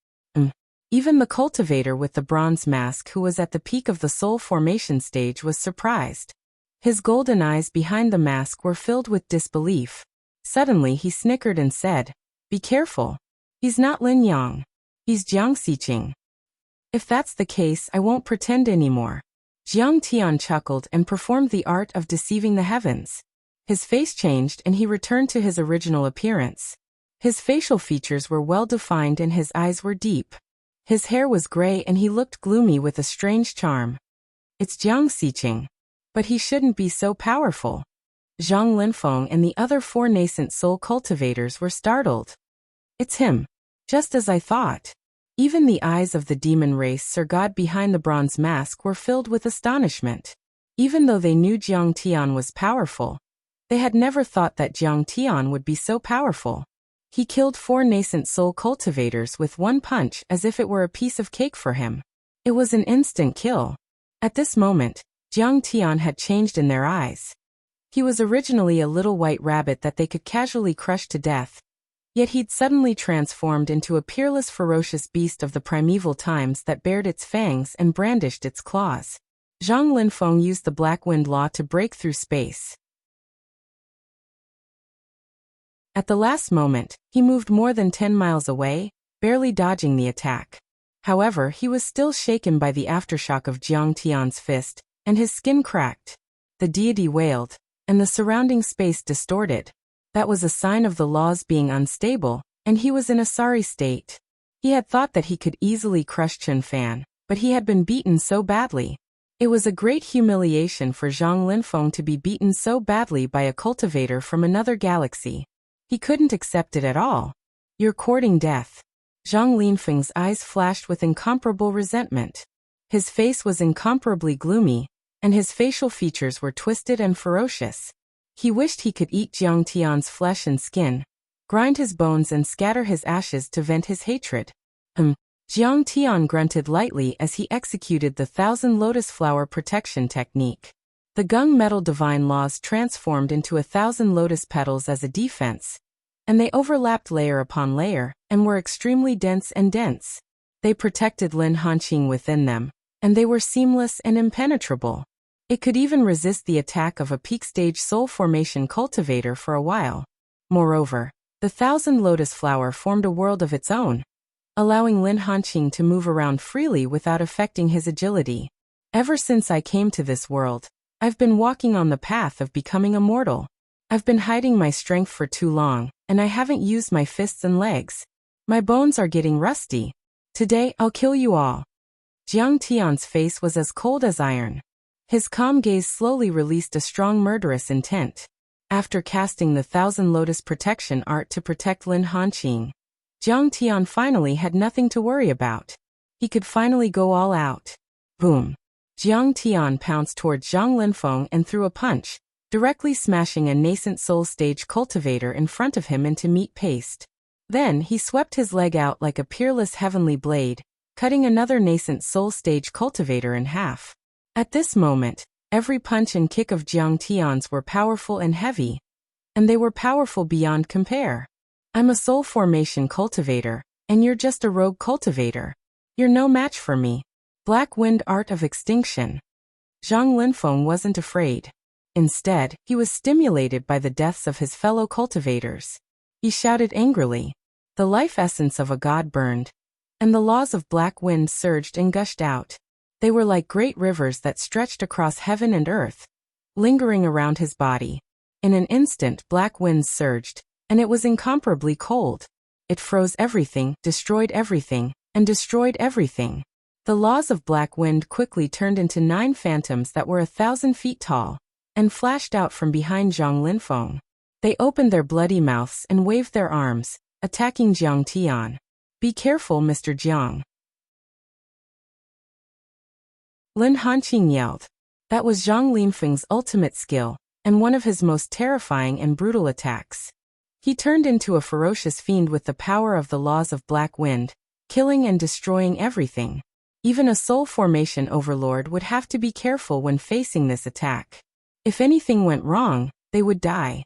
Even the cultivator with the bronze mask who was at the peak of the soul formation stage was surprised. His golden eyes behind the mask were filled with disbelief. Suddenly he snickered and said, "Be careful. He's not Lin Yang. He's Jiang Xiqing. If that's the case, I won't pretend anymore." Jiang Tian chuckled and performed the art of deceiving the heavens. His face changed and he returned to his original appearance. His facial features were well defined and his eyes were deep. His hair was gray and he looked gloomy with a strange charm. It's Jiang Xiqing. But he shouldn't be so powerful. Zhang Linfeng and the other 4 nascent soul cultivators were startled. It's him. Just as I thought. Even the eyes of the demon race Sir God behind the bronze mask were filled with astonishment. Even though they knew Jiang Tian was powerful, they had never thought that Jiang Tian would be so powerful. He killed 4 nascent soul cultivators with one punch as if it were a piece of cake for him. It was an instant kill. At this moment, Jiang Tian had changed in their eyes. He was originally a little white rabbit that they could casually crush to death. Yet he'd suddenly transformed into a peerless ferocious beast of the primeval times that bared its fangs and brandished its claws. Zhang Linfeng used the Black Wind Law to break through space. At the last moment, he moved more than 10 miles away, barely dodging the attack. However, he was still shaken by the aftershock of Jiang Tian's fist, and his skin cracked. The deity wailed, and the surrounding space distorted. That was a sign of the laws being unstable, and he was in a sorry state. He had thought that he could easily crush Chen Fan, but he had been beaten so badly. It was a great humiliation for Zhang Linfeng to be beaten so badly by a cultivator from another galaxy. He couldn't accept it at all. You're courting death. Zhang Linfeng's eyes flashed with incomparable resentment. His face was incomparably gloomy, and his facial features were twisted and ferocious. He wished he could eat Jiang Tian's flesh and skin, grind his bones and scatter his ashes to vent his hatred. Jiang Tian grunted lightly as he executed the 1,000 lotus flower protection technique. The gung metal divine laws transformed into 1,000 lotus petals as a defense, and they overlapped layer upon layer, and were extremely dense. They protected Lin Hanqing within them, and they were seamless and impenetrable. It could even resist the attack of a peak-stage soul formation cultivator for a while. Moreover, the Thousand Lotus Flower formed a world of its own, allowing Lin Hanqing to move around freely without affecting his agility. Ever since I came to this world, I've been walking on the path of becoming immortal. I've been hiding my strength for too long, and I haven't used my fists and legs. My bones are getting rusty. Today, I'll kill you all. Jiang Tian's face was as cold as iron. His calm gaze slowly released a strong murderous intent. After casting the Thousand Lotus Protection Art to protect Lin Hanqing, Jiang Tian finally had nothing to worry about. He could finally go all out. Boom! Jiang Tian pounced toward Zhang Linfeng and threw a punch, directly smashing a nascent soul stage cultivator in front of him into meat paste. Then he swept his leg out like a peerless heavenly blade, cutting another nascent soul stage cultivator in half. At this moment, every punch and kick of Jiang Tian's were powerful and heavy, and they were powerful beyond compare. I'm a soul formation cultivator, and you're just a rogue cultivator. You're no match for me. Black Wind Art of Extinction. Zhang Linfeng wasn't afraid. Instead, he was stimulated by the deaths of his fellow cultivators. He shouted angrily. The life essence of a god burned, and the laws of black wind surged and gushed out. They were like great rivers that stretched across heaven and earth, lingering around his body. In an instant, black winds surged, and it was incomparably cold. It froze everything, destroyed everything, and destroyed everything. The laws of black wind quickly turned into 9 phantoms that were 1,000 feet tall, and flashed out from behind Zhang Linfeng. They opened their bloody mouths and waved their arms, attacking Jiang Tian. Be careful, Mr. Jiang. Lin Hanqing yelled. That was Zhang Linfeng's ultimate skill, and one of his most terrifying and brutal attacks. He turned into a ferocious fiend with the power of the laws of black wind, killing and destroying everything. Even a soul formation overlord would have to be careful when facing this attack. If anything went wrong, they would die.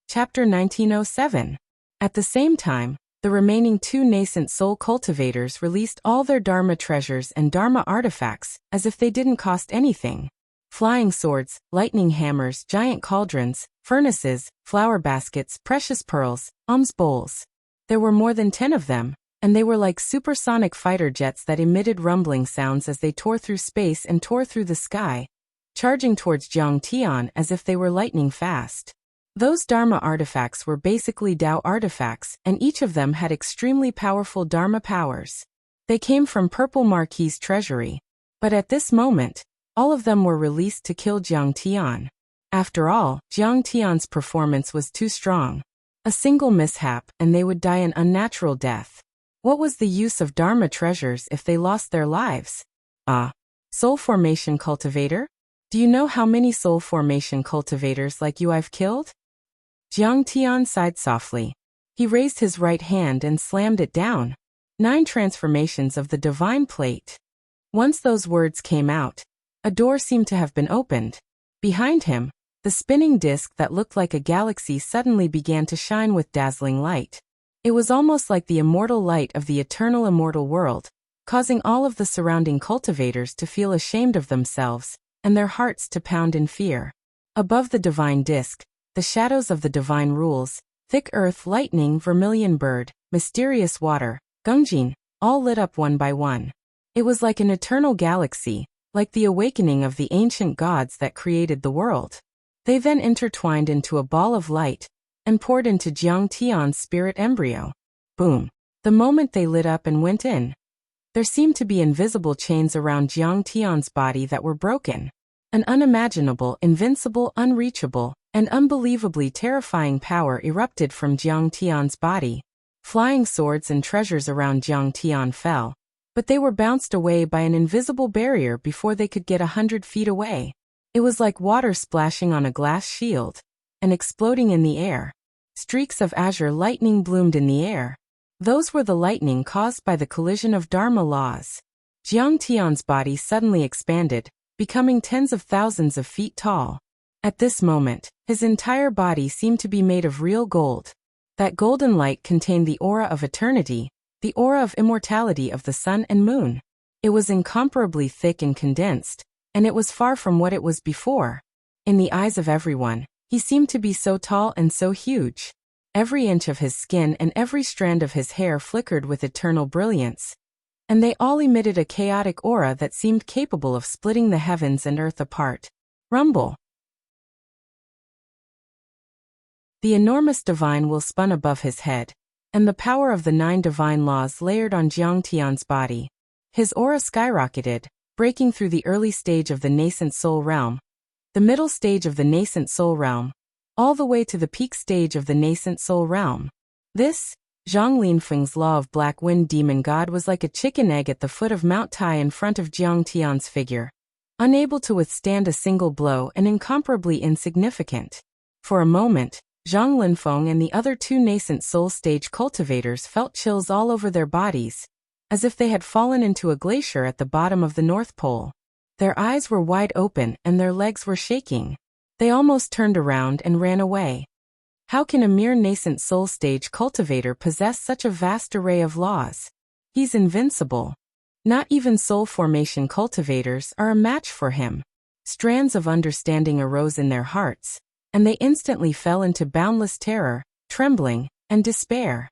Chapter 1907. At the same time, the remaining 2 nascent soul cultivators released all their Dharma treasures and Dharma artifacts, as if they didn't cost anything. Flying swords, lightning hammers, giant cauldrons, furnaces, flower baskets, precious pearls, alms bowls. There were more than 10 of them, and they were like supersonic fighter jets that emitted rumbling sounds as they tore through space and tore through the sky, charging towards Jiang Tian as if they were lightning fast. Those Dharma artifacts were basically Tao artifacts, and each of them had extremely powerful Dharma powers. They came from Purple Marquis's treasury. But at this moment, all of them were released to kill Jiang Tian. After all, Jiang Tian's performance was too strong. A single mishap, and they would die an unnatural death. What was the use of Dharma treasures if they lost their lives? Soul formation cultivator? Do you know how many soul formation cultivators like you I've killed? Jiang Tian sighed softly. He raised his right hand and slammed it down. 9 transformations of the divine plate. Once those words came out, a door seemed to have been opened. Behind him, the spinning disk that looked like a galaxy suddenly began to shine with dazzling light. It was almost like the immortal light of the eternal immortal world, causing all of the surrounding cultivators to feel ashamed of themselves, and their hearts to pound in fear. Above the divine disk, the shadows of the divine rules, thick earth, lightning, vermilion bird, mysterious water, Gungjin, all lit up one by one. It was like an eternal galaxy, like the awakening of the ancient gods that created the world. They then intertwined into a ball of light, and poured into Jiang Tian's spirit embryo. Boom! The moment they lit up and went in, there seemed to be invisible chains around Jiang Tian's body that were broken. An unimaginable, invincible, unreachable, and unbelievably terrifying power erupted from Jiang Tian's body. Flying swords and treasures around Jiang Tian fell, but they were bounced away by an invisible barrier before they could get 100 feet away. It was like water splashing on a glass shield, and exploding in the air. Streaks of azure lightning bloomed in the air. Those were the lightning caused by the collision of Dharma laws. Jiang Tian's body suddenly expanded, becoming tens of thousands of feet tall. At this moment, his entire body seemed to be made of real gold. That golden light contained the aura of eternity, the aura of immortality of the sun and moon. It was incomparably thick and condensed, and it was far from what it was before. In the eyes of everyone, he seemed to be so tall and so huge. Every inch of his skin and every strand of his hair flickered with eternal brilliance, and they all emitted a chaotic aura that seemed capable of splitting the heavens and earth apart. Rumble. The enormous divine will spun above his head, and the power of the 9 divine laws layered on Jiang Tian's body. His aura skyrocketed, breaking through the early stage of the nascent soul realm, the middle stage of the nascent soul realm, all the way to the peak stage of the nascent soul realm. This, Zhang Linfeng's law of black wind demon god, was like a chicken egg at the foot of Mount Tai in front of Jiang Tian's figure, unable to withstand a single blow and incomparably insignificant. For a moment, Zhang Linfeng and the other 2 nascent soul stage cultivators felt chills all over their bodies, as if they had fallen into a glacier at the bottom of the North Pole. Their eyes were wide open and their legs were shaking. They almost turned around and ran away. How can a mere nascent soul stage cultivator possess such a vast array of laws? He's invincible. Not even soul formation cultivators are a match for him. Strands of understanding arose in their hearts, and they instantly fell into boundless terror, trembling, and despair.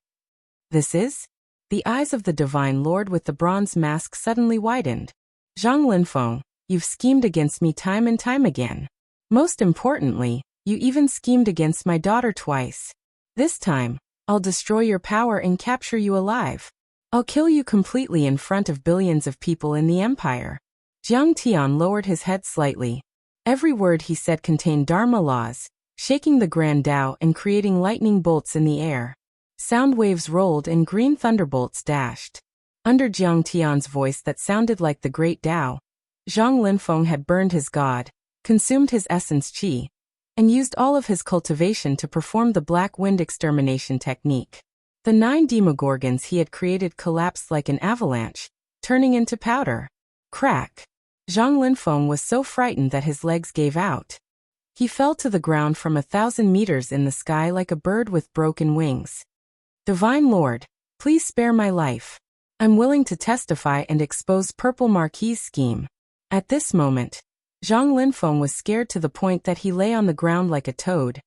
This is? The eyes of the Divine Lord with the bronze mask suddenly widened. Zhang Linfeng, you've schemed against me time and time again. Most importantly, you even schemed against my daughter twice. This time, I'll destroy your power and capture you alive. I'll kill you completely in front of billions of people in the empire. Jiang Tian lowered his head slightly. Every word he said contained Dharma laws, shaking the Grand Tao and creating lightning bolts in the air. Sound waves rolled and green thunderbolts dashed. Under Jiang Tian's voice that sounded like the Great Tao, Zhang Linfeng had burned his god, consumed his essence qi, and used all of his cultivation to perform the black wind extermination technique. The 9 demogorgons he had created collapsed like an avalanche, turning into powder. Crack! Zhang Linfeng was so frightened that his legs gave out. He fell to the ground from 1,000 meters in the sky like a bird with broken wings. Divine Lord, please spare my life. I'm willing to testify and expose Purple Marquis's scheme. At this moment, Zhang Linfeng was scared to the point that he lay on the ground like a toad,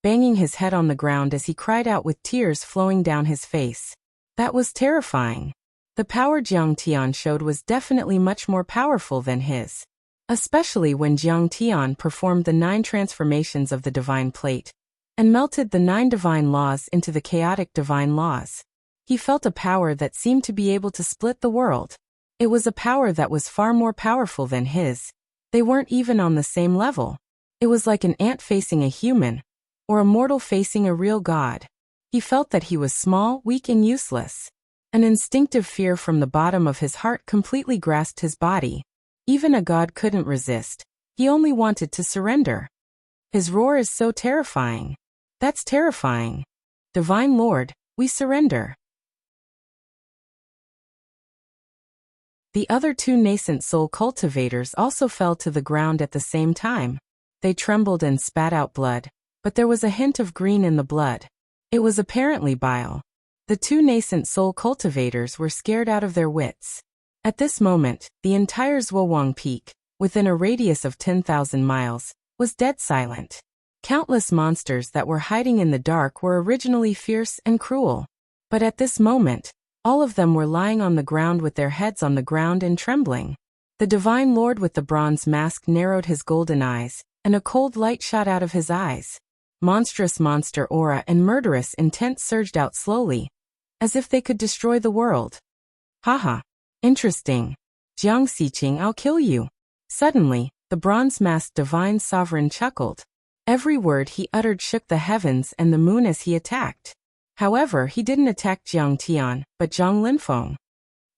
banging his head on the ground as he cried out with tears flowing down his face. That was terrifying. The power Jiang Tian showed was definitely much more powerful than his. Especially when Jiang Tian performed the 9 transformations of the divine plate, and melted the 9 divine laws into the chaotic divine laws. He felt a power that seemed to be able to split the world. It was a power that was far more powerful than his. They weren't even on the same level. It was like an ant facing a human, or a mortal facing a real god. He felt that he was small, weak, and useless. An instinctive fear from the bottom of his heart completely grasped his body. Even a god couldn't resist. He only wanted to surrender. His roar is so terrifying. That's terrifying. Divine Lord, we surrender. The other 2 nascent soul cultivators also fell to the ground at the same time. They trembled and spat out blood, but there was a hint of green in the blood. It was apparently bile. The 2 nascent soul cultivators were scared out of their wits. At this moment, the entire Zhuowang Peak, within a radius of 10,000 miles, was dead silent. Countless monsters that were hiding in the dark were originally fierce and cruel. But at this moment, all of them were lying on the ground with their heads on the ground and trembling. The Divine Lord with the bronze mask narrowed his golden eyes, and a cold light shot out of his eyes. Monstrous monster aura and murderous intent surged out slowly, as if they could destroy the world. Haha. Interesting. Jiang Xiqing, I'll kill you. Suddenly, the bronze-masked divine sovereign chuckled. Every word he uttered shook the heavens and the moon as he attacked. However, he didn't attack Jiang Tian, but Zhang Linfeng.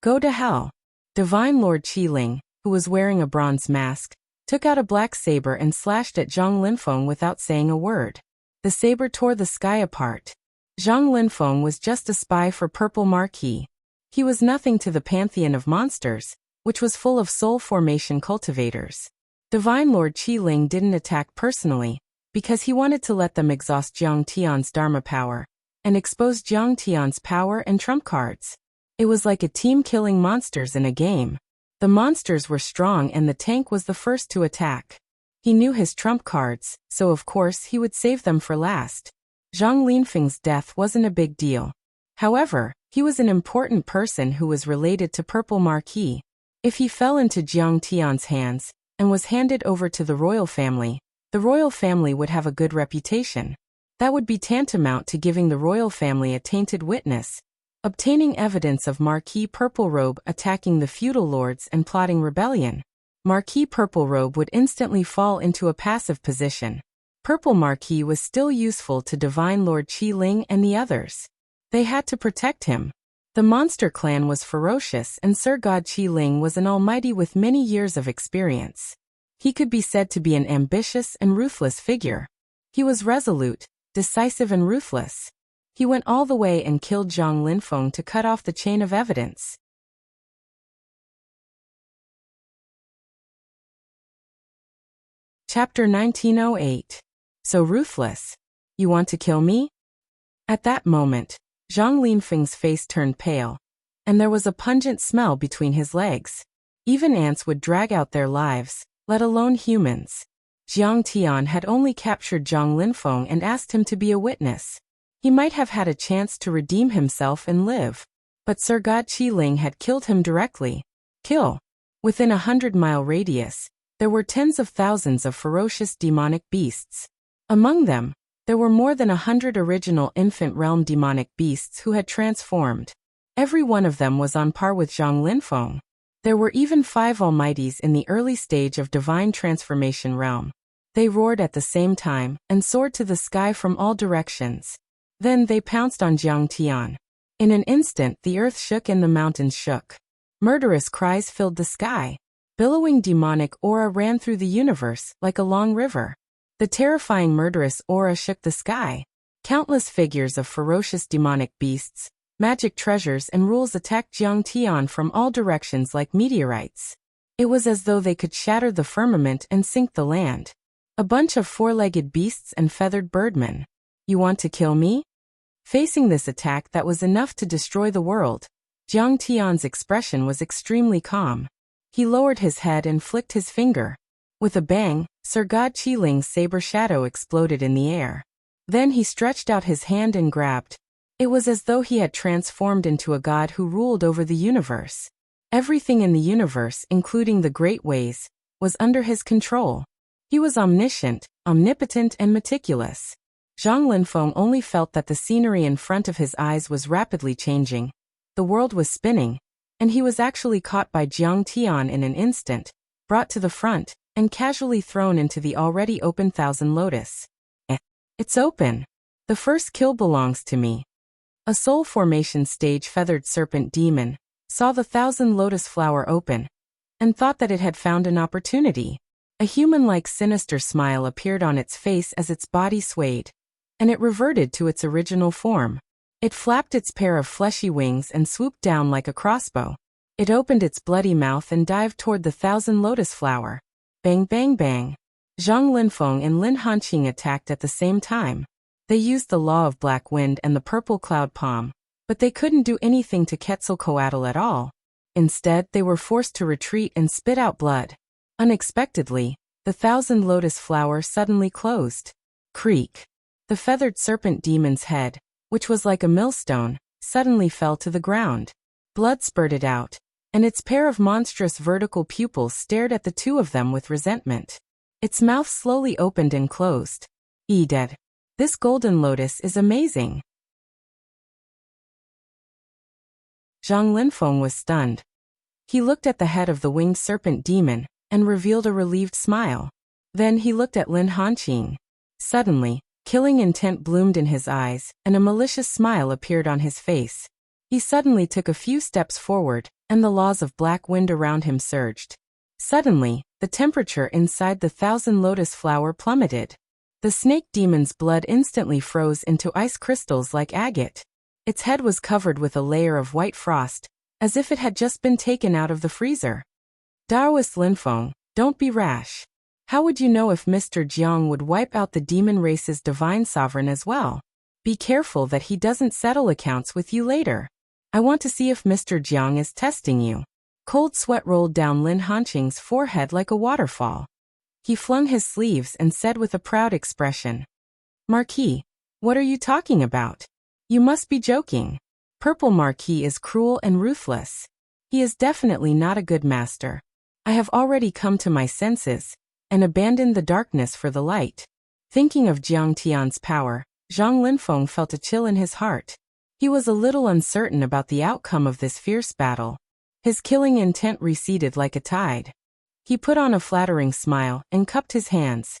Go to hell. Divine Lord Qiling, who was wearing a bronze mask, took out a black saber and slashed at Zhang Linfeng without saying a word. The saber tore the sky apart. Zhang Linfeng was just a spy for Purple Marquis. He was nothing to the pantheon of monsters, which was full of soul formation cultivators. Divine Lord Qi Ling didn't attack personally, because he wanted to let them exhaust Jiang Tian's Dharma power and expose Jiang Tian's power and trump cards. It was like a team killing monsters in a game. The monsters were strong and the tank was the first to attack. He knew his trump cards, so of course he would save them for last. Zhang Linfeng's death wasn't a big deal. However, he was an important person who was related to Purple Marquis. If he fell into Jiang Tian's hands and was handed over to the royal family, the royal family would have a good reputation. That would be tantamount to giving the royal family a tainted witness, obtaining evidence of Marquis Purple Robe attacking the feudal lords and plotting rebellion. Marquis Purple Robe would instantly fall into a passive position. Purple Marquis was still useful to Divine Lord Qi Ling and the others. They had to protect him. The monster clan was ferocious and Sir God Qi Ling was an almighty with many years of experience. He could be said to be an ambitious and ruthless figure. He was resolute, decisive and ruthless. He went all the way and killed Zhang Linfeng to cut off the chain of evidence. Chapter 1908. So ruthless. You want to kill me? At that moment, Zhang Linfeng's face turned pale, and there was a pungent smell between his legs. Even ants would drag out their lives, let alone humans. Jiang Tian had only captured Zhang Linfeng and asked him to be a witness. He might have had a chance to redeem himself and live. But Sir God Qi Ling had killed him directly. Kill. Within 100-mile radius, there were tens of thousands of ferocious demonic beasts. Among them, there were more than 100 original infant realm demonic beasts who had transformed. Every one of them was on par with Zhang Linfeng. There were even 5 almighties in the early stage of divine transformation realm. They roared at the same time and soared to the sky from all directions. Then they pounced on Jiang Tian. In an instant the earth shook and the mountains shook. Murderous cries filled the sky. Billowing demonic aura ran through the universe like a long river. The terrifying murderous aura shook the sky. Countless figures of ferocious demonic beasts, magic treasures and rules attacked Jiang Tian from all directions like meteorites. It was as though they could shatter the firmament and sink the land. A bunch of 4-legged beasts and feathered birdmen. You want to kill me? Facing this attack that was enough to destroy the world, Jiang Tian's expression was extremely calm. He lowered his head and flicked his finger. With a bang, Sir God Qi Ling's saber shadow exploded in the air. Then he stretched out his hand and grabbed. It was as though he had transformed into a god who ruled over the universe. Everything in the universe, including the great ways, was under his control. He was omniscient, omnipotent and meticulous. Zhang Linfeng only felt that the scenery in front of his eyes was rapidly changing. The world was spinning, and he was actually caught by Jiang Tian in an instant, brought to the front, and casually thrown into the already open Thousand Lotus. It's open. The first kill belongs to me. A soul formation stage feathered serpent demon saw the Thousand Lotus flower open, and thought that it had found an opportunity. A human-like sinister smile appeared on its face as its body swayed, and it reverted to its original form. It flapped its pair of fleshy wings and swooped down like a crossbow. It opened its bloody mouth and dived toward the Thousand Lotus flower. Bang bang bang. Zhang Linfeng and Lin Hanqing attacked at the same time. They used the law of black wind and the purple cloud palm, but they couldn't do anything to Quetzalcoatl at all. Instead, they were forced to retreat and spit out blood. Unexpectedly, the Thousand Lotus flower suddenly closed. Creak. The feathered serpent demon's head, which was like a millstone, suddenly fell to the ground. Blood spurted out, and its pair of monstrous vertical pupils stared at the two of them with resentment. Its mouth slowly opened and closed. Dead. This golden lotus is amazing. Zhang Linfeng was stunned. He looked at the head of the winged serpent demon, and revealed a relieved smile. Then he looked at Lin Hanqing. Suddenly, killing intent bloomed in his eyes, and a malicious smile appeared on his face. He suddenly took a few steps forward, and the laws of black wind around him surged. Suddenly, the temperature inside the Thousand Lotus flower plummeted. The snake demon's blood instantly froze into ice crystals like agate. Its head was covered with a layer of white frost, as if it had just been taken out of the freezer. Daoist Linfeng, don't be rash. How would you know if Mr. Jiang would wipe out the demon race's divine sovereign as well? Be careful that he doesn't settle accounts with you later. I want to see if Mr. Jiang is testing you. Cold sweat rolled down Lin Hanqing's forehead like a waterfall. He flung his sleeves and said with a proud expression, Marquis, what are you talking about? You must be joking. Purple Marquis is cruel and ruthless. He is definitely not a good master. I have already come to my senses and abandoned the darkness for the light. Thinking of Jiang Tian's power, Zhang Linfeng felt a chill in his heart. He was a little uncertain about the outcome of this fierce battle. His killing intent receded like a tide. He put on a flattering smile and cupped his hands.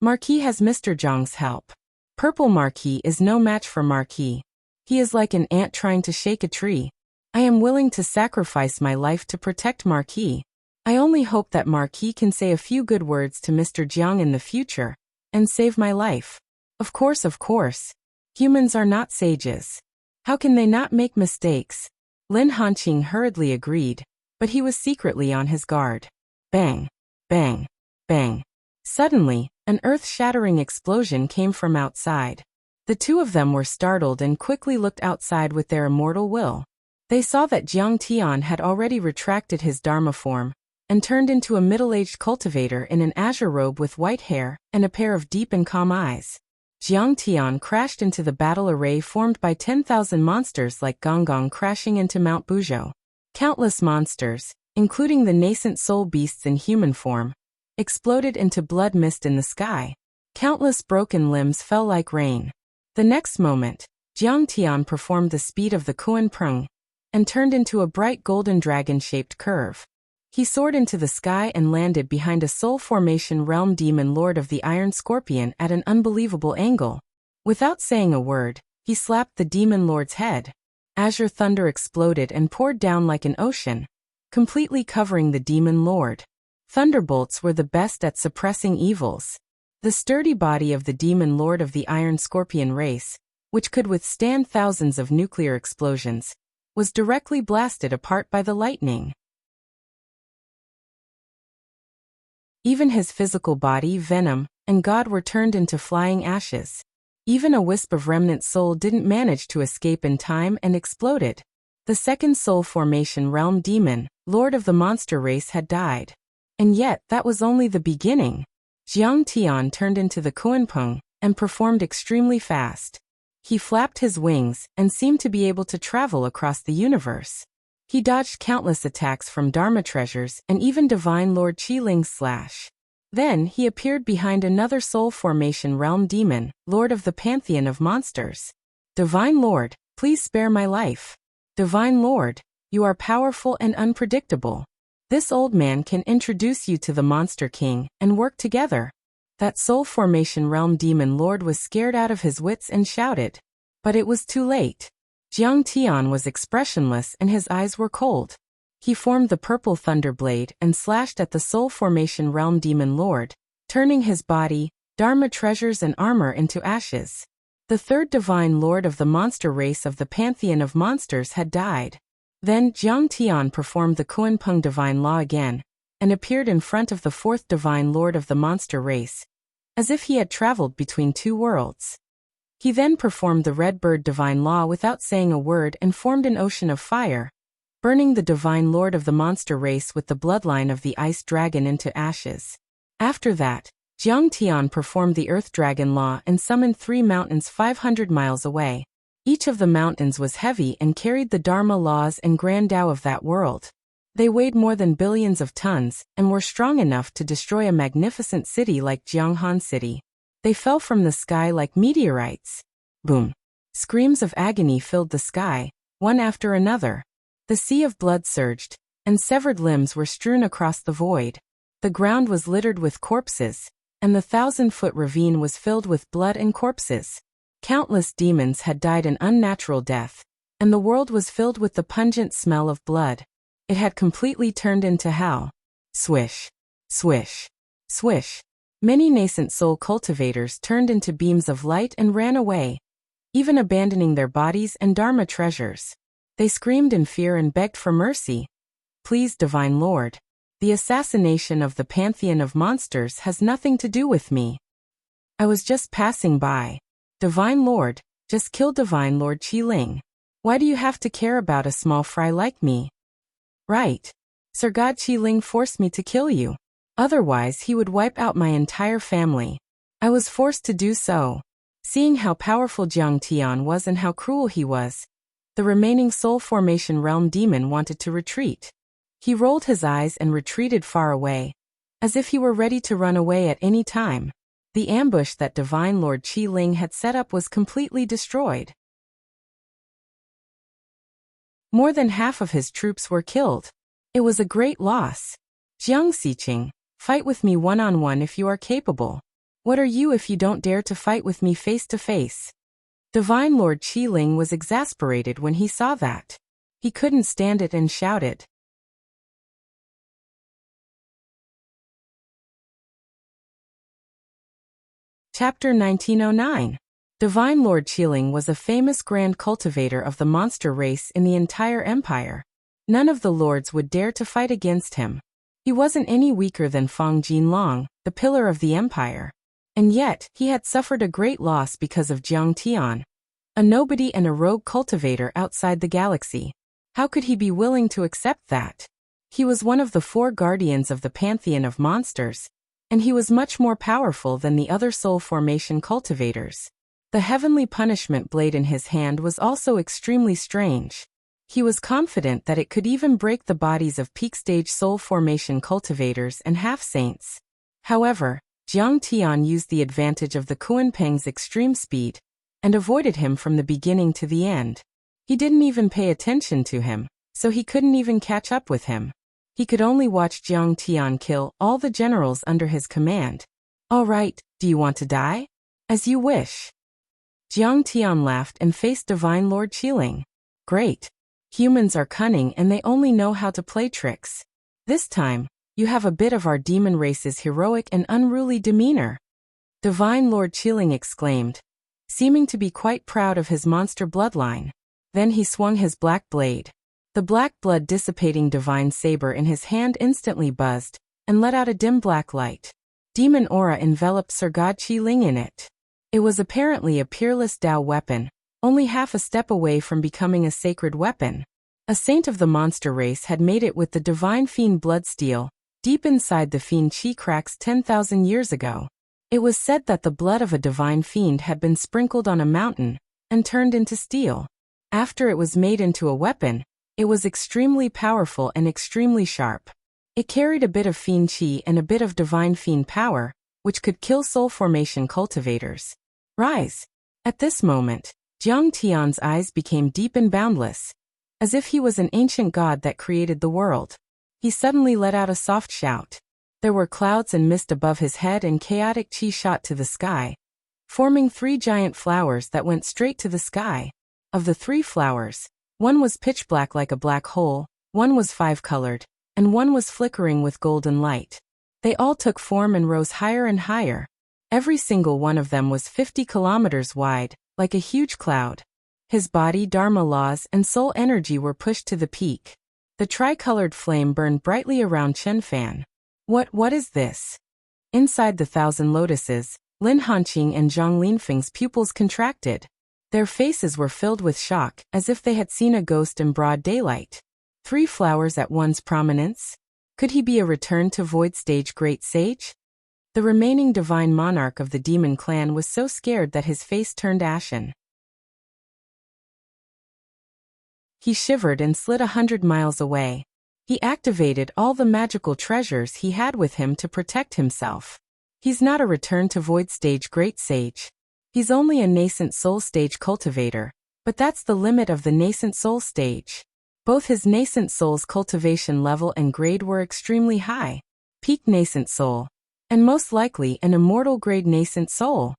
Marquis has Mr. Zhang's help. Purple Marquis is no match for Marquis. He is like an ant trying to shake a tree. I am willing to sacrifice my life to protect Marquis. I only hope that Marquis can say a few good words to Mr. Jiang in the future and save my life. Of course. Humans are not sages. How can they not make mistakes? Lin Hanqing hurriedly agreed, but he was secretly on his guard. Bang, bang, bang. Suddenly, an earth-shattering explosion came from outside. The two of them were startled and quickly looked outside with their immortal will. They saw that Jiang Tian had already retracted his Dharma form and turned into a middle-aged cultivator in an azure robe with white hair and a pair of deep and calm eyes. Jiang Tian crashed into the battle array formed by 10,000 monsters like Gonggong crashing into Mount Buzhou. Countless monsters, including the nascent soul beasts in human form, exploded into blood mist in the sky. Countless broken limbs fell like rain. The next moment, Jiang Tian performed the speed of the Kuan Prung and turned into a bright golden dragon-shaped curve. He soared into the sky and landed behind a soul formation realm demon lord of the Iron Scorpion at an unbelievable angle. Without saying a word, he slapped the demon lord's head. Azure thunder exploded and poured down like an ocean, completely covering the demon lord. Thunderbolts were the best at suppressing evils. The sturdy body of the demon lord of the Iron Scorpion race, which could withstand thousands of nuclear explosions, was directly blasted apart by the lightning. Even his physical body, venom, and God were turned into flying ashes. Even a wisp of remnant soul didn't manage to escape in time and exploded. The second soul formation realm demon, lord of the monster race, had died. And yet, that was only the beginning. Jiang Tian turned into the Kuanpeng and performed extremely fast. He flapped his wings and seemed to be able to travel across the universe. He dodged countless attacks from Dharma treasures and even Divine Lord Qiling's slash. Then he appeared behind another soul formation realm demon, lord of the pantheon of monsters. Divine Lord, please spare my life. Divine Lord, you are powerful and unpredictable. This old man can introduce you to the Monster King and work together. That soul formation realm demon lord was scared out of his wits and shouted. But it was too late. Jiang Tian was expressionless and his eyes were cold. He formed the purple thunder blade and slashed at the soul formation realm demon lord, turning his body, Dharma treasures and armor into ashes. The third divine lord of the monster race of the pantheon of monsters had died. Then Jiang Tian performed the Kuanpeng divine law again, and appeared in front of the fourth divine lord of the monster race, as if he had traveled between two worlds. He then performed the red bird divine law without saying a word and formed an ocean of fire, burning the divine lord of the monster race with the bloodline of the ice dragon into ashes. After that, Jiang Tian performed the earth dragon law and summoned 3 mountains 500 miles away. Each of the mountains was heavy and carried the Dharma laws and grand Tao of that world. They weighed more than billions of tons and were strong enough to destroy a magnificent city like Jianghan City. They fell from the sky like meteorites. Boom! Screams of agony filled the sky, one after another. The sea of blood surged, and severed limbs were strewn across the void. The ground was littered with corpses, and the 1,000-foot ravine was filled with blood and corpses. Countless demons had died an unnatural death, and the world was filled with the pungent smell of blood. It had completely turned into hell. Swish, swish, swish. Many nascent soul cultivators turned into beams of light and ran away, even abandoning their bodies and Dharma treasures. They screamed in fear and begged for mercy. Please, Divine Lord. The assassination of the pantheon of monsters has nothing to do with me. I was just passing by. Divine Lord, just kill Divine Lord Qi Ling. Why do you have to care about a small fry like me? Right. Sir God Qi Ling forced me to kill you. Otherwise he would wipe out my entire family. I was forced to do so. Seeing how powerful Jiang Tian was and how cruel he was, the remaining soul formation realm demon wanted to retreat. He rolled his eyes and retreated far away, as if he were ready to run away at any time. The ambush that Divine Lord Qi Ling had set up was completely destroyed. More than half of his troops were killed. It was a great loss. Jiang Xiqing, fight with me one-on-one if you are capable. What are you if you don't dare to fight with me face to face? Divine Lord Qi Ling was exasperated when he saw that. He couldn't stand it and shouted. Chapter 1909. Divine Lord Qi Ling was a famous grand cultivator of the monster race in the entire empire. None of the lords would dare to fight against him. He wasn't any weaker than Fang Jinlong, the pillar of the empire. And yet, he had suffered a great loss because of Jiang Tian, a nobody and a rogue cultivator outside the galaxy. How could he be willing to accept that? He was one of the 4 guardians of the pantheon of monsters, and he was much more powerful than the other soul formation cultivators. The heavenly punishment blade in his hand was also extremely strange. He was confident that it could even break the bodies of peak-stage soul formation cultivators and half-saints. However, Jiang Tian used the advantage of the Kunpeng's extreme speed, and avoided him from the beginning to the end. He didn't even pay attention to him, so he couldn't even catch up with him. He could only watch Jiang Tian kill all the generals under his command. All right, do you want to die? As you wish. Jiang Tian laughed and faced Divine Lord Qi Ling. Great. Humans are cunning and they only know how to play tricks. This time, you have a bit of our demon race's heroic and unruly demeanor. Divine Lord Qi Ling exclaimed, seeming to be quite proud of his monster bloodline. Then he swung his black blade. The black blood dissipating divine saber in his hand instantly buzzed, and let out a dim black light. Demon aura enveloped Sir God Qi Ling in it. It was apparently a peerless Dao weapon, only half a step away from becoming a sacred weapon. A saint of the monster race had made it with the divine fiend bloodsteel, deep inside the fiend chi cracks 10,000 years ago. It was said that the blood of a divine fiend had been sprinkled on a mountain, and turned into steel. After it was made into a weapon, it was extremely powerful and extremely sharp. It carried a bit of fiend chi and a bit of divine fiend power, which could kill soul formation cultivators. Rise! At this moment, Jiang Tian's eyes became deep and boundless, as if he was an ancient god that created the world. He suddenly let out a soft shout. There were clouds and mist above his head and chaotic chi shot to the sky, forming 3 giant flowers that went straight to the sky. Of the 3 flowers, one was pitch black like a black hole, one was 5-colored, and one was flickering with golden light. They all took form and rose higher and higher. Every single one of them was 50 kilometers wide, like a huge cloud. His body, dharma laws, and soul energy were pushed to the peak. The tricolored flame burned brightly around Chen Fan. What is this? Inside the 1,000 lotuses, Lin Hanqing and Zhang Linfeng's pupils contracted. Their faces were filled with shock, as if they had seen a ghost in broad daylight. 3 flowers at one's prominence? Could he be a return to Void Stage Great Sage? The remaining divine monarch of the demon clan was so scared that his face turned ashen. He shivered and slid 100 miles away. He activated all the magical treasures he had with him to protect himself. He's not a return to Void Stage Great Sage. He's only a nascent soul stage cultivator, but that's the limit of the nascent soul stage. Both his nascent soul's cultivation level and grade were extremely high. Peak nascent soul, and most likely an immortal grade nascent soul.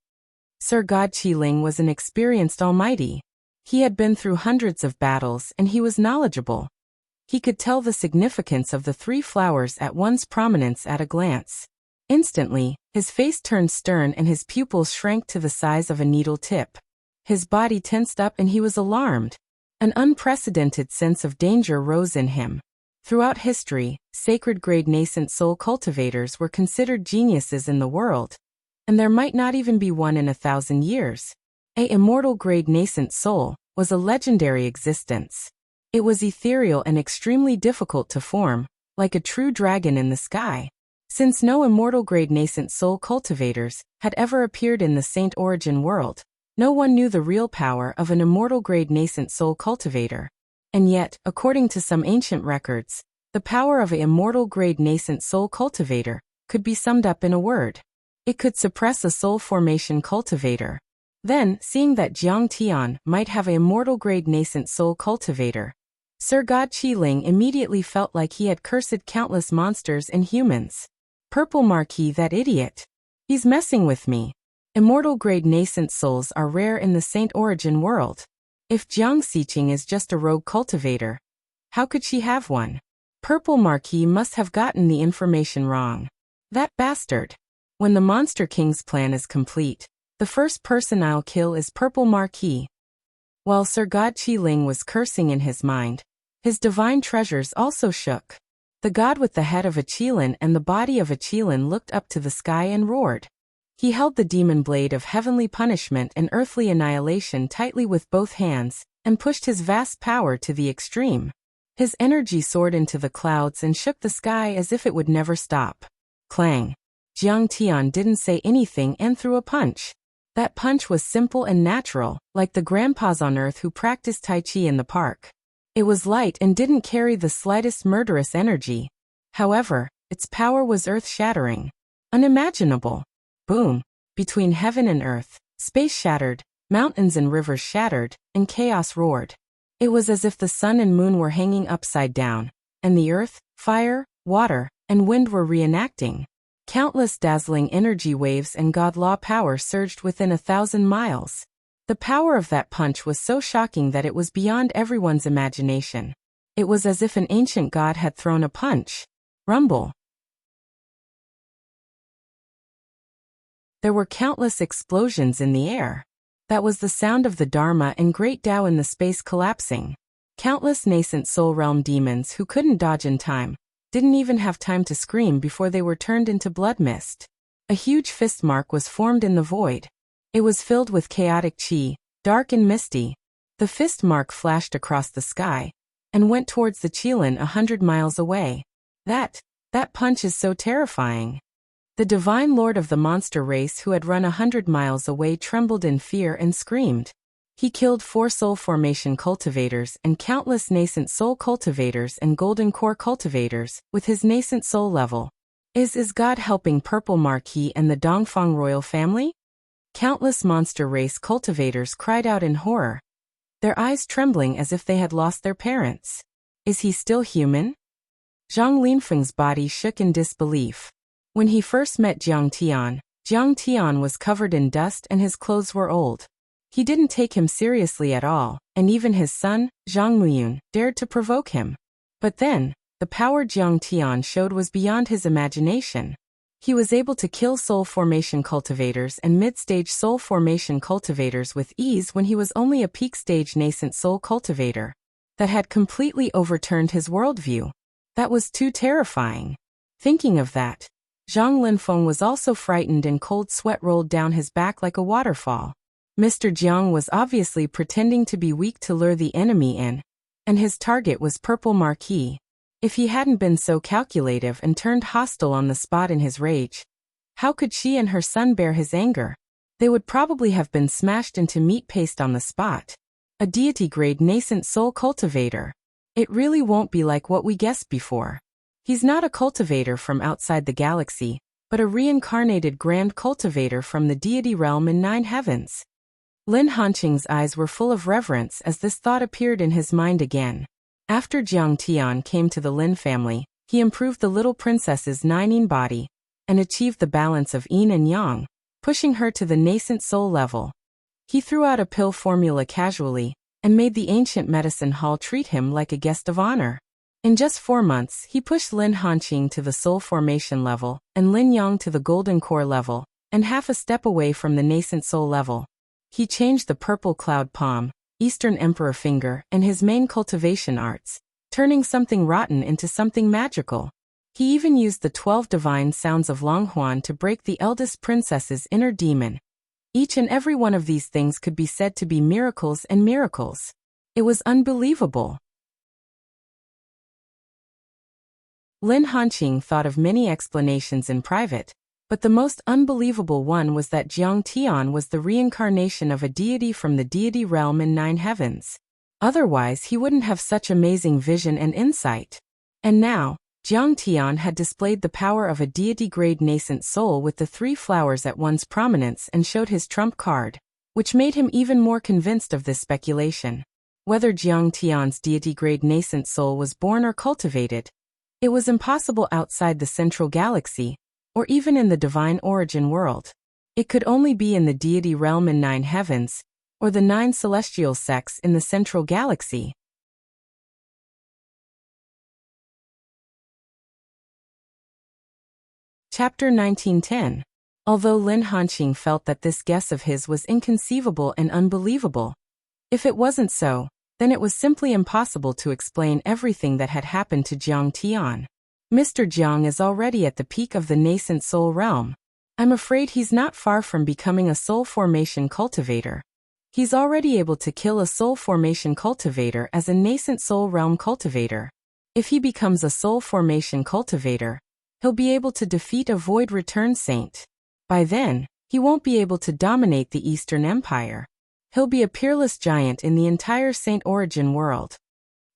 Sir God Qi Ling was an experienced almighty. He had been through hundreds of battles and he was knowledgeable. He could tell the significance of the 3 flowers at one's prominence at a glance. Instantly, his face turned stern and his pupils shrank to the size of a needle tip. His body tensed up and he was alarmed. An unprecedented sense of danger rose in him. Throughout history, sacred-grade nascent soul cultivators were considered geniuses in the world, and there might not even be one in 1,000 years. A immortal-grade nascent soul was a legendary existence. It was ethereal and extremely difficult to form, like a true dragon in the sky. Since no immortal-grade nascent soul cultivators had ever appeared in the Saint Origin world, no one knew the real power of an immortal-grade nascent soul cultivator. And yet, according to some ancient records, the power of an immortal-grade nascent soul cultivator could be summed up in a word. It could suppress a soul formation cultivator. Then, seeing that Jiang Tian might have an immortal-grade nascent soul cultivator, Sir God Qiling immediately felt like he had cursed countless monsters and humans. Purple Marquis, that idiot. He's messing with me. Immortal-grade nascent souls are rare in the Saint Origin world. If Jiang Xiqing is just a rogue cultivator, how could she have one? Purple Marquis must have gotten the information wrong. That bastard. When the Monster King's plan is complete, the first person I'll kill is Purple Marquis. While Sir God Qiling was cursing in his mind, his divine treasures also shook. The god with the head of a Qilin and the body of a Qilin looked up to the sky and roared. He held the demon blade of heavenly punishment and earthly annihilation tightly with both hands, and pushed his vast power to the extreme. His energy soared into the clouds and shook the sky as if it would never stop. Clang. Jiang Tian didn't say anything and threw a punch. That punch was simple and natural, like the grandpas on earth who practiced Tai Chi in the park. It was light and didn't carry the slightest murderous energy. However, its power was earth-shattering. Unimaginable. Boom. Between heaven and earth, space shattered, mountains and rivers shattered, and chaos roared. It was as if the sun and moon were hanging upside down, and the earth, fire, water, and wind were reenacting. Countless dazzling energy waves and god-law power surged within 1,000 miles. The power of that punch was so shocking that it was beyond everyone's imagination. It was as if an ancient god had thrown a punch. Rumble. There were countless explosions in the air. That was the sound of the Dharma and Great Tao in the space collapsing. Countless nascent soul realm demons who couldn't dodge in time didn't even have time to scream before they were turned into blood mist. A huge fist mark was formed in the void. It was filled with chaotic chi, dark and misty. The fist mark flashed across the sky and went towards the Qilin 100 miles away. That punch is so terrifying. The divine lord of the monster race who had run 100 miles away trembled in fear and screamed. He killed 4 soul formation cultivators and countless nascent soul cultivators and golden core cultivators with his nascent soul level. Is God helping Purple Marquis and the Dongfang royal family? Countless monster race cultivators cried out in horror, their eyes trembling as if they had lost their parents. Is he still human? Zhang Linfeng's body shook in disbelief. When he first met Jiang Tian was covered in dust and his clothes were old. He didn't take him seriously at all, and even his son, Zhang Muyun, dared to provoke him. But then, the power Jiang Tian showed was beyond his imagination. He was able to kill soul formation cultivators and mid-stage soul formation cultivators with ease when he was only a peak-stage nascent soul cultivator. That had completely overturned his worldview. That was too terrifying. Thinking of that, Zhang Linfeng was also frightened and cold sweat rolled down his back like a waterfall. Mr. Jiang was obviously pretending to be weak to lure the enemy in, and his target was Purple Marquis. If he hadn't been so calculative and turned hostile on the spot in his rage, how could she and her son bear his anger? They would probably have been smashed into meat paste on the spot. A deity-grade nascent soul cultivator. It really won't be like what we guessed before. He's not a cultivator from outside the galaxy, but a reincarnated grand cultivator from the deity realm in 9 heavens. Lin Hanqing's eyes were full of reverence as this thought appeared in his mind again. After Jiang Tian came to the Lin family, he improved the little princess's 9 body and achieved the balance of yin and yang, pushing her to the nascent soul level. He threw out a pill formula casually and made the ancient medicine hall treat him like a guest of honor. In just 4 months, he pushed Lin Hanqing to the soul formation level and Lin Yang to the golden core level, and half a step away from the nascent soul level. He changed the purple cloud palm, Eastern Emperor finger, and his main cultivation arts turning something rotten into something magical. He even used the 12 divine sounds of Longhuan to break the eldest princess's inner demon. Each and every one of these things could be said to be miracles and miracles. It was unbelievable. Lin Hanqing thought of many explanations in private, but the most unbelievable one was that Jiang Tian was the reincarnation of a deity from the deity realm in 9 heavens. Otherwise, he wouldn't have such amazing vision and insight. And now, Jiang Tian had displayed the power of a deity-grade nascent soul with the 3 flowers at one's prominence and showed his trump card, which made him even more convinced of this speculation. Whether Jiang Tian's deity-grade nascent soul was born or cultivated, it was impossible outside the central galaxy, or even in the divine origin world. It could only be in the deity realm in 9 heavens, or the 9 celestial sects in the central galaxy. Chapter 1910. Although Lin Hanqing felt that this guess of his was inconceivable and unbelievable, if it wasn't so, then it was simply impossible to explain everything that had happened to Jiang Tian. Mr. Jiang is already at the peak of the nascent soul realm. I'm afraid he's not far from becoming a soul formation cultivator. He's already able to kill a soul formation cultivator as a nascent soul realm cultivator. If he becomes a soul formation cultivator, he'll be able to defeat a void return saint. By then, he won't be able to dominate the Eastern Empire. He'll be a peerless giant in the entire Saint origin world.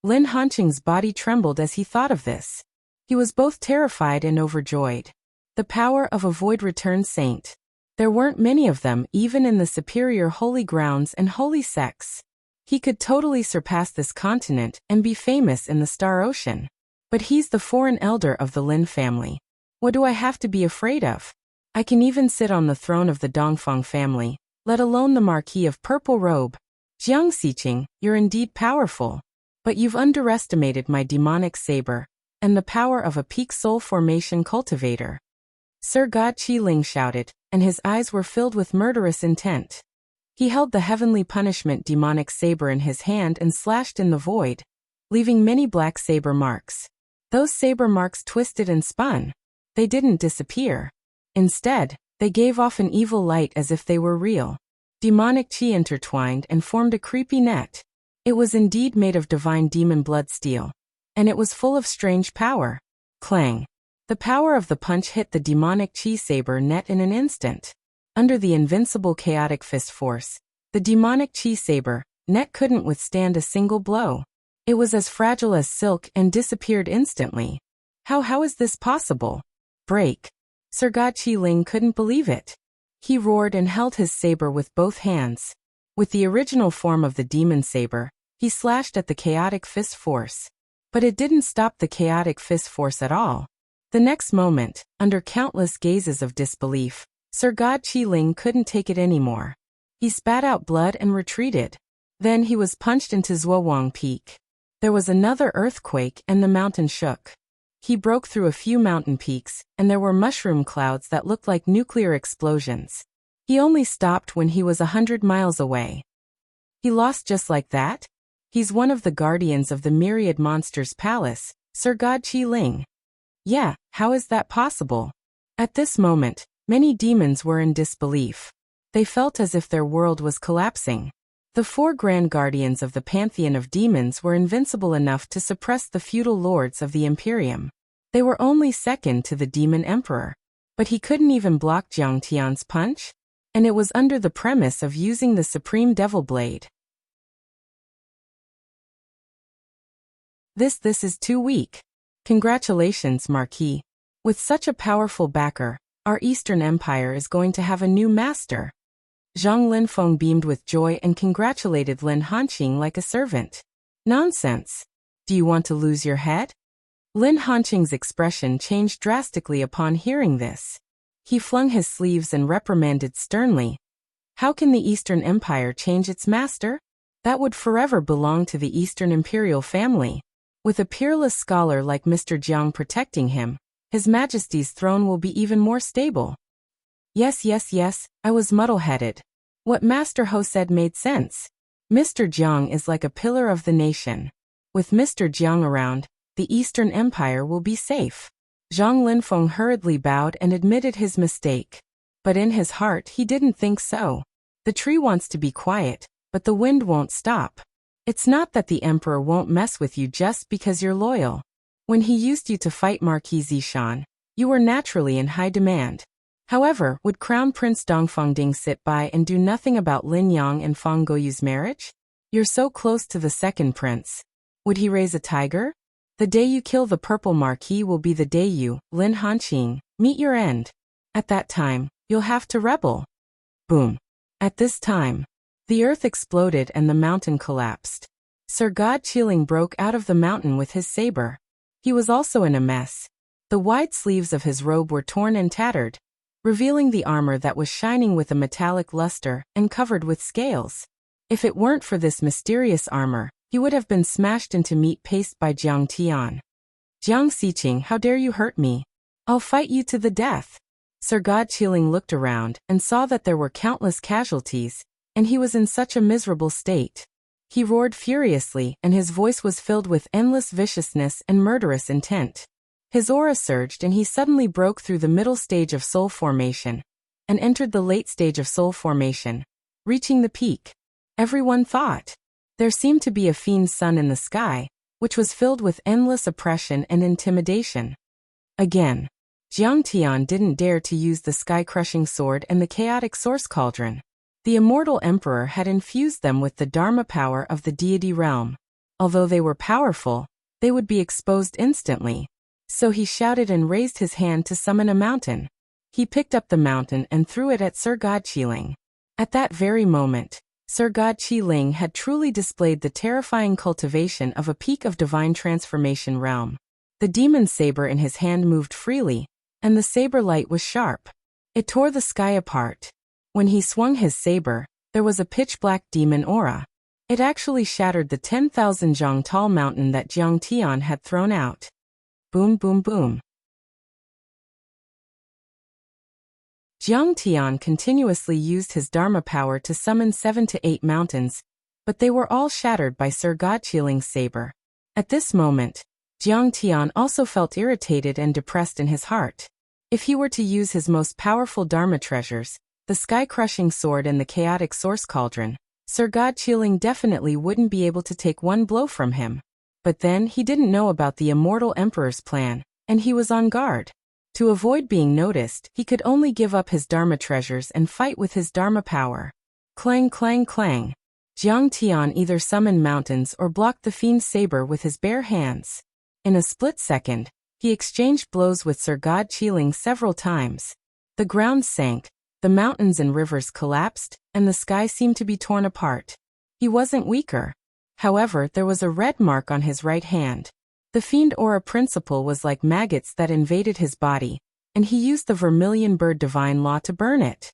Lin Hanqing's body trembled as he thought of this. He was both terrified and overjoyed. The power of a void return saint. There weren't many of them even in the superior holy grounds and holy sects. He could totally surpass this continent and be famous in the Star Ocean. But he's the foreign elder of the Lin family. What do I have to be afraid of? I can even sit on the throne of the Dongfang family, let alone the Marquis of Purple Robe. Jiang Xiqing, you're indeed powerful. But you've underestimated my demonic saber, and the power of a peak soul formation cultivator. Sir God Qiling shouted, and his eyes were filled with murderous intent. He held the heavenly punishment demonic saber in his hand and slashed in the void, leaving many black saber marks. Those saber marks twisted and spun. They didn't disappear. Instead, they gave off an evil light as if they were real. Demonic chi intertwined and formed a creepy net. It was indeed made of divine demon blood steel. And it was full of strange power. Clang. The power of the punch hit the demonic chi saber net in an instant. Under the invincible chaotic fist force, the demonic chi saber net couldn't withstand a single blow. It was as fragile as silk and disappeared instantly. How is this possible? Break. Sir God Qiling couldn't believe it. He roared and held his saber with both hands. With the original form of the demon saber, he slashed at the chaotic fist force. But it didn't stop the chaotic fist force at all. The next moment, under countless gazes of disbelief, Sir God Qiling couldn't take it anymore. He spat out blood and retreated. Then he was punched into Zuowang Peak. There was another earthquake and the mountain shook. He broke through a few mountain peaks, and there were mushroom clouds that looked like nuclear explosions. He only stopped when he was 100 miles away. He lost just like that? He's one of the guardians of the myriad monsters palace, Sir God Qiling. Yeah, how is that possible? At this moment, many demons were in disbelief. They felt as if their world was collapsing. The 4 grand guardians of the pantheon of demons were invincible enough to suppress the feudal lords of the Imperium. They were only second to the demon emperor. But he couldn't even block Jiang Tian's punch? And it was under the premise of using the supreme devil blade. This is too weak. Congratulations, Marquis. With such a powerful backer, our Eastern Empire is going to have a new master. Zhang Linfeng beamed with joy and congratulated Lin Hanqing like a servant. Nonsense. Do you want to lose your head? Lin Hanqing's expression changed drastically upon hearing this. He flung his sleeves and reprimanded sternly. How can the Eastern Empire change its master? That would forever belong to the Eastern Imperial family. With a peerless scholar like Mr. Jiang protecting him, His Majesty's throne will be even more stable. Yes, I was muddle-headed. What Master Ho said made sense. Mr. Jiang is like a pillar of the nation. With Mr. Jiang around, the Eastern Empire will be safe. Zhang Linfeng hurriedly bowed and admitted his mistake. But in his heart he didn't think so. The tree wants to be quiet, but the wind won't stop. It's not that the emperor won't mess with you just because you're loyal. When he used you to fight Marquis Zishan, you were naturally in high demand. However, would Crown Prince Dongfengding sit by and do nothing about Lin Yang and Fang Goyu's marriage? You're so close to the second prince. Would he raise a tiger? The day you kill the purple marquis will be the day you, Lin Hanqing, meet your end. At that time, you'll have to rebel. Boom. At this time, the earth exploded and the mountain collapsed. Sir God Qiling broke out of the mountain with his saber. He was also in a mess. The wide sleeves of his robe were torn and tattered, revealing the armor that was shining with a metallic luster and covered with scales. If it weren't for this mysterious armor, he would have been smashed into meat paste by Jiang Tian. Jiang Xiqing, how dare you hurt me? I'll fight you to the death. Sir God Qiling looked around and saw that there were countless casualties, and he was in such a miserable state. He roared furiously, and his voice was filled with endless viciousness and murderous intent. His aura surged and he suddenly broke through the middle stage of soul formation and entered the late stage of soul formation, reaching the peak. Everyone thought. There seemed to be a fiend sun in the sky, which was filled with endless oppression and intimidation. Again, Jiang Tian didn't dare to use the sky-crushing sword and the chaotic source cauldron. The immortal emperor had infused them with the Dharma power of the deity realm. Although they were powerful, they would be exposed instantly. So he shouted and raised his hand to summon a mountain. He picked up the mountain and threw it at Sir God Qiling. At that very moment, Sir God Qiling had truly displayed the terrifying cultivation of a peak of divine transformation realm. The demon saber in his hand moved freely, and the saber light was sharp. It tore the sky apart. When he swung his saber, there was a pitch-black demon aura. It actually shattered the 10,000 zhang tall mountain that Jiang Tian had thrown out. Boom, boom, boom. Jiang Tian continuously used his Dharma power to summon 7 to 8 mountains, but they were all shattered by Sir God Qiling's saber. At this moment, Jiang Tian also felt irritated and depressed in his heart. If he were to use his most powerful Dharma treasures, the sky-crushing sword and the chaotic source cauldron, Sir God Qiling definitely wouldn't be able to take one blow from him. But then he didn't know about the immortal emperor's plan, and he was on guard. To avoid being noticed, he could only give up his Dharma treasures and fight with his Dharma power. Clang, clang, clang. Jiang Tian either summoned mountains or blocked the fiend's saber with his bare hands. In a split second, he exchanged blows with Sir God Qiling several times. The ground sank, the mountains and rivers collapsed, and the sky seemed to be torn apart. He wasn't weaker. However, there was a red mark on his right hand. The fiend aura principle was like maggots that invaded his body, and he used the vermilion bird divine law to burn it.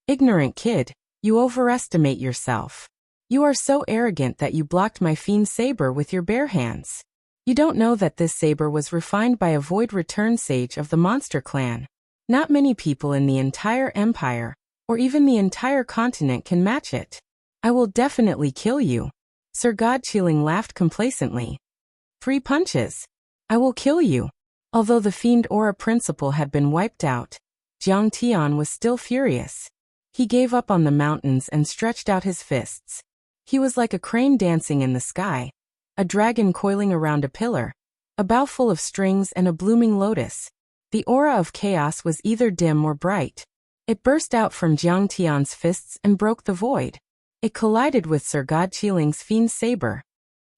Ignorant kid, you overestimate yourself. You are so arrogant that you blocked my fiend saber with your bare hands. You don't know that this saber was refined by a void return sage of the monster clan. Not many people in the entire empire, or even the entire continent can match it. I will definitely kill you. Sir God Qiling laughed complacently. 3 punches. I will kill you. Although the fiend aura principle had been wiped out, Jiang Tian was still furious. He gave up on the mountains and stretched out his fists. He was like a crane dancing in the sky, a dragon coiling around a pillar, a bow full of strings and a blooming lotus. The aura of chaos was either dim or bright. It burst out from Jiang Tian's fists and broke the void. It collided with Sir God Qiling's fiend saber.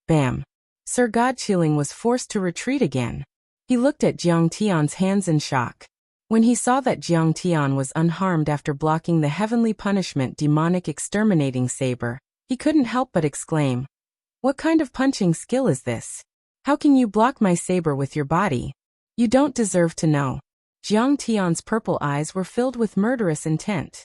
Bam! Sir God Qiling was forced to retreat again. He looked at Jiang Tian's hands in shock. When he saw that Jiang Tian was unharmed after blocking the heavenly punishment demonic exterminating saber, he couldn't help but exclaim, "What kind of punching skill is this? How can you block my saber with your body? You don't deserve to know." Jiang Tian's purple eyes were filled with murderous intent.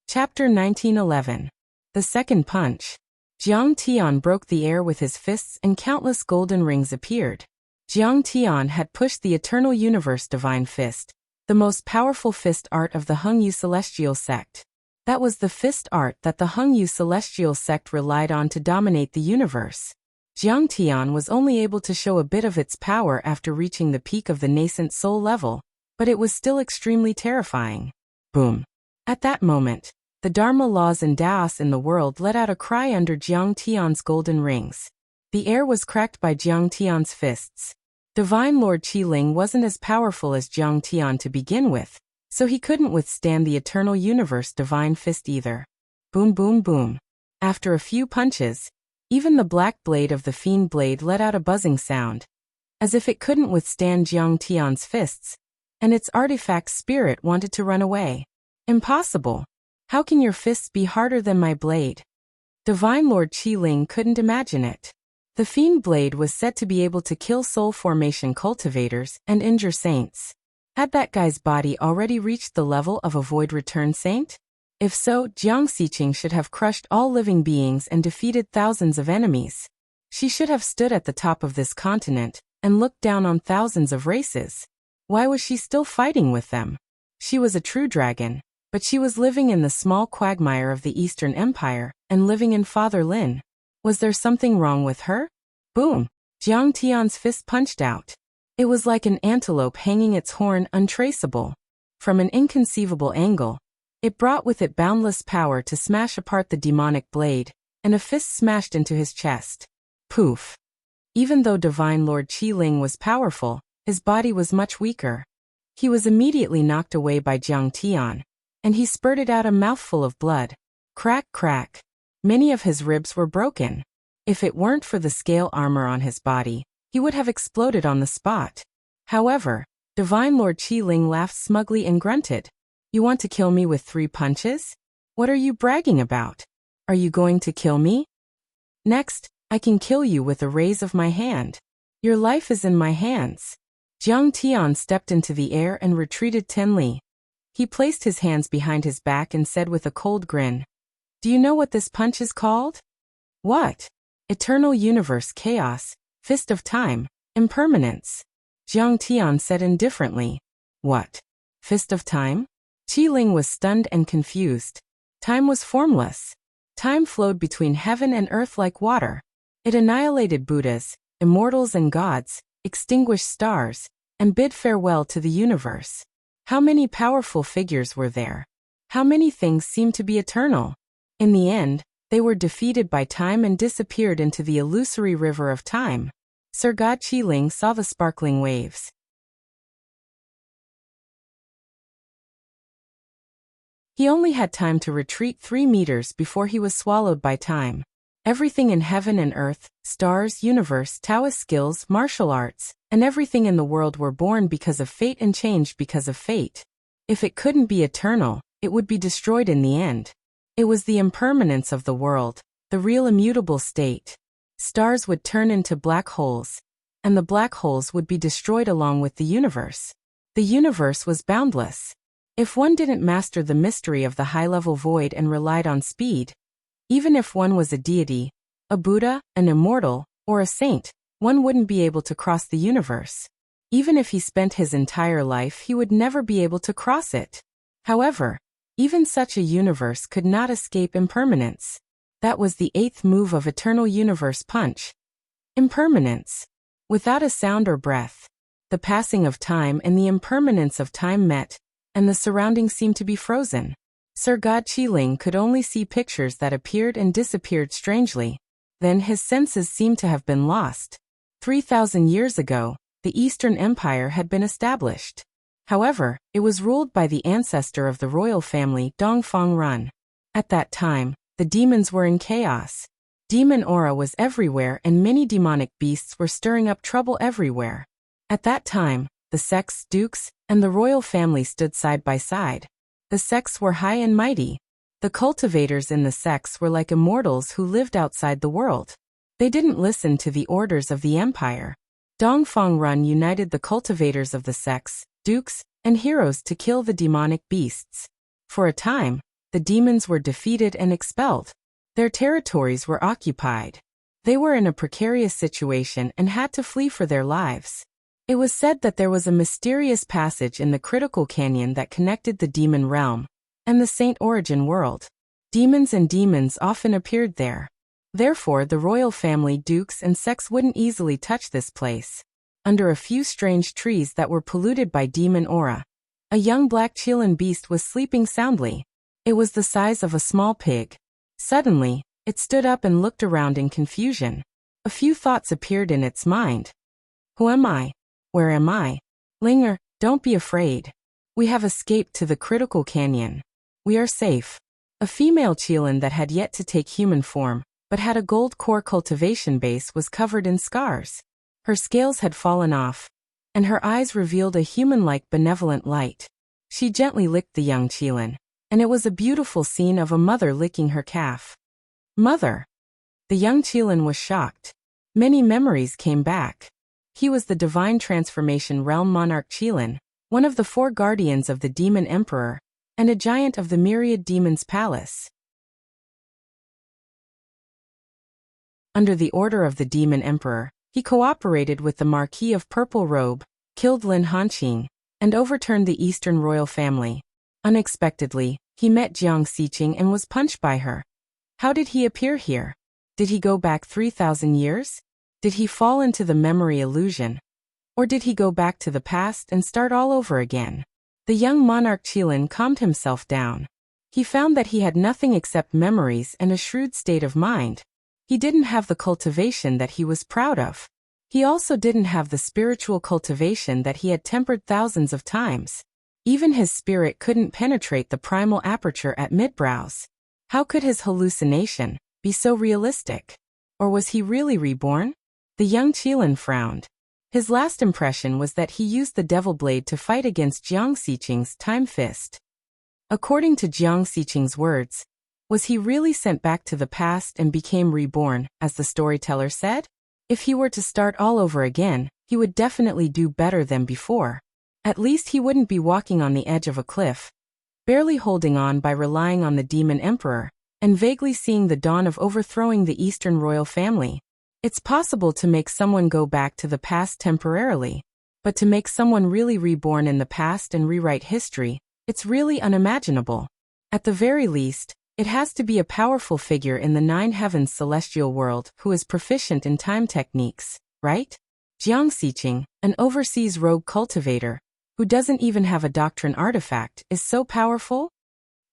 Chapter 1911. The Second Punch. Jiang Tian broke the air with his fists and countless golden rings appeared. Jiang Tian had pushed the Eternal Universe Divine Fist, the most powerful fist art of the Hengyu Celestial Sect. That was the fist art that the Hongyu celestial sect relied on to dominate the universe. Jiang Tian was only able to show a bit of its power after reaching the peak of the nascent soul level, but it was still extremely terrifying. Boom. At that moment, the Dharma laws and Daos in the world let out a cry under Jiang Tian's golden rings. The air was cracked by Jiang Tian's fists. Divine Lord Qi-Ling wasn't as powerful as Jiang Tian to begin with, so he couldn't withstand the eternal universe divine fist either. Boom boom boom. After a few punches, even the black blade of the fiend blade let out a buzzing sound, as if it couldn't withstand Jiang Tian's fists, and its artifact spirit wanted to run away. Impossible. How can your fists be harder than my blade? Divine Lord Qi-Ling couldn't imagine it. The fiend blade was said to be able to kill soul formation cultivators and injure saints. Had that guy's body already reached the level of a void return saint? If so, Jiang Xiqing should have crushed all living beings and defeated thousands of enemies. She should have stood at the top of this continent and looked down on thousands of races. Why was she still fighting with them? She was a true dragon, but she was living in the small quagmire of the Eastern Empire and living in Father Lin. Was there something wrong with her? Boom! Jiang Tian's fist punched out. It was like an antelope hanging its horn untraceable. From an inconceivable angle, it brought with it boundless power to smash apart the demonic blade, and a fist smashed into his chest. Poof! Even though Divine Lord Qi-Ling was powerful, his body was much weaker. He was immediately knocked away by Jiang Tian, and he spurted out a mouthful of blood. Crack crack. Many of his ribs were broken. If it weren't for the scale armor on his body, he would have exploded on the spot. However, Divine Lord Qi-Ling laughed smugly and grunted. You want to kill me with 3 punches? What are you bragging about? Are you going to kill me? Next, I can kill you with a raise of my hand. Your life is in my hands. Jiang Tian stepped into the air and retreated 10 li. He placed his hands behind his back and said with a cold grin, "Do you know what this punch is called?" "What?" "Eternal universe chaos, fist of time, impermanence." Jiang Tian said indifferently. "What? Fist of time?" Qi-Ling was stunned and confused. Time was formless. Time flowed between heaven and earth like water. It annihilated Buddhas, immortals and gods, extinguished stars, and bid farewell to the universe. How many powerful figures were there? How many things seemed to be eternal? In the end, they were defeated by time and disappeared into the illusory river of time. Sir God Qi-Ling saw the sparkling waves. He only had time to retreat 3 meters before he was swallowed by time. Everything in heaven and earth, stars, universe, Taoist skills, martial arts, and everything in the world were born because of fate and changed because of fate. If it couldn't be eternal, it would be destroyed in the end. It was the impermanence of the world, the real immutable state. Stars would turn into black holes, and the black holes would be destroyed along with the universe. The universe was boundless. If one didn't master the mystery of the high-level void and relied on speed, even if one was a deity, a Buddha, an immortal, or a saint, one wouldn't be able to cross the universe. Even if he spent his entire life, he would never be able to cross it. However, even such a universe could not escape impermanence. That was the 8th move of Eternal Universe Punch. Impermanence. Without a sound or breath, the passing of time and the impermanence of time met, and the surroundings seemed to be frozen. Sir God Qi-Ling could only see pictures that appeared and disappeared strangely. Then his senses seemed to have been lost. 3,000 years ago, the Eastern Empire had been established. However, it was ruled by the ancestor of the royal family, Dongfang Run. At that time, the demons were in chaos. Demon aura was everywhere and many demonic beasts were stirring up trouble everywhere. At that time, the sects, dukes, and the royal family stood side by side. The sects were high and mighty. The cultivators in the sects were like immortals who lived outside the world. They didn't listen to the orders of the empire. Dongfang Run united the cultivators of the sects, dukes, and heroes to kill the demonic beasts. For a time, the demons were defeated and expelled. Their territories were occupied. They were in a precarious situation and had to flee for their lives. It was said that there was a mysterious passage in the critical canyon that connected the demon realm, and the Saint Origin world. Demons and demons often appeared there. Therefore, the royal family, dukes and sects wouldn't easily touch this place. Under a few strange trees that were polluted by demon aura, a young black Qilin beast was sleeping soundly. It was the size of a small pig. Suddenly, it stood up and looked around in confusion. A few thoughts appeared in its mind. Who am I? Where am I? Linger, don't be afraid. We have escaped to the critical canyon. We are safe. A female Qilin that had yet to take human form, but had a gold core cultivation base, was covered in scars. Her scales had fallen off, and her eyes revealed a human-like benevolent light. She gently licked the young Qilin, and it was a beautiful scene of a mother licking her calf. Mother! The young Qilin was shocked. Many memories came back. He was the divine transformation realm monarch Qilin, one of the 4 guardians of the demon emperor, and a giant of the myriad demons' palace. Under the order of the demon emperor, he cooperated with the Marquis of Purple Robe, killed Lin Hanqing, and overturned the Eastern royal family. Unexpectedly, he met Jiang Xiqing and was punched by her. How did he appear here? Did he go back 3,000 years? Did he fall into the memory illusion? Or did he go back to the past and start all over again? The young monarch Qilin calmed himself down. He found that he had nothing except memories and a shrewd state of mind. He didn't have the cultivation that he was proud of. He also didn't have the spiritual cultivation that he had tempered thousands of times. Even his spirit couldn't penetrate the primal aperture at mid-brows. How could his hallucination be so realistic? Or was he really reborn? The young Qilin frowned. His last impression was that he used the Devil Blade to fight against Jiang Xiqing's Time Fist. According to Jiang Xiqing's words, was he really sent back to the past and became reborn, as the storyteller said? If he were to start all over again, he would definitely do better than before. At least he wouldn't be walking on the edge of a cliff, barely holding on by relying on the demon emperor, and vaguely seeing the dawn of overthrowing the Eastern royal family. It's possible to make someone go back to the past temporarily, but to make someone really reborn in the past and rewrite history, it's really unimaginable. At the very least, it has to be a powerful figure in the 9 heavens celestial world who is proficient in time techniques, right? Jiang Xiqing, an overseas rogue cultivator, who doesn't even have a doctrine artifact, is so powerful?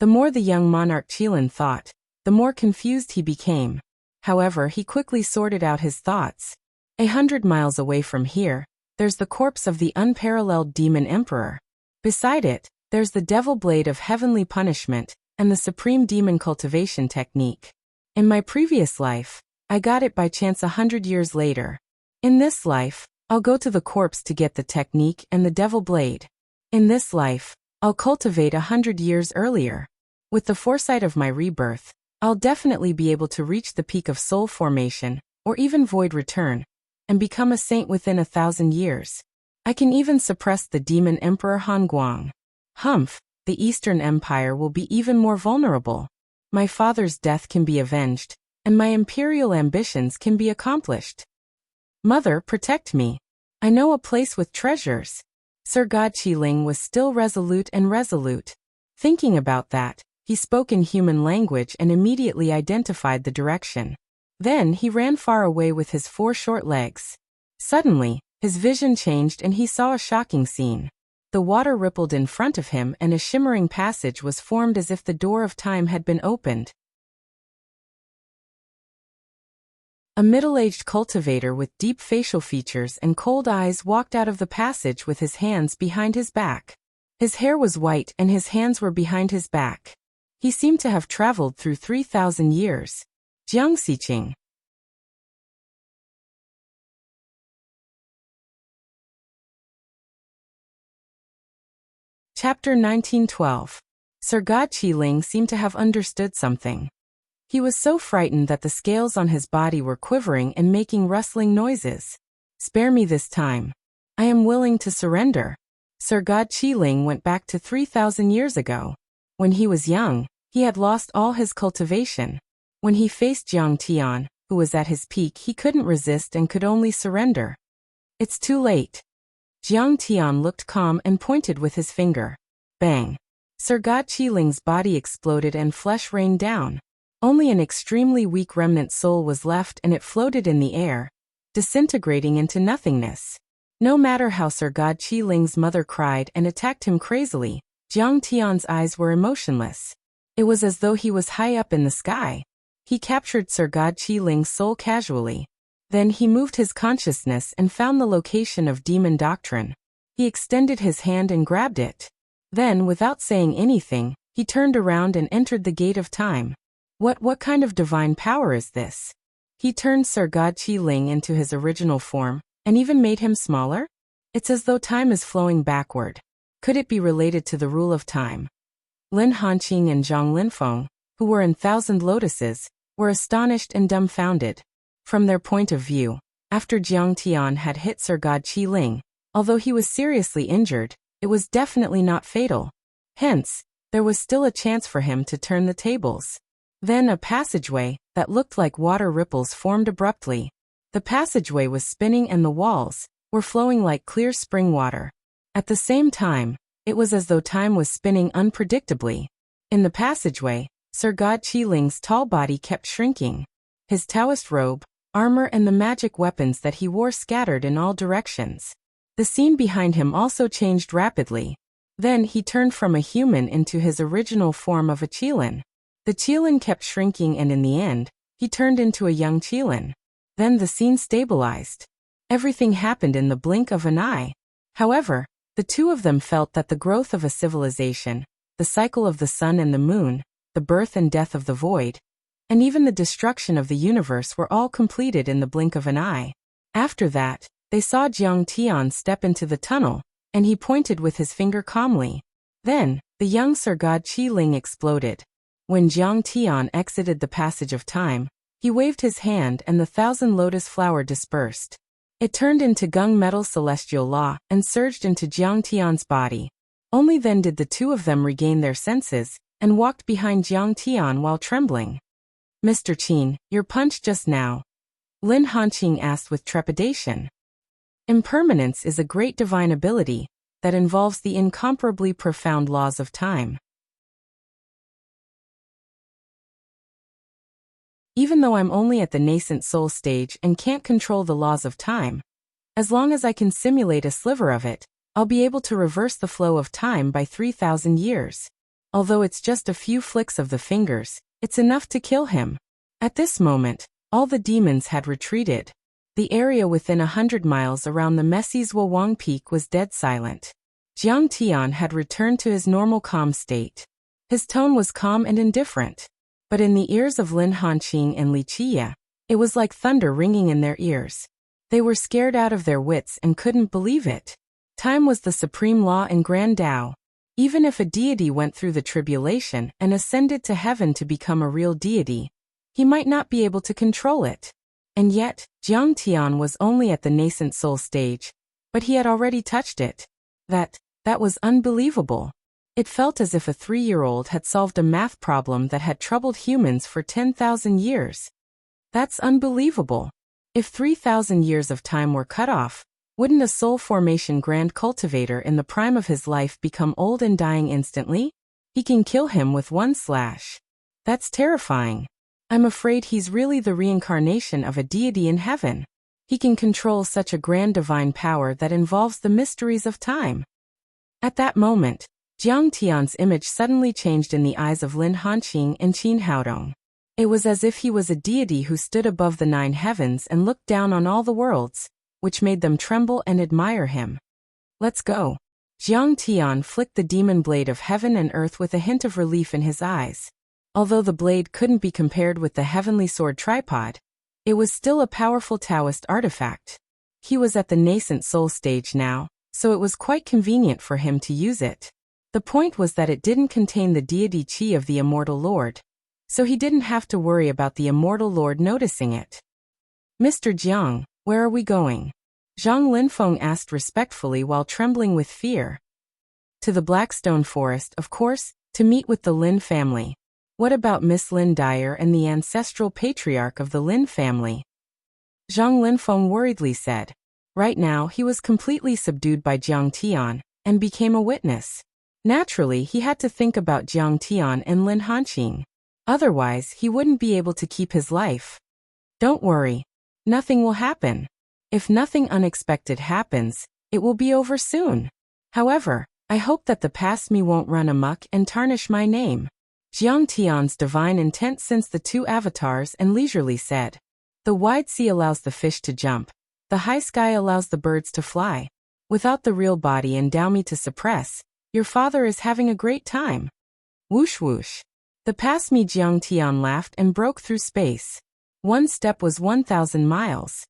The more the young monarch Qilin thought, the more confused he became. However, he quickly sorted out his thoughts. 100 miles away from here, there's the corpse of the unparalleled demon emperor. Beside it, there's the Devil Blade of heavenly punishment, and the supreme demon cultivation technique. In my previous life, I got it by chance 100 years later. In this life, I'll go to the corpse to get the technique and the Devil Blade. In this life, I'll cultivate 100 years earlier. With the foresight of my rebirth, I'll definitely be able to reach the peak of soul formation, or even void return, and become a saint within 1,000 years. I can even suppress the demon emperor Han Guang. Humph, the Eastern Empire will be even more vulnerable. My father's death can be avenged, and my imperial ambitions can be accomplished. Mother, protect me. I know a place with treasures. Sir God Qiling was still resolute. Thinking about that, he spoke in human language and immediately identified the direction. Then he ran far away with his 4 short legs. Suddenly, his vision changed and he saw a shocking scene. The water rippled in front of him and a shimmering passage was formed as if the door of time had been opened. A middle-aged cultivator with deep facial features and cold eyes walked out of the passage with his hands behind his back. His hair was white and his hands were behind his back. He seemed to have traveled through 3,000 years. Jiang Xiqing. Chapter 1912. Sir God Qiling seemed to have understood something. He was so frightened that the scales on his body were quivering and making rustling noises. Spare me this time. I am willing to surrender. Sir God Qiling went back to 3,000 years ago. When he was young, he had lost all his cultivation. When he faced Jiang Tian, who was at his peak, he couldn't resist and could only surrender. It's too late. Jiang Tian looked calm and pointed with his finger. Bang. Sir God Qiling's body exploded and flesh rained down. Only an extremely weak remnant soul was left, and it floated in the air, disintegrating into nothingness. No matter how Sir God Qiling's mother cried and attacked him crazily, Jiang Tian's eyes were emotionless. It was as though he was high up in the sky. He captured Sir God Qiling's soul casually. Then he moved his consciousness and found the location of demon doctrine. He extended his hand and grabbed it. Then, without saying anything, he turned around and entered the gate of time. What kind of divine power is this? He turned Sir God Qiling into his original form, and even made him smaller? It's as though time is flowing backward. Could it be related to the rule of time? Lin Hanqing and Zhang Linfeng, who were in Thousand Lotuses, were astonished and dumbfounded. From their point of view, after Jiang Tian had hit Sir God Qiling, although he was seriously injured, it was definitely not fatal. Hence, there was still a chance for him to turn the tables. Then a passageway, that looked like water ripples, formed abruptly. The passageway was spinning and the walls were flowing like clear spring water. At the same time, it was as though time was spinning unpredictably. In the passageway, Sir God Qiling's tall body kept shrinking. His Taoist robe, armor and the magic weapons that he wore scattered in all directions. The scene behind him also changed rapidly. Then he turned from a human into his original form of a Qilin. The Qilin kept shrinking, and in the end, he turned into a young Qilin. Then the scene stabilized. Everything happened in the blink of an eye. However, the two of them felt that the growth of a civilization, the cycle of the sun and the moon, the birth and death of the void, and even the destruction of the universe were all completed in the blink of an eye. After that, they saw Jiang Tian step into the tunnel, and he pointed with his finger calmly. Then, the young Sir God Qiling exploded. When Jiang Tian exited the passage of time, he waved his hand and the thousand lotus flower dispersed. It turned into gung metal celestial law and surged into Jiang Tian's body. Only then did the two of them regain their senses and walked behind Jiang Tian while trembling. "Mr. Qin, your punch just now," Lin Hanqing asked with trepidation. Impermanence is a great divine ability that involves the incomparably profound laws of time. Even though I'm only at the nascent soul stage and can't control the laws of time, as long as I can simulate a sliver of it, I'll be able to reverse the flow of time by 3,000 years. Although it's just a few flicks of the fingers, it's enough to kill him. At this moment, all the demons had retreated. The area within 100 miles around the Messi's Wawang Peak was dead silent. Jiang Tian had returned to his normal calm state. His tone was calm and indifferent. But in the ears of Lin Hanqing and Li Qia, it was like thunder ringing in their ears. They were scared out of their wits and couldn't believe it. Time was the supreme law and grand Tao. Even if a deity went through the tribulation and ascended to heaven to become a real deity, he might not be able to control it. And yet, Jiang Tian was only at the nascent soul stage, but he had already touched it. That was unbelievable. It felt as if a 3-year-old had solved a math problem that had troubled humans for 10,000 years. That's unbelievable. If 3,000 years of time were cut off, wouldn't a soul formation grand cultivator in the prime of his life become old and dying instantly? He can kill him with one slash. That's terrifying. I'm afraid he's really the reincarnation of a deity in heaven. He can control such a grand divine power that involves the mysteries of time. At that moment, Jiang Tian's image suddenly changed in the eyes of Lin Hanqing and Qin Haodong. It was as if he was a deity who stood above the 9 heavens and looked down on all the worlds, which made them tremble and admire him. "Let's go." Jiang Tian flicked the demon blade of heaven and earth with a hint of relief in his eyes. Although the blade couldn't be compared with the heavenly sword tripod, it was still a powerful Taoist artifact. He was at the nascent soul stage now, so it was quite convenient for him to use it. The point was that it didn't contain the deity Qi of the Immortal Lord, so he didn't have to worry about the Immortal Lord noticing it. "Mr. Jiang, where are we going?" Zhang Linfeng asked respectfully while trembling with fear. "To the Blackstone Forest, of course, to meet with the Lin family. What about Miss Lin Dyer and the ancestral patriarch of the Lin family?" Zhang Linfeng worriedly said. Right now he was completely subdued by Jiang Tian, and became a witness. Naturally, he had to think about Jiang Tian and Lin Hanqing. Otherwise, he wouldn't be able to keep his life. Don't worry. Nothing will happen. If nothing unexpected happens, it will be over soon. However, I hope that the past me won't run amok and tarnish my name. Jiang Tian's divine intent sensed the two avatars and leisurely said, "The wide sea allows the fish to jump. The high sky allows the birds to fly. Without the real body endow me to suppress, your father is having a great time." Whoosh whoosh. The past me Jiang Tian laughed and broke through space. One step was 1,000 miles.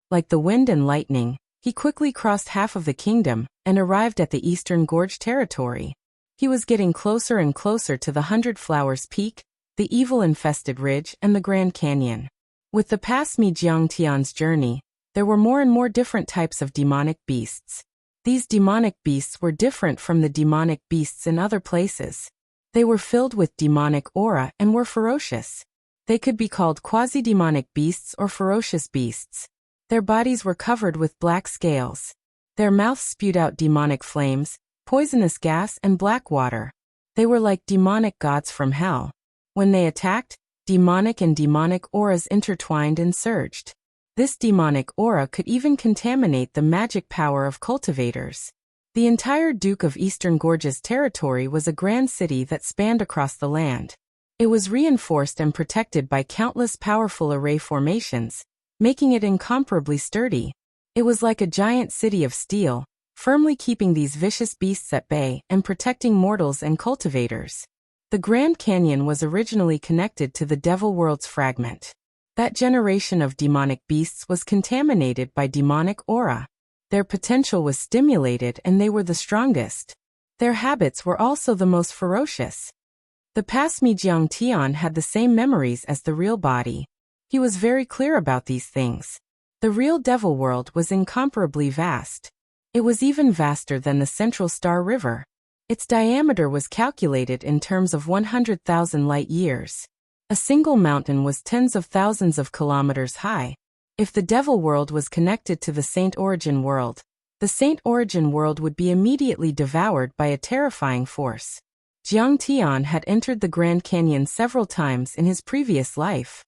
Like the wind and lightning, he quickly crossed half of the kingdom and arrived at the Eastern Gorge territory. He was getting closer and closer to the 100 Flowers Peak, the evil-infested ridge, and the Grand Canyon. With the past me Jiang Tian's journey, there were more and more different types of demonic beasts. These demonic beasts were different from the demonic beasts in other places. They were filled with demonic aura and were ferocious. They could be called quasi-demonic beasts or ferocious beasts. Their bodies were covered with black scales. Their mouths spewed out demonic flames, poisonous gas, and black water. They were like demonic gods from hell. When they attacked, demonic and demonic auras intertwined and surged. This demonic aura could even contaminate the magic power of cultivators. The entire Duke of Eastern Gorge's territory was a grand city that spanned across the land. It was reinforced and protected by countless powerful array formations, making it incomparably sturdy. It was like a giant city of steel, firmly keeping these vicious beasts at bay and protecting mortals and cultivators. The Grand Canyon was originally connected to the Devil World's fragment. That generation of demonic beasts was contaminated by demonic aura. Their potential was stimulated and they were the strongest. Their habits were also the most ferocious. The past me Jiang Tian had the same memories as the real body. He was very clear about these things. The real Devil World was incomparably vast. It was even vaster than the Central Star River. Its diameter was calculated in terms of 100,000 light years. A single mountain was tens of thousands of kilometers high. If the Devil World was connected to the Saint Origin World, the Saint Origin World would be immediately devoured by a terrifying force. Jiang Tian had entered the Grand Canyon several times in his previous life.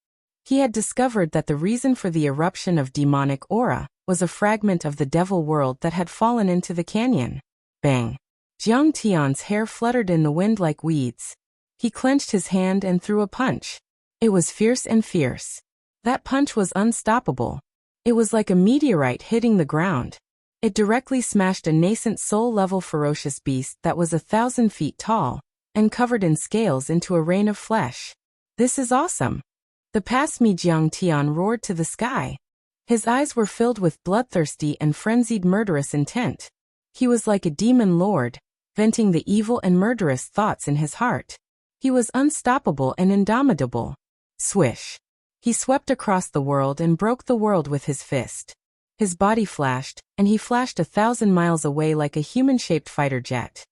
He had discovered that the reason for the eruption of demonic aura was a fragment of the Devil World that had fallen into the canyon. Bang! Jiang Tian's hair fluttered in the wind like weeds. He clenched his hand and threw a punch. It was fierce and fierce. That punch was unstoppable. It was like a meteorite hitting the ground. It directly smashed a nascent soul-level ferocious beast that was 1,000 feet tall and covered in scales into a rain of flesh. This is awesome! The past me Jiang Tian roared to the sky. His eyes were filled with bloodthirsty and frenzied murderous intent. He was like a demon lord, venting the evil and murderous thoughts in his heart. He was unstoppable and indomitable. Swish! He swept across the world and broke the world with his fist. His body flashed, and he flashed 1,000 miles away like a human-shaped fighter jet.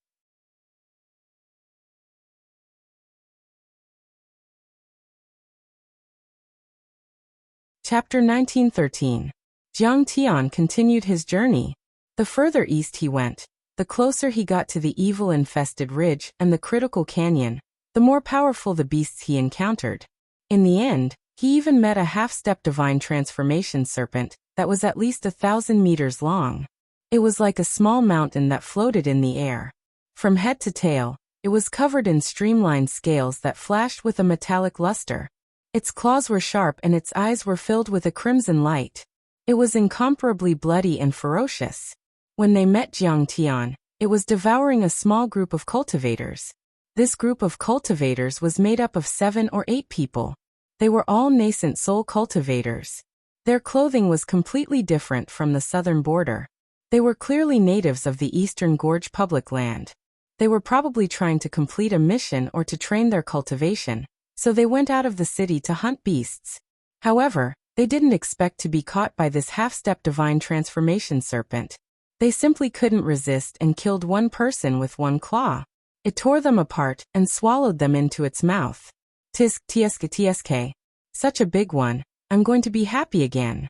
Chapter 1913. Jiang Tian continued his journey. The further east he went, the closer he got to the evil-infested ridge and the critical canyon, the more powerful the beasts he encountered. In the end, he even met a half-step divine transformation serpent that was at least 1,000 meters long. It was like a small mountain that floated in the air. From head to tail, it was covered in streamlined scales that flashed with a metallic luster. Its claws were sharp and its eyes were filled with a crimson light. It was incomparably bloody and ferocious. When they met Jiang Tian, it was devouring a small group of cultivators. This group of cultivators was made up of 7 or 8 people. They were all nascent soul cultivators. Their clothing was completely different from the southern border. They were clearly natives of the Eastern Gorge public land. They were probably trying to complete a mission or to train their cultivation, so they went out of the city to hunt beasts. However, they didn't expect to be caught by this half-step divine transformation serpent. They simply couldn't resist and killed one person with one claw. It tore them apart and swallowed them into its mouth. Tisk tsk tsk. Such a big one, I'm going to be happy again.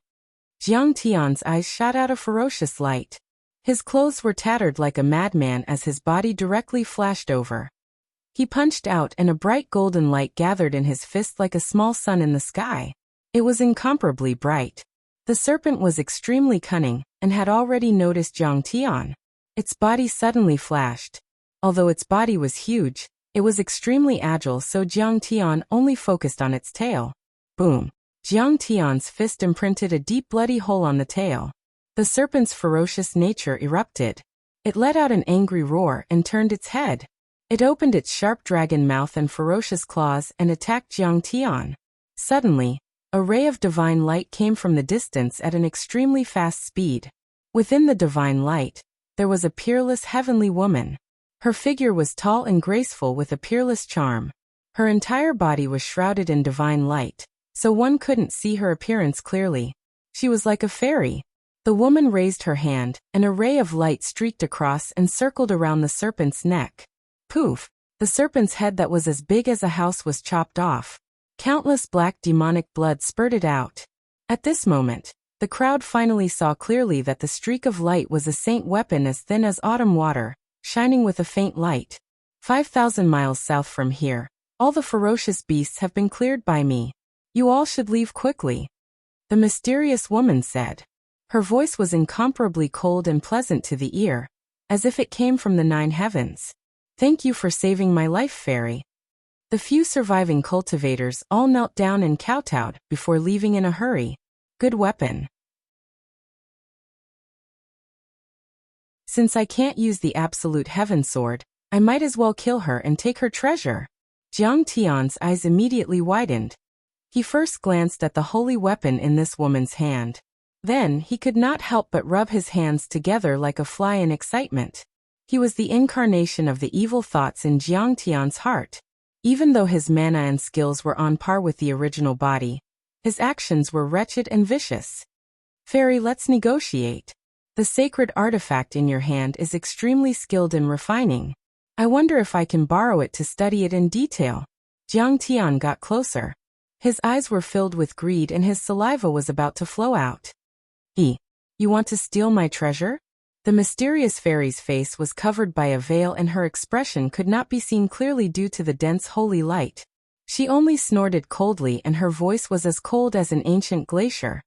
Jiang Tian's eyes shot out a ferocious light. His clothes were tattered like a madman as his body directly flashed over. He punched out and a bright golden light gathered in his fist like a small sun in the sky. It was incomparably bright. The serpent was extremely cunning and had already noticed Jiang Tian. Its body suddenly flashed. Although its body was huge, it was extremely agile, so Jiang Tian only focused on its tail. Boom! Jiang Tian's fist imprinted a deep bloody hole on the tail. The serpent's ferocious nature erupted. It let out an angry roar and turned its head. It opened its sharp dragon mouth and ferocious claws and attacked Jiang Tian. Suddenly, a ray of divine light came from the distance at an extremely fast speed. Within the divine light, there was a peerless heavenly woman. Her figure was tall and graceful with a peerless charm. Her entire body was shrouded in divine light, so one couldn't see her appearance clearly. She was like a fairy. The woman raised her hand, and a ray of light streaked across and circled around the serpent's neck. Poof! The serpent's head that was as big as a house was chopped off. Countless black demonic blood spurted out. At this moment, the crowd finally saw clearly that the streak of light was a saint weapon as thin as autumn water, shining with a faint light. 5,000 miles south from here, all the ferocious beasts have been cleared by me. You all should leave quickly. The mysterious woman said. Her voice was incomparably cold and pleasant to the ear, as if it came from the 9 heavens. Thank you for saving my life, fairy. The few surviving cultivators all knelt down and kowtowed before leaving in a hurry. Good weapon. Since I can't use the absolute heaven sword, I might as well kill her and take her treasure. Jiang Tian's eyes immediately widened. He first glanced at the holy weapon in this woman's hand. Then he could not help but rub his hands together like a fly in excitement. He was the incarnation of the evil thoughts in Jiang Tian's heart. Even though his mana and skills were on par with the original body, his actions were wretched and vicious. Fairy, let's negotiate. The sacred artifact in your hand is extremely skilled in refining. I wonder if I can borrow it to study it in detail. Jiang Tian got closer. His eyes were filled with greed and his saliva was about to flow out. You want to steal my treasure? The mysterious fairy's face was covered by a veil and her expression could not be seen clearly due to the dense holy light. She only snorted coldly and her voice was as cold as an ancient glacier.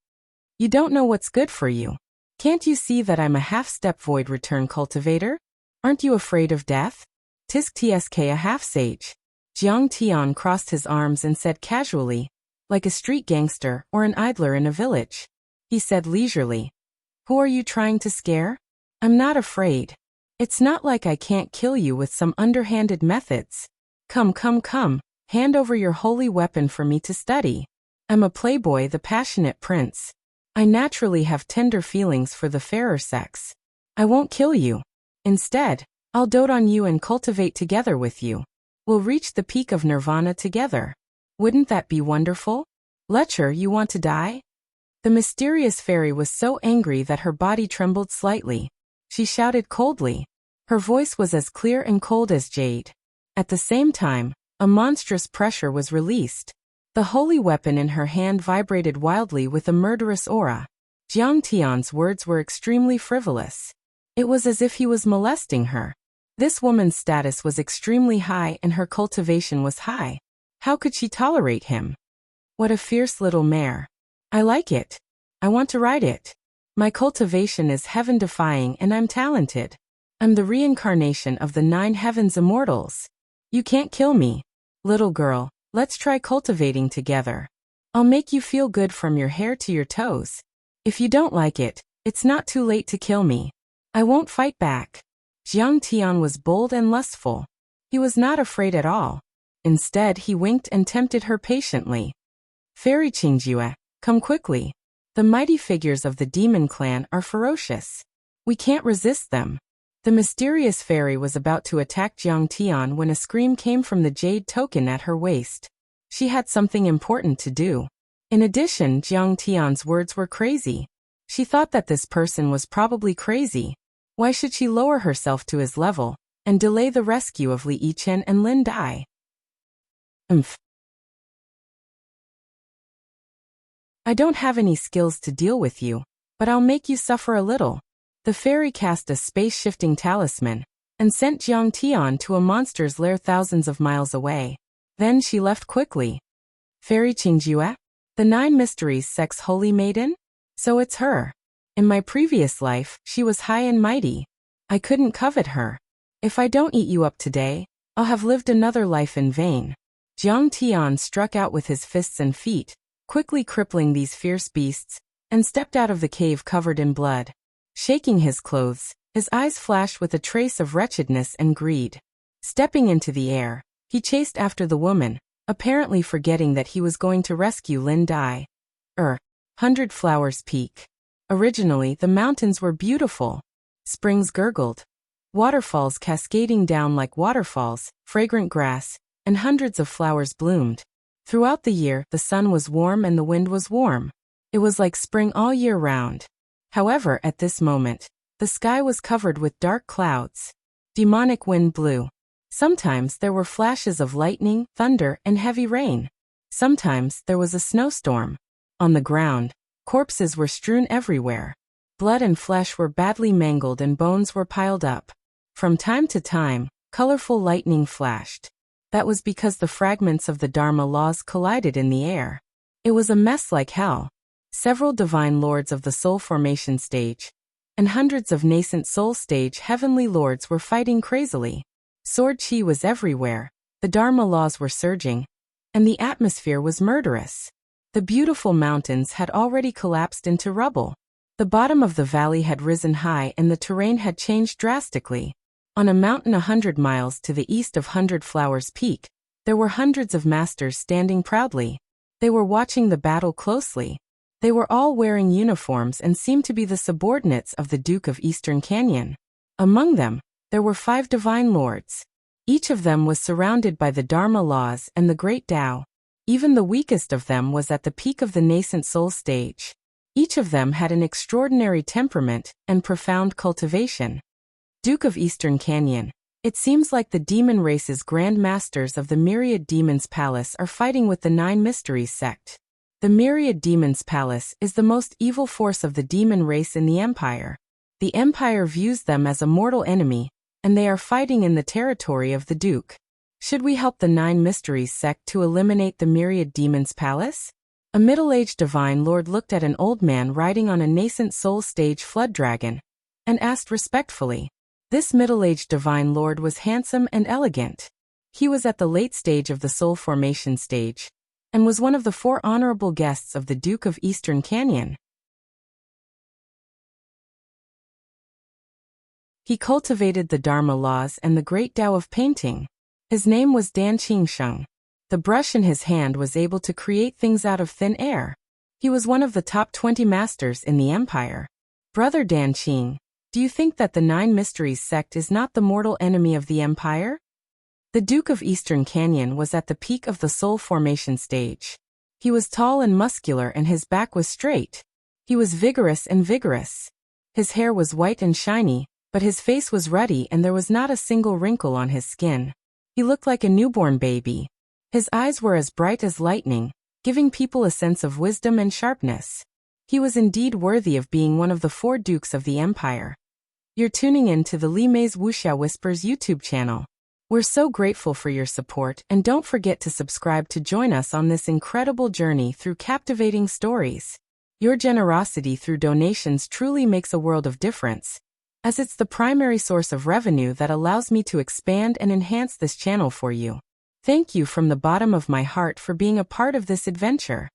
You don't know what's good for you. Can't you see that I'm a half-step void return cultivator? Aren't you afraid of death? Tisk tsk, a half-sage. Jiang Tian crossed his arms and said casually, like a street gangster or an idler in a village. He said leisurely, who are you trying to scare? I'm not afraid. It's not like I can't kill you with some underhanded methods. Come, hand over your holy weapon for me to study. I'm a playboy, the passionate prince. I naturally have tender feelings for the fairer sex. I won't kill you. Instead, I'll dote on you and cultivate together with you. We'll reach the peak of nirvana together. Wouldn't that be wonderful? Lecher, you want to die? The mysterious fairy was so angry that her body trembled slightly. She shouted coldly. Her voice was as clear and cold as jade. At the same time, a monstrous pressure was released. The holy weapon in her hand vibrated wildly with a murderous aura. Jiang Tian's words were extremely frivolous. It was as if he was molesting her. This woman's status was extremely high and her cultivation was high. How could she tolerate him? What a fierce little mare. I like it. I want to ride it. My cultivation is heaven-defying and I'm talented. I'm the reincarnation of the 9 heavens immortals. You can't kill me. Little girl, let's try cultivating together. I'll make you feel good from your hair to your toes. If you don't like it, it's not too late to kill me. I won't fight back. Jiang Tian was bold and lustful. He was not afraid at all. Instead, he winked and tempted her patiently. Fairy Qingjue, come quickly. The mighty figures of the demon clan are ferocious. We can't resist them. The mysterious fairy was about to attack Jiang Tian when a scream came from the jade token at her waist. She had something important to do. In addition, Jiang Tian's words were crazy. She thought that this person was probably crazy. Why should she lower herself to his level and delay the rescue of Li Yichen and Lin Dai? I don't have any skills to deal with you, but I'll make you suffer a little. The fairy cast a space-shifting talisman and sent Jiang Tian to a monster's lair thousands of miles away. Then she left quickly. Fairy Qingjue? The 9 Mysteries Sect's holy maiden? So it's her. In my previous life, she was high and mighty. I couldn't covet her. If I don't eat you up today, I'll have lived another life in vain. Jiang Tian struck out with his fists and feet, quickly crippling these fierce beasts, and stepped out of the cave covered in blood. Shaking his clothes, his eyes flashed with a trace of wretchedness and greed. Stepping into the air, he chased after the woman, apparently forgetting that he was going to rescue Lin Dai. 100 Flowers Peak. Originally, the mountains were beautiful. Springs gurgled. Waterfalls cascading down like waterfalls, fragrant grass, and hundreds of flowers bloomed. Throughout the year, the sun was warm and the wind was warm. It was like spring all year round. However, at this moment, the sky was covered with dark clouds. Demonic wind blew. Sometimes there were flashes of lightning, thunder, and heavy rain. Sometimes there was a snowstorm. On the ground, corpses were strewn everywhere. Blood and flesh were badly mangled and bones were piled up. From time to time, colorful lightning flashed. That was because the fragments of the Dharma laws collided in the air. It was a mess like hell. Several divine lords of the soul formation stage and hundreds of nascent soul stage heavenly lords were fighting crazily. Sword chi was everywhere, the Dharma laws were surging, and the atmosphere was murderous. The beautiful mountains had already collapsed into rubble. The bottom of the valley had risen high and the terrain had changed drastically. On a mountain 100 miles to the east of 100 Flowers Peak, there were hundreds of masters standing proudly. They were watching the battle closely. They were all wearing uniforms and seemed to be the subordinates of the Duke of Eastern Canyon. Among them, there were 5 divine lords. Each of them was surrounded by the Dharma laws and the Great Tao. Even the weakest of them was at the peak of the nascent soul stage. Each of them had an extraordinary temperament and profound cultivation. Duke of Eastern Canyon, it seems like the demon race's grand masters of the Myriad Demons Palace are fighting with the 9 Mysteries sect. The Myriad Demons Palace is the most evil force of the demon race in the Empire. The Empire views them as a mortal enemy, and they are fighting in the territory of the Duke. Should we help the 9 Mysteries sect to eliminate the Myriad Demons Palace? A middle-aged divine lord looked at an old man riding on a nascent soul stage flood dragon, and asked respectfully. This middle-aged divine lord was handsome and elegant. He was at the late stage of the soul formation stage, and was one of the 4 honorable guests of the Duke of Eastern Canyon. He cultivated the Dharma laws and the great Tao of painting. His name was Dan Qingsheng. The brush in his hand was able to create things out of thin air. He was one of the top 20 masters in the Empire. Brother Dan Qing, do you think that the 9 Mysteries sect is not the mortal enemy of the Empire? The Duke of Eastern Canyon was at the peak of the soul formation stage. He was tall and muscular and his back was straight. He was vigorous. His hair was white and shiny, but his face was ruddy and there was not a single wrinkle on his skin. He looked like a newborn baby. His eyes were as bright as lightning, giving people a sense of wisdom and sharpness. He was indeed worthy of being one of the 4 dukes of the Empire. You're tuning in to the Li Mei's Wuxia Whispers YouTube channel. We're so grateful for your support and don't forget to subscribe to join us on this incredible journey through captivating stories. Your generosity through donations truly makes a world of difference, as it's the primary source of revenue that allows me to expand and enhance this channel for you. Thank you from the bottom of my heart for being a part of this adventure.